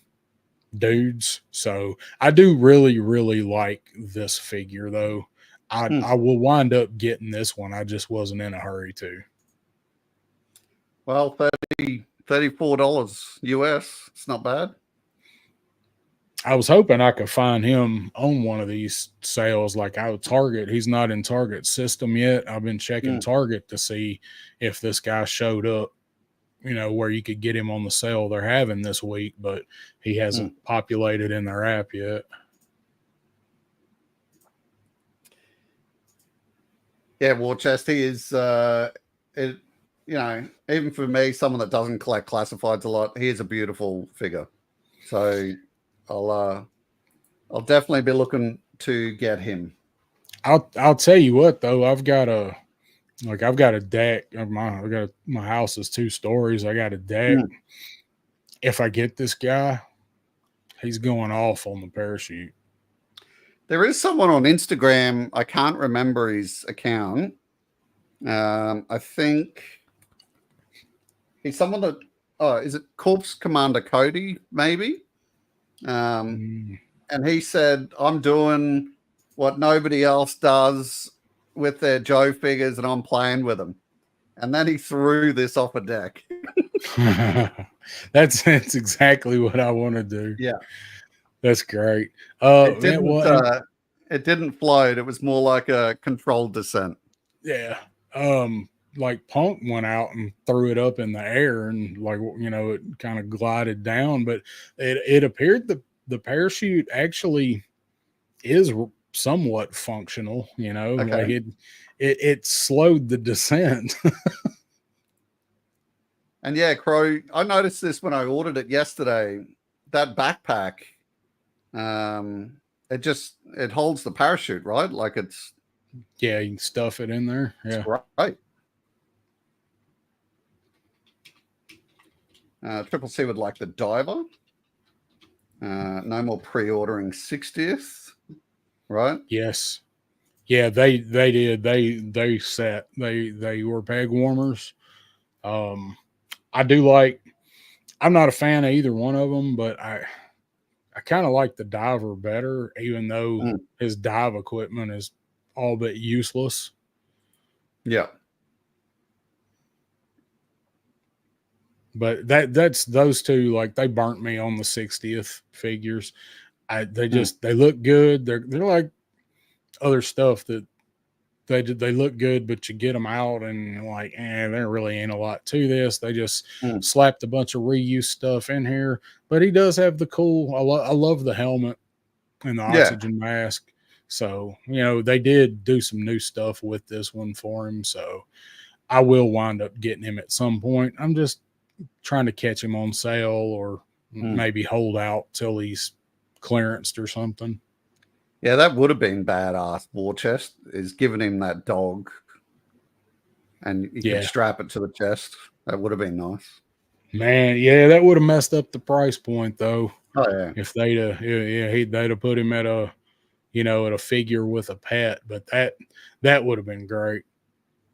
dudes. So I do really, really like this figure though. Mm. I will wind up getting this one. I just wasn't in a hurry to. Well, $34 US. It's not bad. I was hoping I could find him on one of these sales like out of Target. He's not in Target system yet. I've been checking Mm. Target to see if this guy showed up, you know, where you could get him on the sale they're having this week, but he hasn't Mm. populated in their app yet. Yeah, War Chest, he is it you know, even for me, someone that doesn't collect classifieds a lot, he is a beautiful figure. So I'll definitely be looking to get him. I'll tell you what though, I've got a deck of my house is 2 stories. I got a deck. Mm. If I get this guy, he's going off on the parachute. There is someone on Instagram, I can't remember his account. I think he's someone that is it Corpse Commander Cody, maybe? Mm. And he said, I'm doing what nobody else does with their Joe figures and I'm playing with them. And then he threw this off a deck. That's exactly what I want to do. Yeah. That's great. It Man, didn't well, it didn't float. It was more like a controlled descent. yeah. Like Punk went out and threw it up in the air and like you know it kind of glided down, but it appeared the parachute actually is somewhat functional. You know, like Okay. it slowed the descent. And yeah, Crow, I noticed this when I ordered it yesterday. That backpack, it holds the parachute, right? Like it's Yeah, you can stuff it in there. Yeah. great. Triple C would like the diver. No more pre-ordering 60th, right? Yes. Yeah, they did. They were peg warmers. I do like. I'm not a fan of either one of them, but I kind of like the diver better, even though Mm. his dive equipment is all but useless. Yeah. But that's those two. Like they burnt me on the 60th figures. Mm. They look good. They're like other stuff that they look good, but you get them out and like, there really ain't a lot to this. They just Mm. slapped a bunch of reuse stuff in here. But he does have the cool. I love the helmet and the Yeah. oxygen mask. So you know they did do some new stuff with this one for him. So I will wind up getting him at some point. I'm just trying to catch him on sale or Mm. maybe hold out till he's clearanced or something. Yeah, that would have been badass. War chest is giving him that dog, and you could Yeah, strap it to the chest. That would have been nice. man. Yeah, that would have messed up the price point though. Oh yeah, If they'd have put him at a at a figure with a pet, but that would have been great.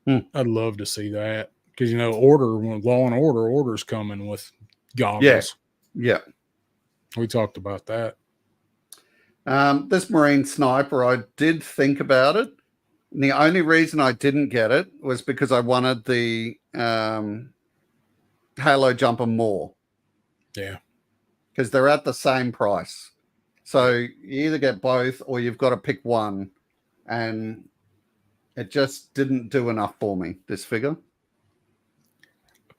Hmm. I'd love to see that because order when Law and Order orders coming with yeah, goggles. yeah. We talked about that. This Marine sniper, I did think about it. And the only reason I didn't get it was because I wanted the Halo jumper more. Yeah. Because they're at the same price. So you either get both or you've got to pick one. And it just didn't do enough for me, this figure.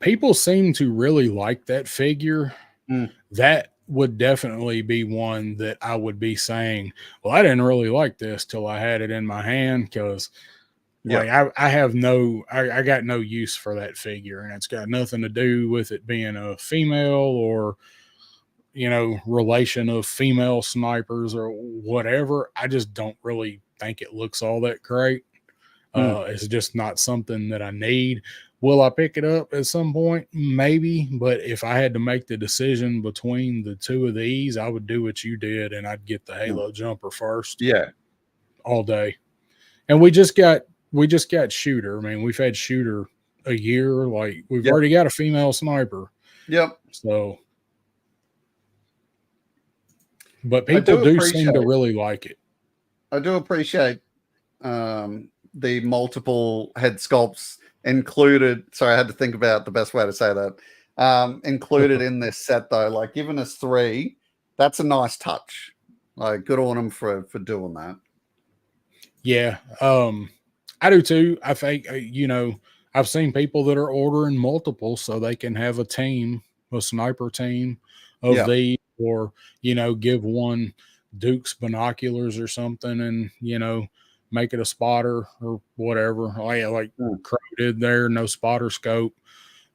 People seem to really like that figure. Mm. That would definitely be one that I would be saying, well, I didn't really like this till I had it in my hand because like I got no use for that figure, and it's got nothing to do with it being a female or relation of female snipers or whatever. I just don't really think it looks all that great. It's just not something that I need. Will I pick it up at some point? Maybe. But if I had to make the decision between the two of these, I would do what you did and I'd get the Halo jumper first. Yeah. All day. And we just got Shooter. I mean, we've had Shooter a year. Like we've already got a female sniper. Yep. So but people do seem to really like it. I do appreciate the multiple head sculpts included. Sorry, I had to think about the best way to say that. Included in this set, though, like giving us 3, that's a nice touch. Like, good on them for doing that. Yeah, I do too. I think I've seen people that are ordering multiple so they can have a team, a sniper team of these, or give one Duke's binoculars or something, and make it a spotter or whatever. Like Crow did there, no spotter scope.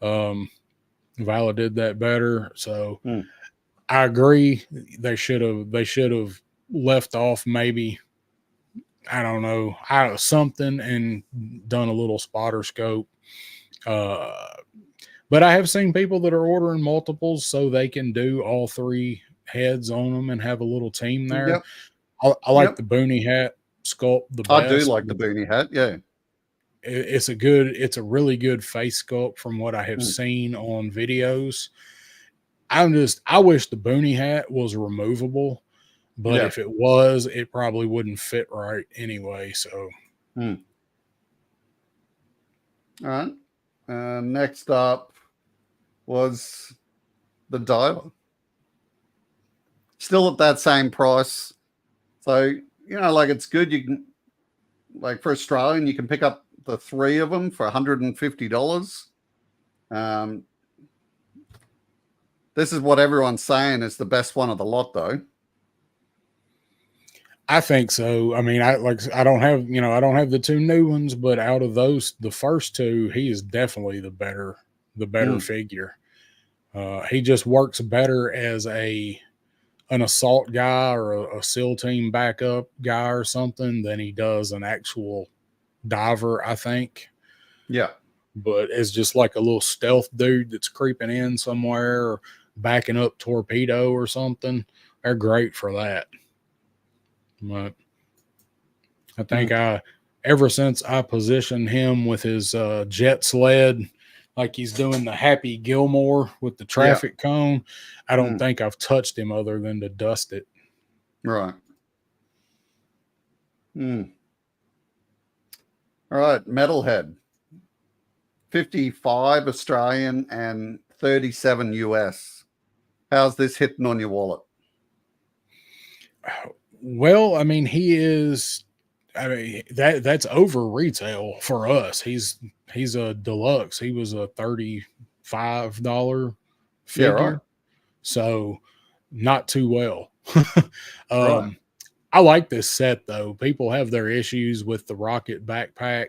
Vala did that better. So I agree. They should have left off maybe, I don't know, something and done a little spotter scope. But I have seen people that are ordering multiples so they can do all 3 heads on them and have a little team there. I like the Boonie hat sculpt the best. I do like the Boonie hat. Yeah. It's a really good face sculpt from what I have seen on videos. I wish the Boonie hat was removable, but if it was, it probably wouldn't fit right anyway. So, all right. Next up was the diver. Still at that same price. So, like it's good. You can, like for Australian, you can pick up the 3 of them for $150. This is what everyone's saying is the best one of the lot, though. I think so. I mean, I don't have the 2 new ones, but out of those, the first 2, he is definitely the better figure. He just works better as an assault guy or a SEAL team backup guy or something than he does an actual diver, I think. Yeah. But it's just like a little stealth dude that's creeping in somewhere or backing up torpedo or something. They're great for that. But I think ever since I positioned him with his jet sled, like he's doing the Happy Gilmore with the traffic cone, I don't think I've touched him other than to dust it. Right. All right. Metalhead. 55 Australian and 37 US. How's this hitting on your wallet? Well, I mean, that's over retail for us. He's a deluxe. He was a $35 figure. Yeah, right. So not too well. Right. I like this set though. People have their issues with the rocket backpack,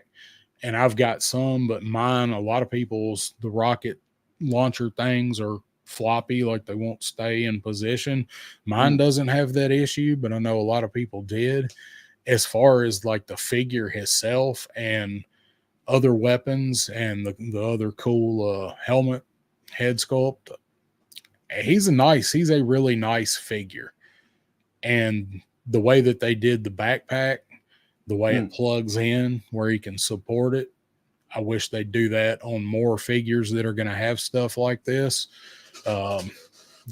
and I've got some, but mine, a lot of people's, the rocket launcher things are floppy, like they won't stay in position. Mine doesn't have that issue, but I know a lot of people did. As far as like the figure itself and other weapons and the other cool helmet head sculpt, he's a really nice figure. And the way that they did the backpack, the way it plugs in where he can support it, I wish they'd do that on more figures that are going to have stuff like this.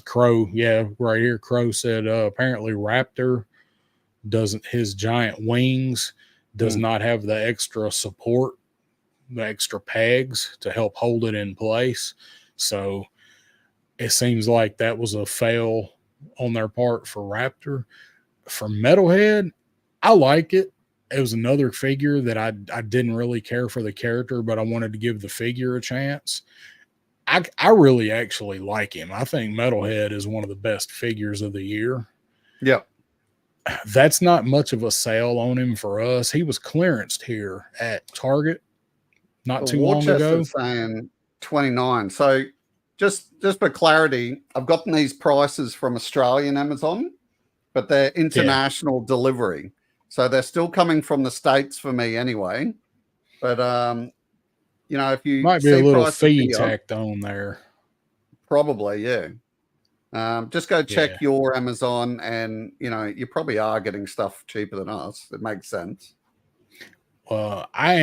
Crow, yeah, right here. Crow said apparently Raptor doesn't, his giant wings does not have the extra support, the extra pegs to help hold it in place. So it seems like that was a fail on their part for Raptor. For Metalhead, I like it. It was another figure that I didn't really care for the character, but I wanted to give the figure a chance. I really actually like him. I think Metalhead is one of the best figures of the year. Yeah. That's not much of a sale on him for us. He was clearanced here at Target not too long ago. Saying 29. So just for clarity, I've gotten these prices from Australian Amazon, but they're international delivery. So they're still coming from the States for me anyway. But you know, if you might be a little fee tacked on there. Probably, yeah. Just go check your Amazon, and you know, you probably are getting stuff cheaper than us. It makes sense. I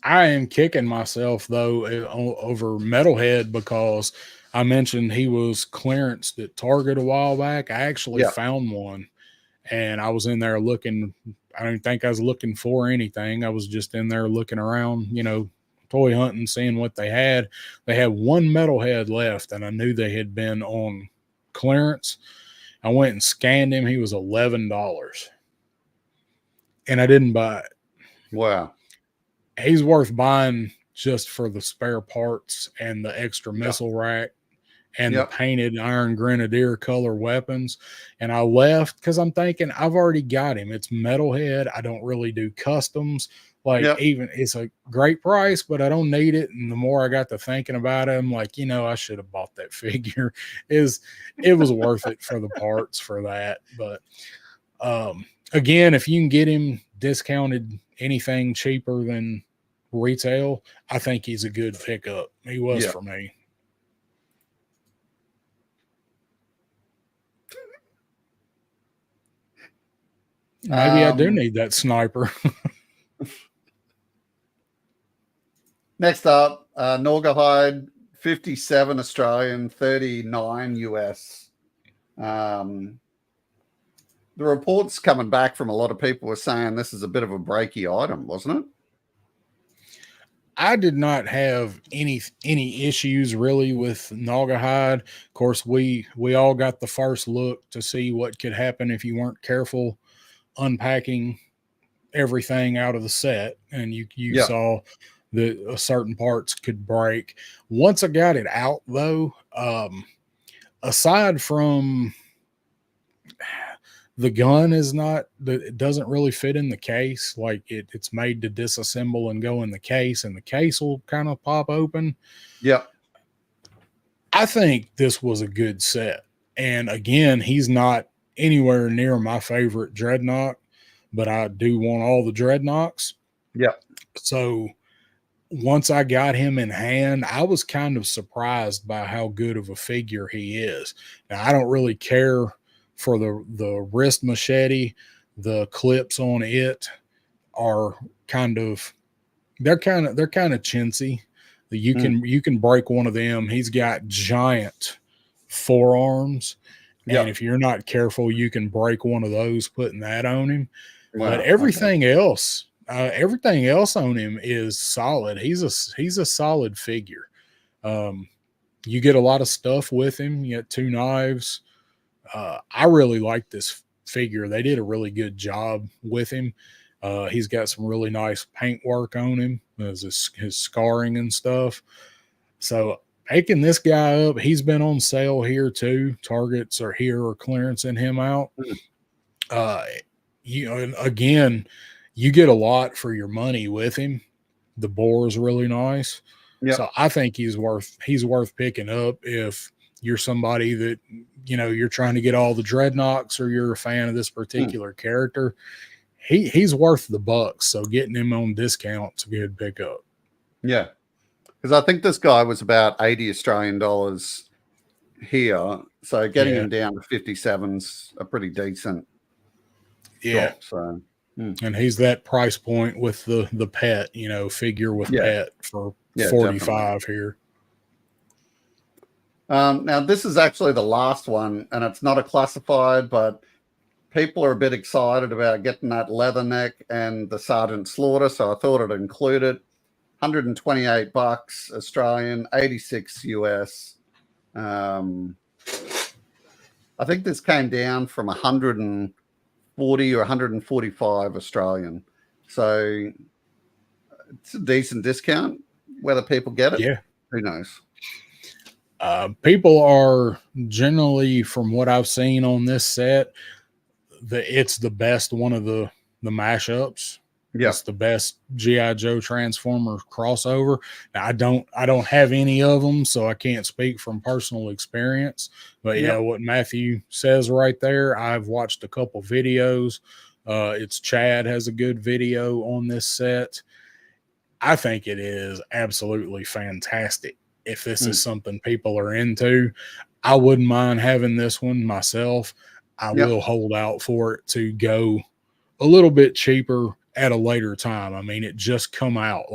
am kicking myself though over Metalhead because I mentioned he was clearanced at Target a while back. I actually found one, and I was in there looking. I didn't think I was looking for anything. I was just in there looking around, you know, toy hunting, seeing what they had. They had one Metalhead left, and I knew they had been on clearance. I went and scanned him. He was $11, and I didn't buy it. Wow. He's worth buying just for the spare parts and the extra missile rack and the painted Iron Grenadier color weapons. And I left because I'm thinking I've already got him. It's Metalhead. I don't really do customs. Like even it's a great price, but I don't need it. And the more I got to thinking about it, I'm like, you know, I should have bought that figure. It was worth it for the parts for that. But again, if you can get him discounted anything cheaper than retail, I think he's a good pickup. He was for me. Maybe I do need that sniper. Next up, Norgahide, 57 Australian, 39 US. The reports coming back from a lot of people were saying this is a bit of a breaky item, wasn't it? I did not have any issues really with Norgahide. Of course, we all got the first look to see what could happen if you weren't careful unpacking everything out of the set, and you saw that certain parts could break. Once I got it out, though, aside from the gun it doesn't really fit in the case. Like it's made to disassemble and go in the case, and the case will kind of pop open. Yeah. I think this was a good set. And again, he's not anywhere near my favorite Dreadnought, but I do want all the Dreadnoughts. Yeah. So once I got him in hand, I was kind of surprised by how good of a figure he is. Now, I don't really care for the wrist machete. The clips on it are they're kind of chintzy. You can break one of them. He's got giant forearms, and if you're not careful, you can break one of those putting that on him. Wow, but everything else on him is solid. He's a solid figure. You get a lot of stuff with him. You get 2 knives. I really like this figure. They did a really good job with him. He's got some really nice paint work on him, his scarring and stuff. So picking this guy up, he's been on sale here too. Targets are here or clearancing him out. You know, again, you get a lot for your money with him. The bore is really nice. Yep. So I think he's worth picking up if you're somebody that, you know, you're trying to get all the dreadnoughts or you're a fan of this particular character. He's worth the bucks. So getting him on discount's a good pickup. Yeah. Because I think this guy was about 80 Australian dollars here. So getting him down to 57's a pretty decent drop. So and he's that price point with the pet, you know, figure with pet for 45 definitely. Here. Now this is actually the last one, and it's not a classified, but people are a bit excited about getting that leatherneck and the Sergeant Slaughter, so I thought I'd include it. $128 Australian, 86 US. I think this came down from 140 or 145 Australian. So it's a decent discount. Whether people get it, who knows? People are generally, from what I've seen on this set, it's the best one of the mashups. Yeah. It's the best G.I. Joe Transformer crossover. Now, I don't have any of them, so I can't speak from personal experience. But yeah, what Matthew says right there, I've watched a couple videos. It's Chad has a good video on this set. I think it is absolutely fantastic. If this is something people are into, I wouldn't mind having this one myself. I will hold out for it to go a little bit cheaper at a later time. I mean, it just come out.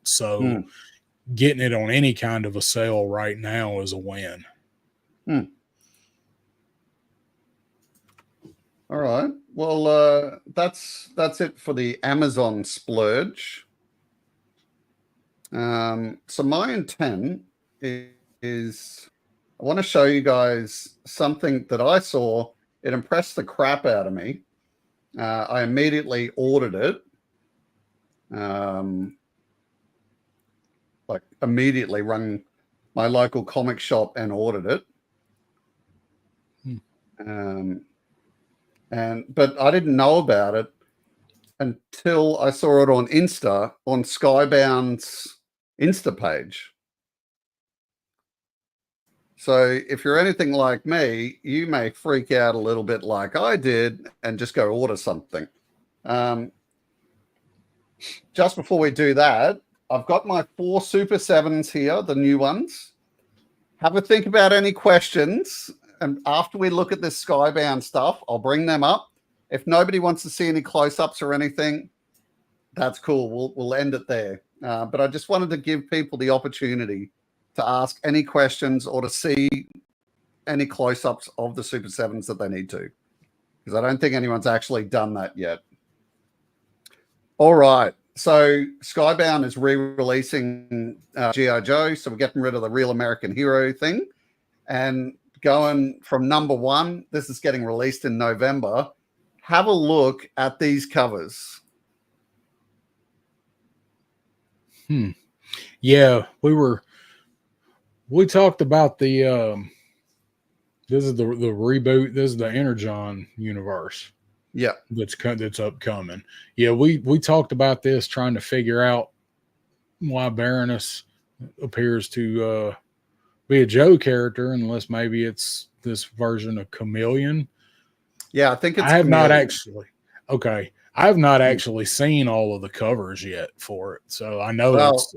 So getting it on any kind of a sale right now is a win. All right. Well, that's it for the Amazon splurge. So my intent is I want to show you guys something that I saw. It impressed the crap out of me. I immediately ordered it. Like immediately rang my local comic shop and ordered it. But I didn't know about it until I saw it on Insta, on Skybound's Insta page. So if you're anything like me, you may freak out a little bit like I did and just go order something. Just before we do that, I've got my 4 Super 7s here, the new ones. Have a think about any questions. And after we look at this Skybound stuff, I'll bring them up. If nobody wants to see any close-ups or anything, that's cool. We'll end it there. But I just wanted to give people the opportunity to ask any questions or to see any close-ups of the Super 7s that they need to. Because I don't think anyone's actually done that yet. All right. So Skybound is re-releasing G.I. Joe. So we're getting rid of the Real American Hero thing. And going from number 1, this is getting released in November. Have a look at these covers. Yeah, we talked about the this is the reboot. This is the Energon universe. Yeah, that's upcoming. Yeah, we talked about this, trying to figure out why Baroness appears to be a Joe character, unless maybe it's this version of Chameleon. Yeah, I think it's. I have not actually. Okay, I have not actually seen all of the covers yet for it, so I know it's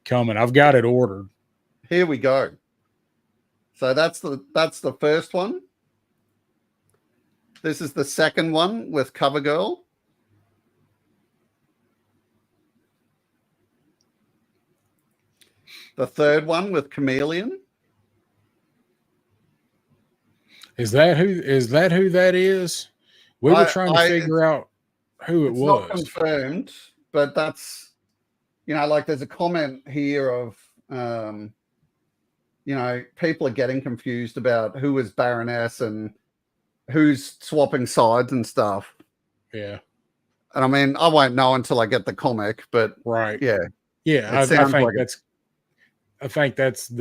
coming. I've got it ordered. Here we go. So that's the first one. This is the second one with CoverGirl. The third one with Chameleon. Is that who that is? We were trying to figure out who it was. Not confirmed, but that's, like there's a comment here of, people are getting confused about who is Baroness and who's swapping sides and stuff. Yeah. And I mean, I won't know until I get the comic, but right. Yeah. Yeah. I think this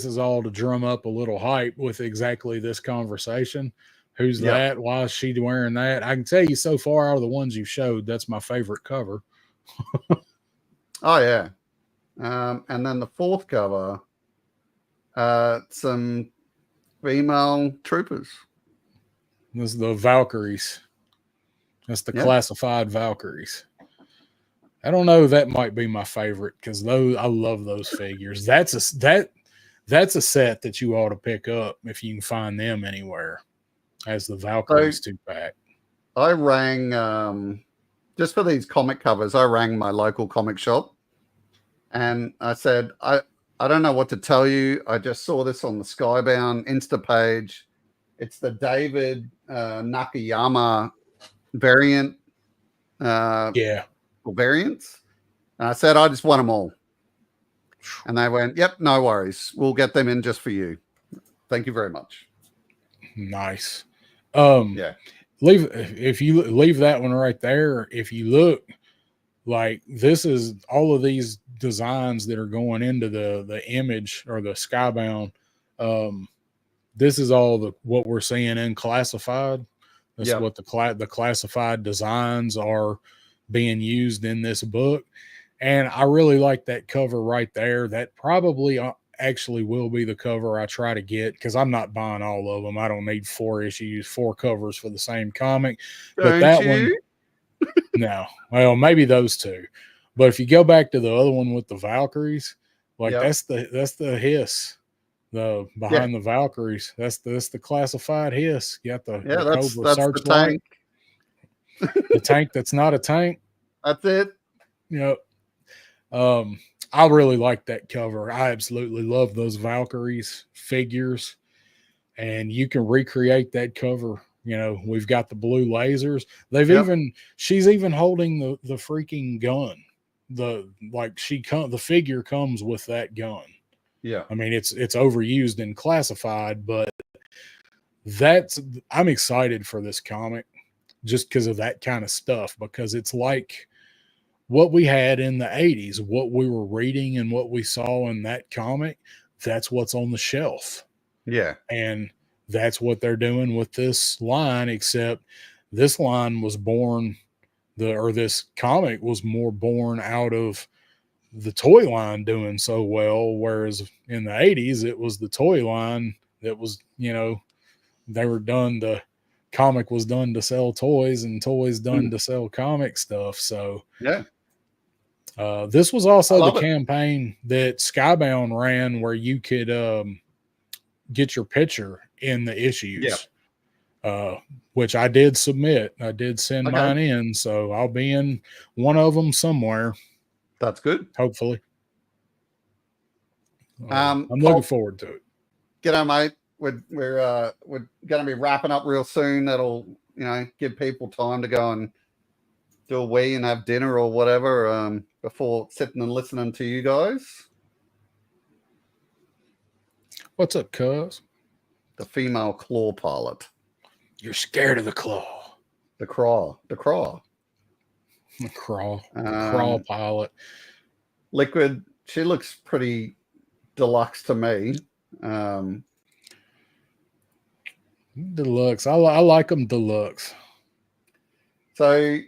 is all to drum up a little hype with exactly this conversation. Who's that? Why is she wearing that? I can tell you so far out of the ones you showed, that's my favorite cover. Oh yeah. And then the fourth cover, some female troopers. This is the Valkyries. That's the classified Valkyries. I don't know. That might be my favorite because those I love those figures. That's a set that you ought to pick up if you can find them anywhere. As the Valkyries 2-pack. I rang just for these comic covers. I rang my local comic shop, and I said, I don't know what to tell you. I just saw this on the Skybound Insta page. It's the David Nakayama variant. Variants. And I said, I just want them all. And they went, yep, no worries. We'll get them in just for you. Thank you very much. Nice. If you leave that one right there, if you look, like this is all of these designs that are going into the image or the Skybound. This is all what we're seeing in classified. That's what the classified designs are being used in this book. And I really like that cover right there. That probably actually will be the cover I try to get because I'm not buying all of them. I don't need 4 covers for the same comic. But that one, no. Well, maybe those two. But if you go back to the other one with the Valkyries, like that's the hiss. The behind the Valkyries, that's the classified hiss. You got the Cobra Searchlight. The tank that's not a tank. That's it. Yep. I really like that cover. I absolutely love those Valkyries figures, and you can recreate that cover. You know, we've got the blue lasers. She's even holding the freaking gun. The figure comes with that gun. Yeah. I mean, it's overused and classified, but I'm excited for this comic just because of that kind of stuff, because it's like what we had in the 80s, what we were reading and what we saw in that comic, that's what's on the shelf. Yeah. And that's what they're doing with this line, except this line was born, this comic was more born out of the toy line doing so well, whereas in the 80s, it was the toy line that was, the comic was done to sell toys and toys done to sell comic stuff. So this was also the campaign that Skybound ran where you could get your picture in the issues, which I did submit. I did send mine in, so I'll be in one of them somewhere. That's good. Hopefully. I'm looking forward to it. G'day, mate. We're going to be wrapping up real soon. That'll give people time to go and do a wee and have dinner or whatever before sitting and listening to you guys. What's up, cuz? The female claw pilot. You're scared of the claw. The crawl. The crawl pilot. Liquid. She looks pretty deluxe to me. Deluxe. I like them deluxe. So,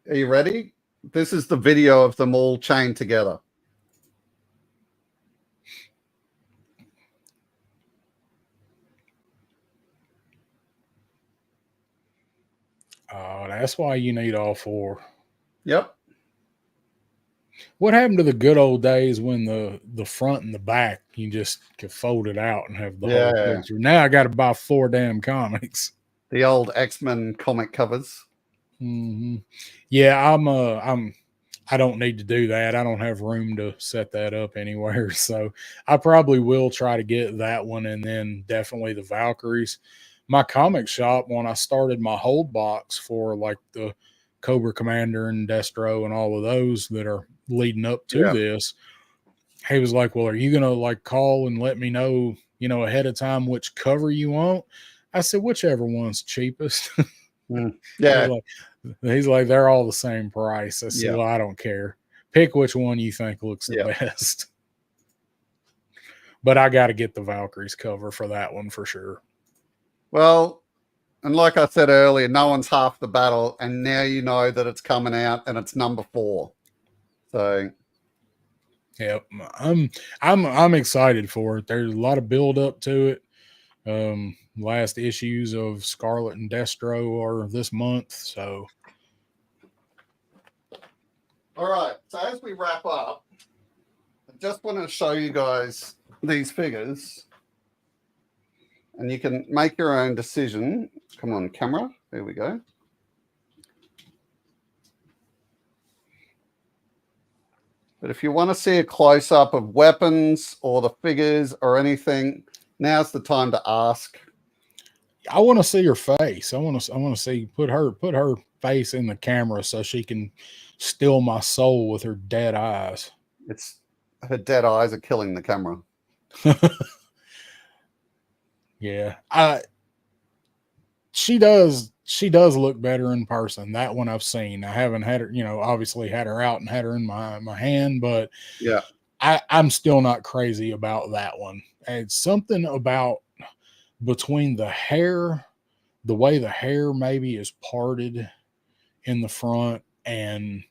are you ready? This is the video of them all chained together. Oh, that's why you need all 4. Yep. What happened to the good old days when the front and the back, you just could fold it out and have the whole picture? Now I got to buy 4 damn comics. The old X-Men comic covers. Mm-hmm. Yeah, I don't need to do that. I don't have room to set that up anywhere. So I probably will try to get that one, and then definitely the Valkyries. My comic shop, when I started my hold box for like the Cobra Commander and Destro and all of those that are leading up to this, he was like, well, are you going to like call and let me know, ahead of time which cover you want? I said, whichever one's cheapest. Yeah. He's like, they're all the same price. I said, well, I don't care. Pick which one you think looks the best. But I got to get the Valkyries cover for that one for sure. Well, and like I said earlier, no one's half the battle, and now you know that it's coming out and it's number 4. So Yep. I'm excited for it. There's a lot of build up to it. Last issues of Scarlet and Destro are this month, so All right. So as we wrap up, I just want to show you guys these figures, and you can make your own decision. Come on, camera. There we go. But if you want to see a close-up of weapons or the figures or anything, now's the time to ask. I want to see her face. I want to see put her face in the camera so she can steal my soul with her dead eyes. It's her dead eyes are killing the camera. Yeah. She does look better in person. That one I've seen. I haven't had her, obviously had her out and had her in my hand, but yeah, I'm still not crazy about that one. It's something about between the hair, the way the hair maybe is parted in the front, and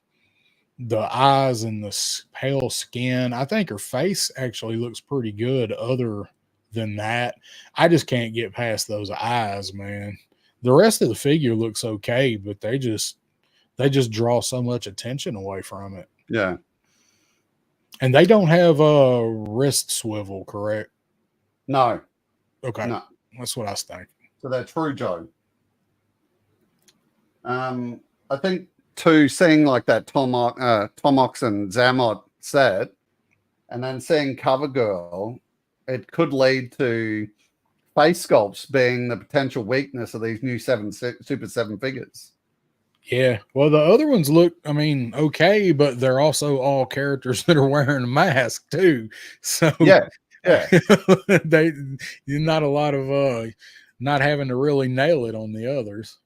the eyes and the pale skin. I think her face actually looks pretty good. Other than that, I just can't get past those eyes, man. The rest of the figure looks okay, but they just draw so much attention away from it. Yeah. And they don't have a wrist swivel, correct? No. Okay. No. That's what I was thinking. So they're true Joe. I think too, seeing like that Tomox and Zamot set, and then seeing CoverGirl, it could lead to face sculpts being the potential weakness of these new Super 7 figures. Yeah. Well, the other ones look, okay, but they're also all characters that are wearing a mask too. So yeah. they not a lot of not having to really nail it on the others.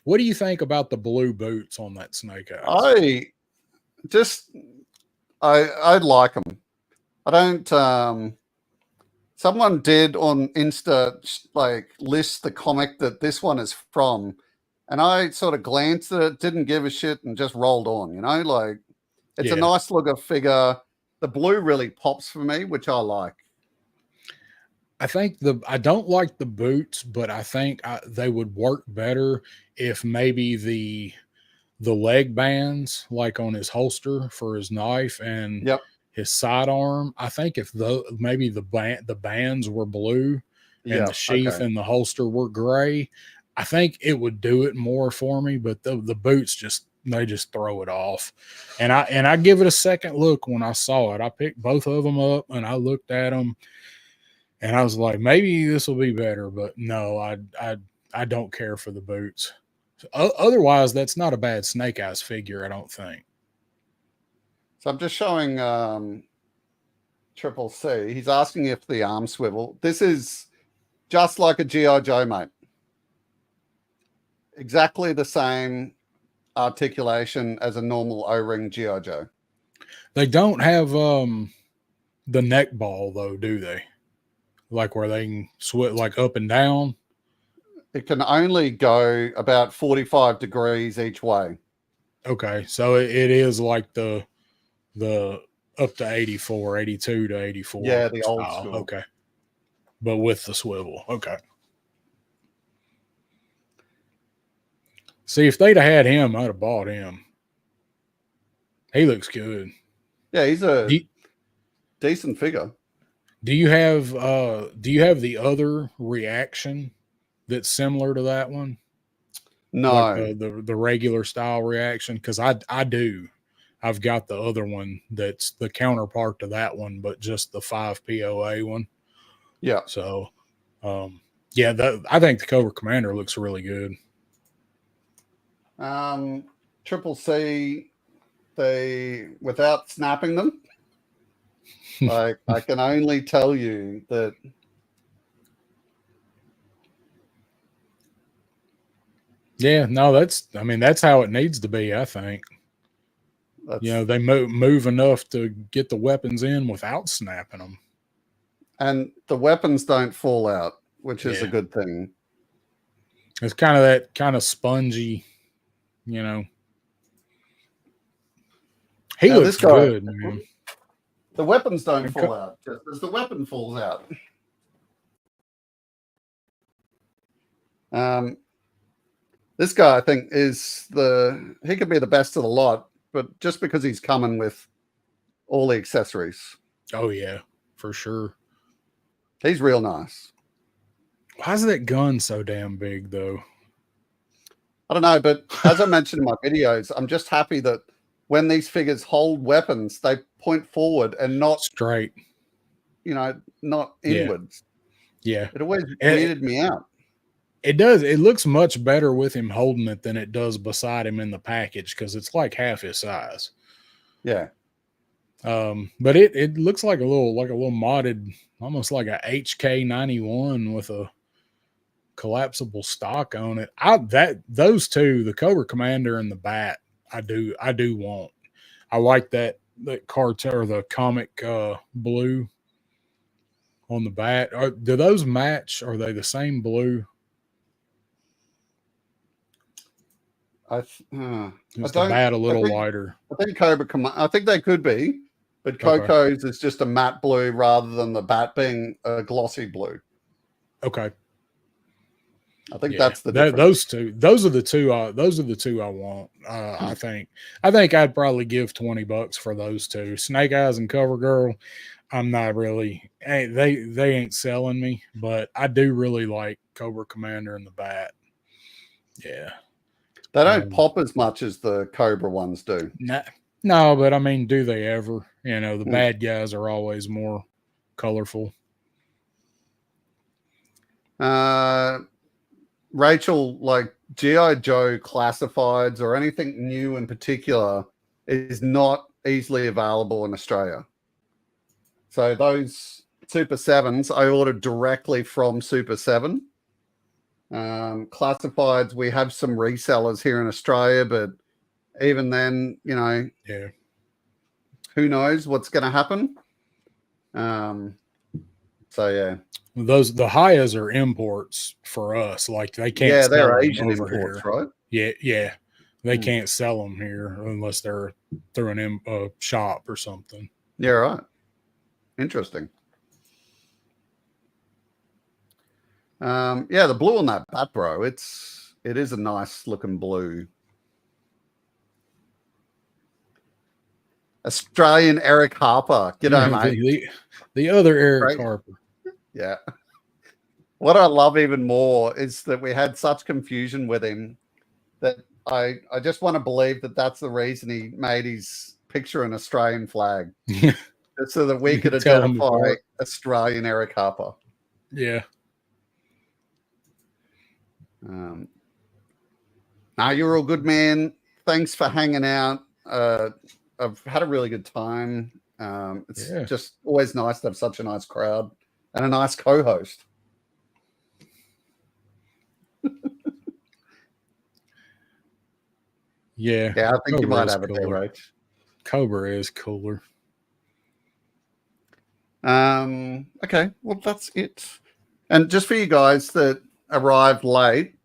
What do you think about the blue boots on that Snake Eyes? I like them. I don't. Someone did on Insta like list the comic that this one is from, and I sort of glanced at it, didn't give a shit, and just rolled on. Like it's a nice looking figure. The blue really pops for me, which I like. I think I don't like the boots, but I think they would work better if maybe the leg bands, like on his holster for his knife and his sidearm. I think if maybe the bands were blue and the sheath and the holster were gray, I think it would do it more for me. But the boots they just throw it off. And I give it a second look when I saw it. I picked both of them up and I looked at them. And I was like, maybe this will be better, but no, I don't care for the boots. Otherwise, that's not a bad Snake Eyes figure, I don't think. So I'm just showing Triple C. He's asking if the arm swivel. This is just like a G.I. Joe, mate. Exactly the same articulation as a normal O-ring G.I. Joe. They don't have the neck ball, though, do they? Like where they can switch like up and down? It can only go about 45 degrees each way. Okay, so it is like the up to 84, 82 to 84. Yeah, the old school. Okay. But with the swivel. Okay. See, if they'd have had him, I'd have bought him. He looks good. Yeah, he's a decent figure. Do you have the other reaction that's similar to that one? No. Like the regular style reaction? Because I do. I've got the other one that's the counterpart to that one, but just the 5 POA one. Yeah. So, I think the Cobra Commander looks really good. Triple C, without snapping them, like I can only tell you that. Yeah, no, that's how it needs to be, I think. They move enough to get the weapons in without snapping them. And the weapons don't fall out, which is a good thing. It's kind of that kind of spongy, He He Now, looks this guy, good, man. the weapons don't fall out just as the weapon falls out. This guy, I think, he could be the best of the lot, but just because he's coming with all the accessories. Oh yeah, for sure. He's real nice. Why is that gun so damn big though? I don't know, but as I mentioned in my videos, I'm just happy that when these figures hold weapons, they point forward and not straight. Not inwards. Yeah. It always weirded me out. It does. It looks much better with him holding it than it does beside him in the package because it's like half his size. Yeah. But it looks like a little modded, almost like a HK91 with a collapsible stock on it. Those two, the Cobra Commander and the Bat, I do want. I like that cartoon or the comic blue on the Bat. Do those match? Are they the same blue? Is the Bat a little lighter? I think I think they could be, but Coco's is just a matte blue rather than the Bat being a glossy blue. Okay. I think that's the difference. Those are the two I want. I think I'd probably give $20 for those two. Snake Eyes and Cover Girl, I'm not really, they ain't selling me, but I do really like Cobra Commander and the Bat. Yeah. They don't pop as much as the Cobra ones do. No, but I mean, do they ever? The bad guys are always more colorful. Rachel, like G.I. Joe classifieds or anything new in particular is not easily available in Australia. So those Super 7s I ordered directly from Super 7. Classifieds, we have some resellers here in Australia, but even then, who knows what's going to happen. So yeah, the Hayas are imports for us. Like they can't. Yeah, they're sell Asian over imports, here. right? Yeah. They can't sell them here unless they're through a shop or something. Yeah, right. Interesting. Yeah, the blue on that Bat, bro. It is a nice looking blue. Australian Eric Harper. G'day, mate. The other Eric Harper. Yeah. What I love even more is that we had such confusion with him that I just want to believe that that's the reason he made his picture an Australian flag. So that we could identify Australian Eric Harper. Yeah. Now you're all good, man. Thanks for hanging out. I've had a really good time. It's just always nice to have such a nice crowd and a nice co-host. Yeah, I think you might have it there, right? Cobra is cooler. Okay, well that's it. And just for you guys that arrived late,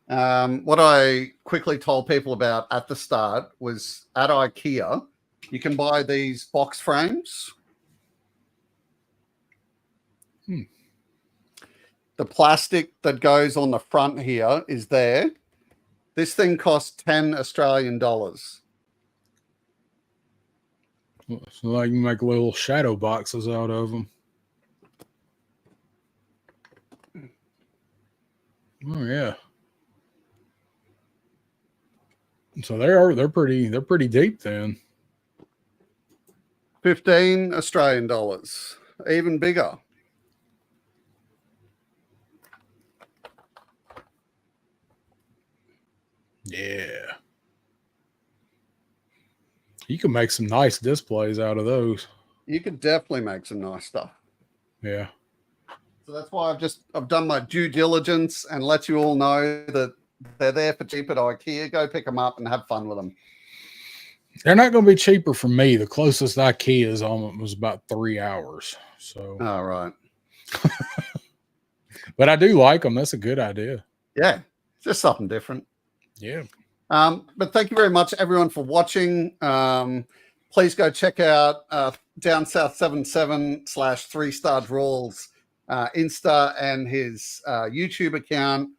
what I quickly told people about at the start was at IKEA, you can buy these box frames. The plastic that goes on the front here is there. This thing costs $10 Australian. So like you make little shadow boxes out of them. Oh yeah. So they're pretty deep then. $15 Australian, even bigger. Yeah. You can make some nice displays out of those. You could definitely make some nice stuff. Yeah. So that's why I've done my due diligence and let you all know that they're there for cheap at IKEA. Go pick them up and have fun with them. They're not going to be cheaper for me. The closest IKEA is was about 3 hours. So. All right. But I do like them. That's a good idea. Yeah. Just something different. Yeah. But thank you very much, everyone, for watching. please go check out Down South 77 / 3-Star Drawls Insta and his YouTube account.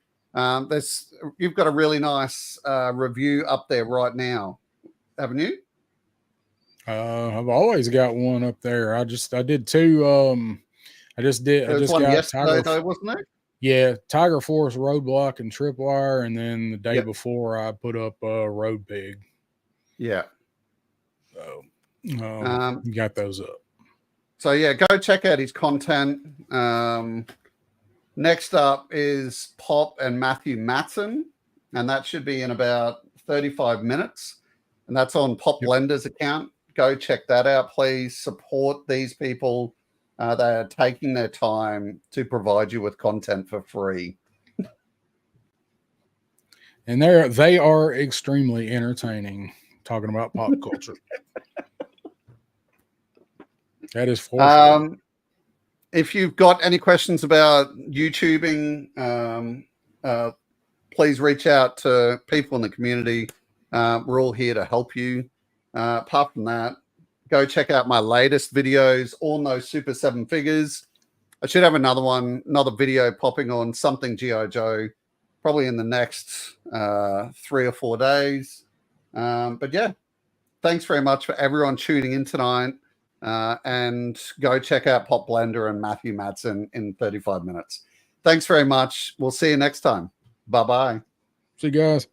You've got a really nice review up there right now, haven't you? I've always got one up there. I did two. I just one got yesterday though, wasn't it? Yeah, Tiger Force roadblock and tripwire, and then the day before I put up Road Pig. Yeah. So you got those up. So yeah, go check out his content. Next up is Pop and Matthew Matson, and that should be in about 35 minutes. And that's on Pop Blender's account. Go check that out, please. Support these people. They are taking their time to provide you with content for free. And they are extremely entertaining, talking about pop culture. That is for sure. If you've got any questions about YouTubing, please reach out to people in the community. We're all here to help you. Apart from that, go check out my latest videos, All No Super 7 Figures. I should have another video popping on something G.I. Joe, probably in the next 3 or 4 days. But yeah, thanks very much for everyone tuning in tonight. And go check out Pop Blender and Matthew Madsen in 35 minutes. Thanks very much. We'll see you next time. Bye-bye. See you guys.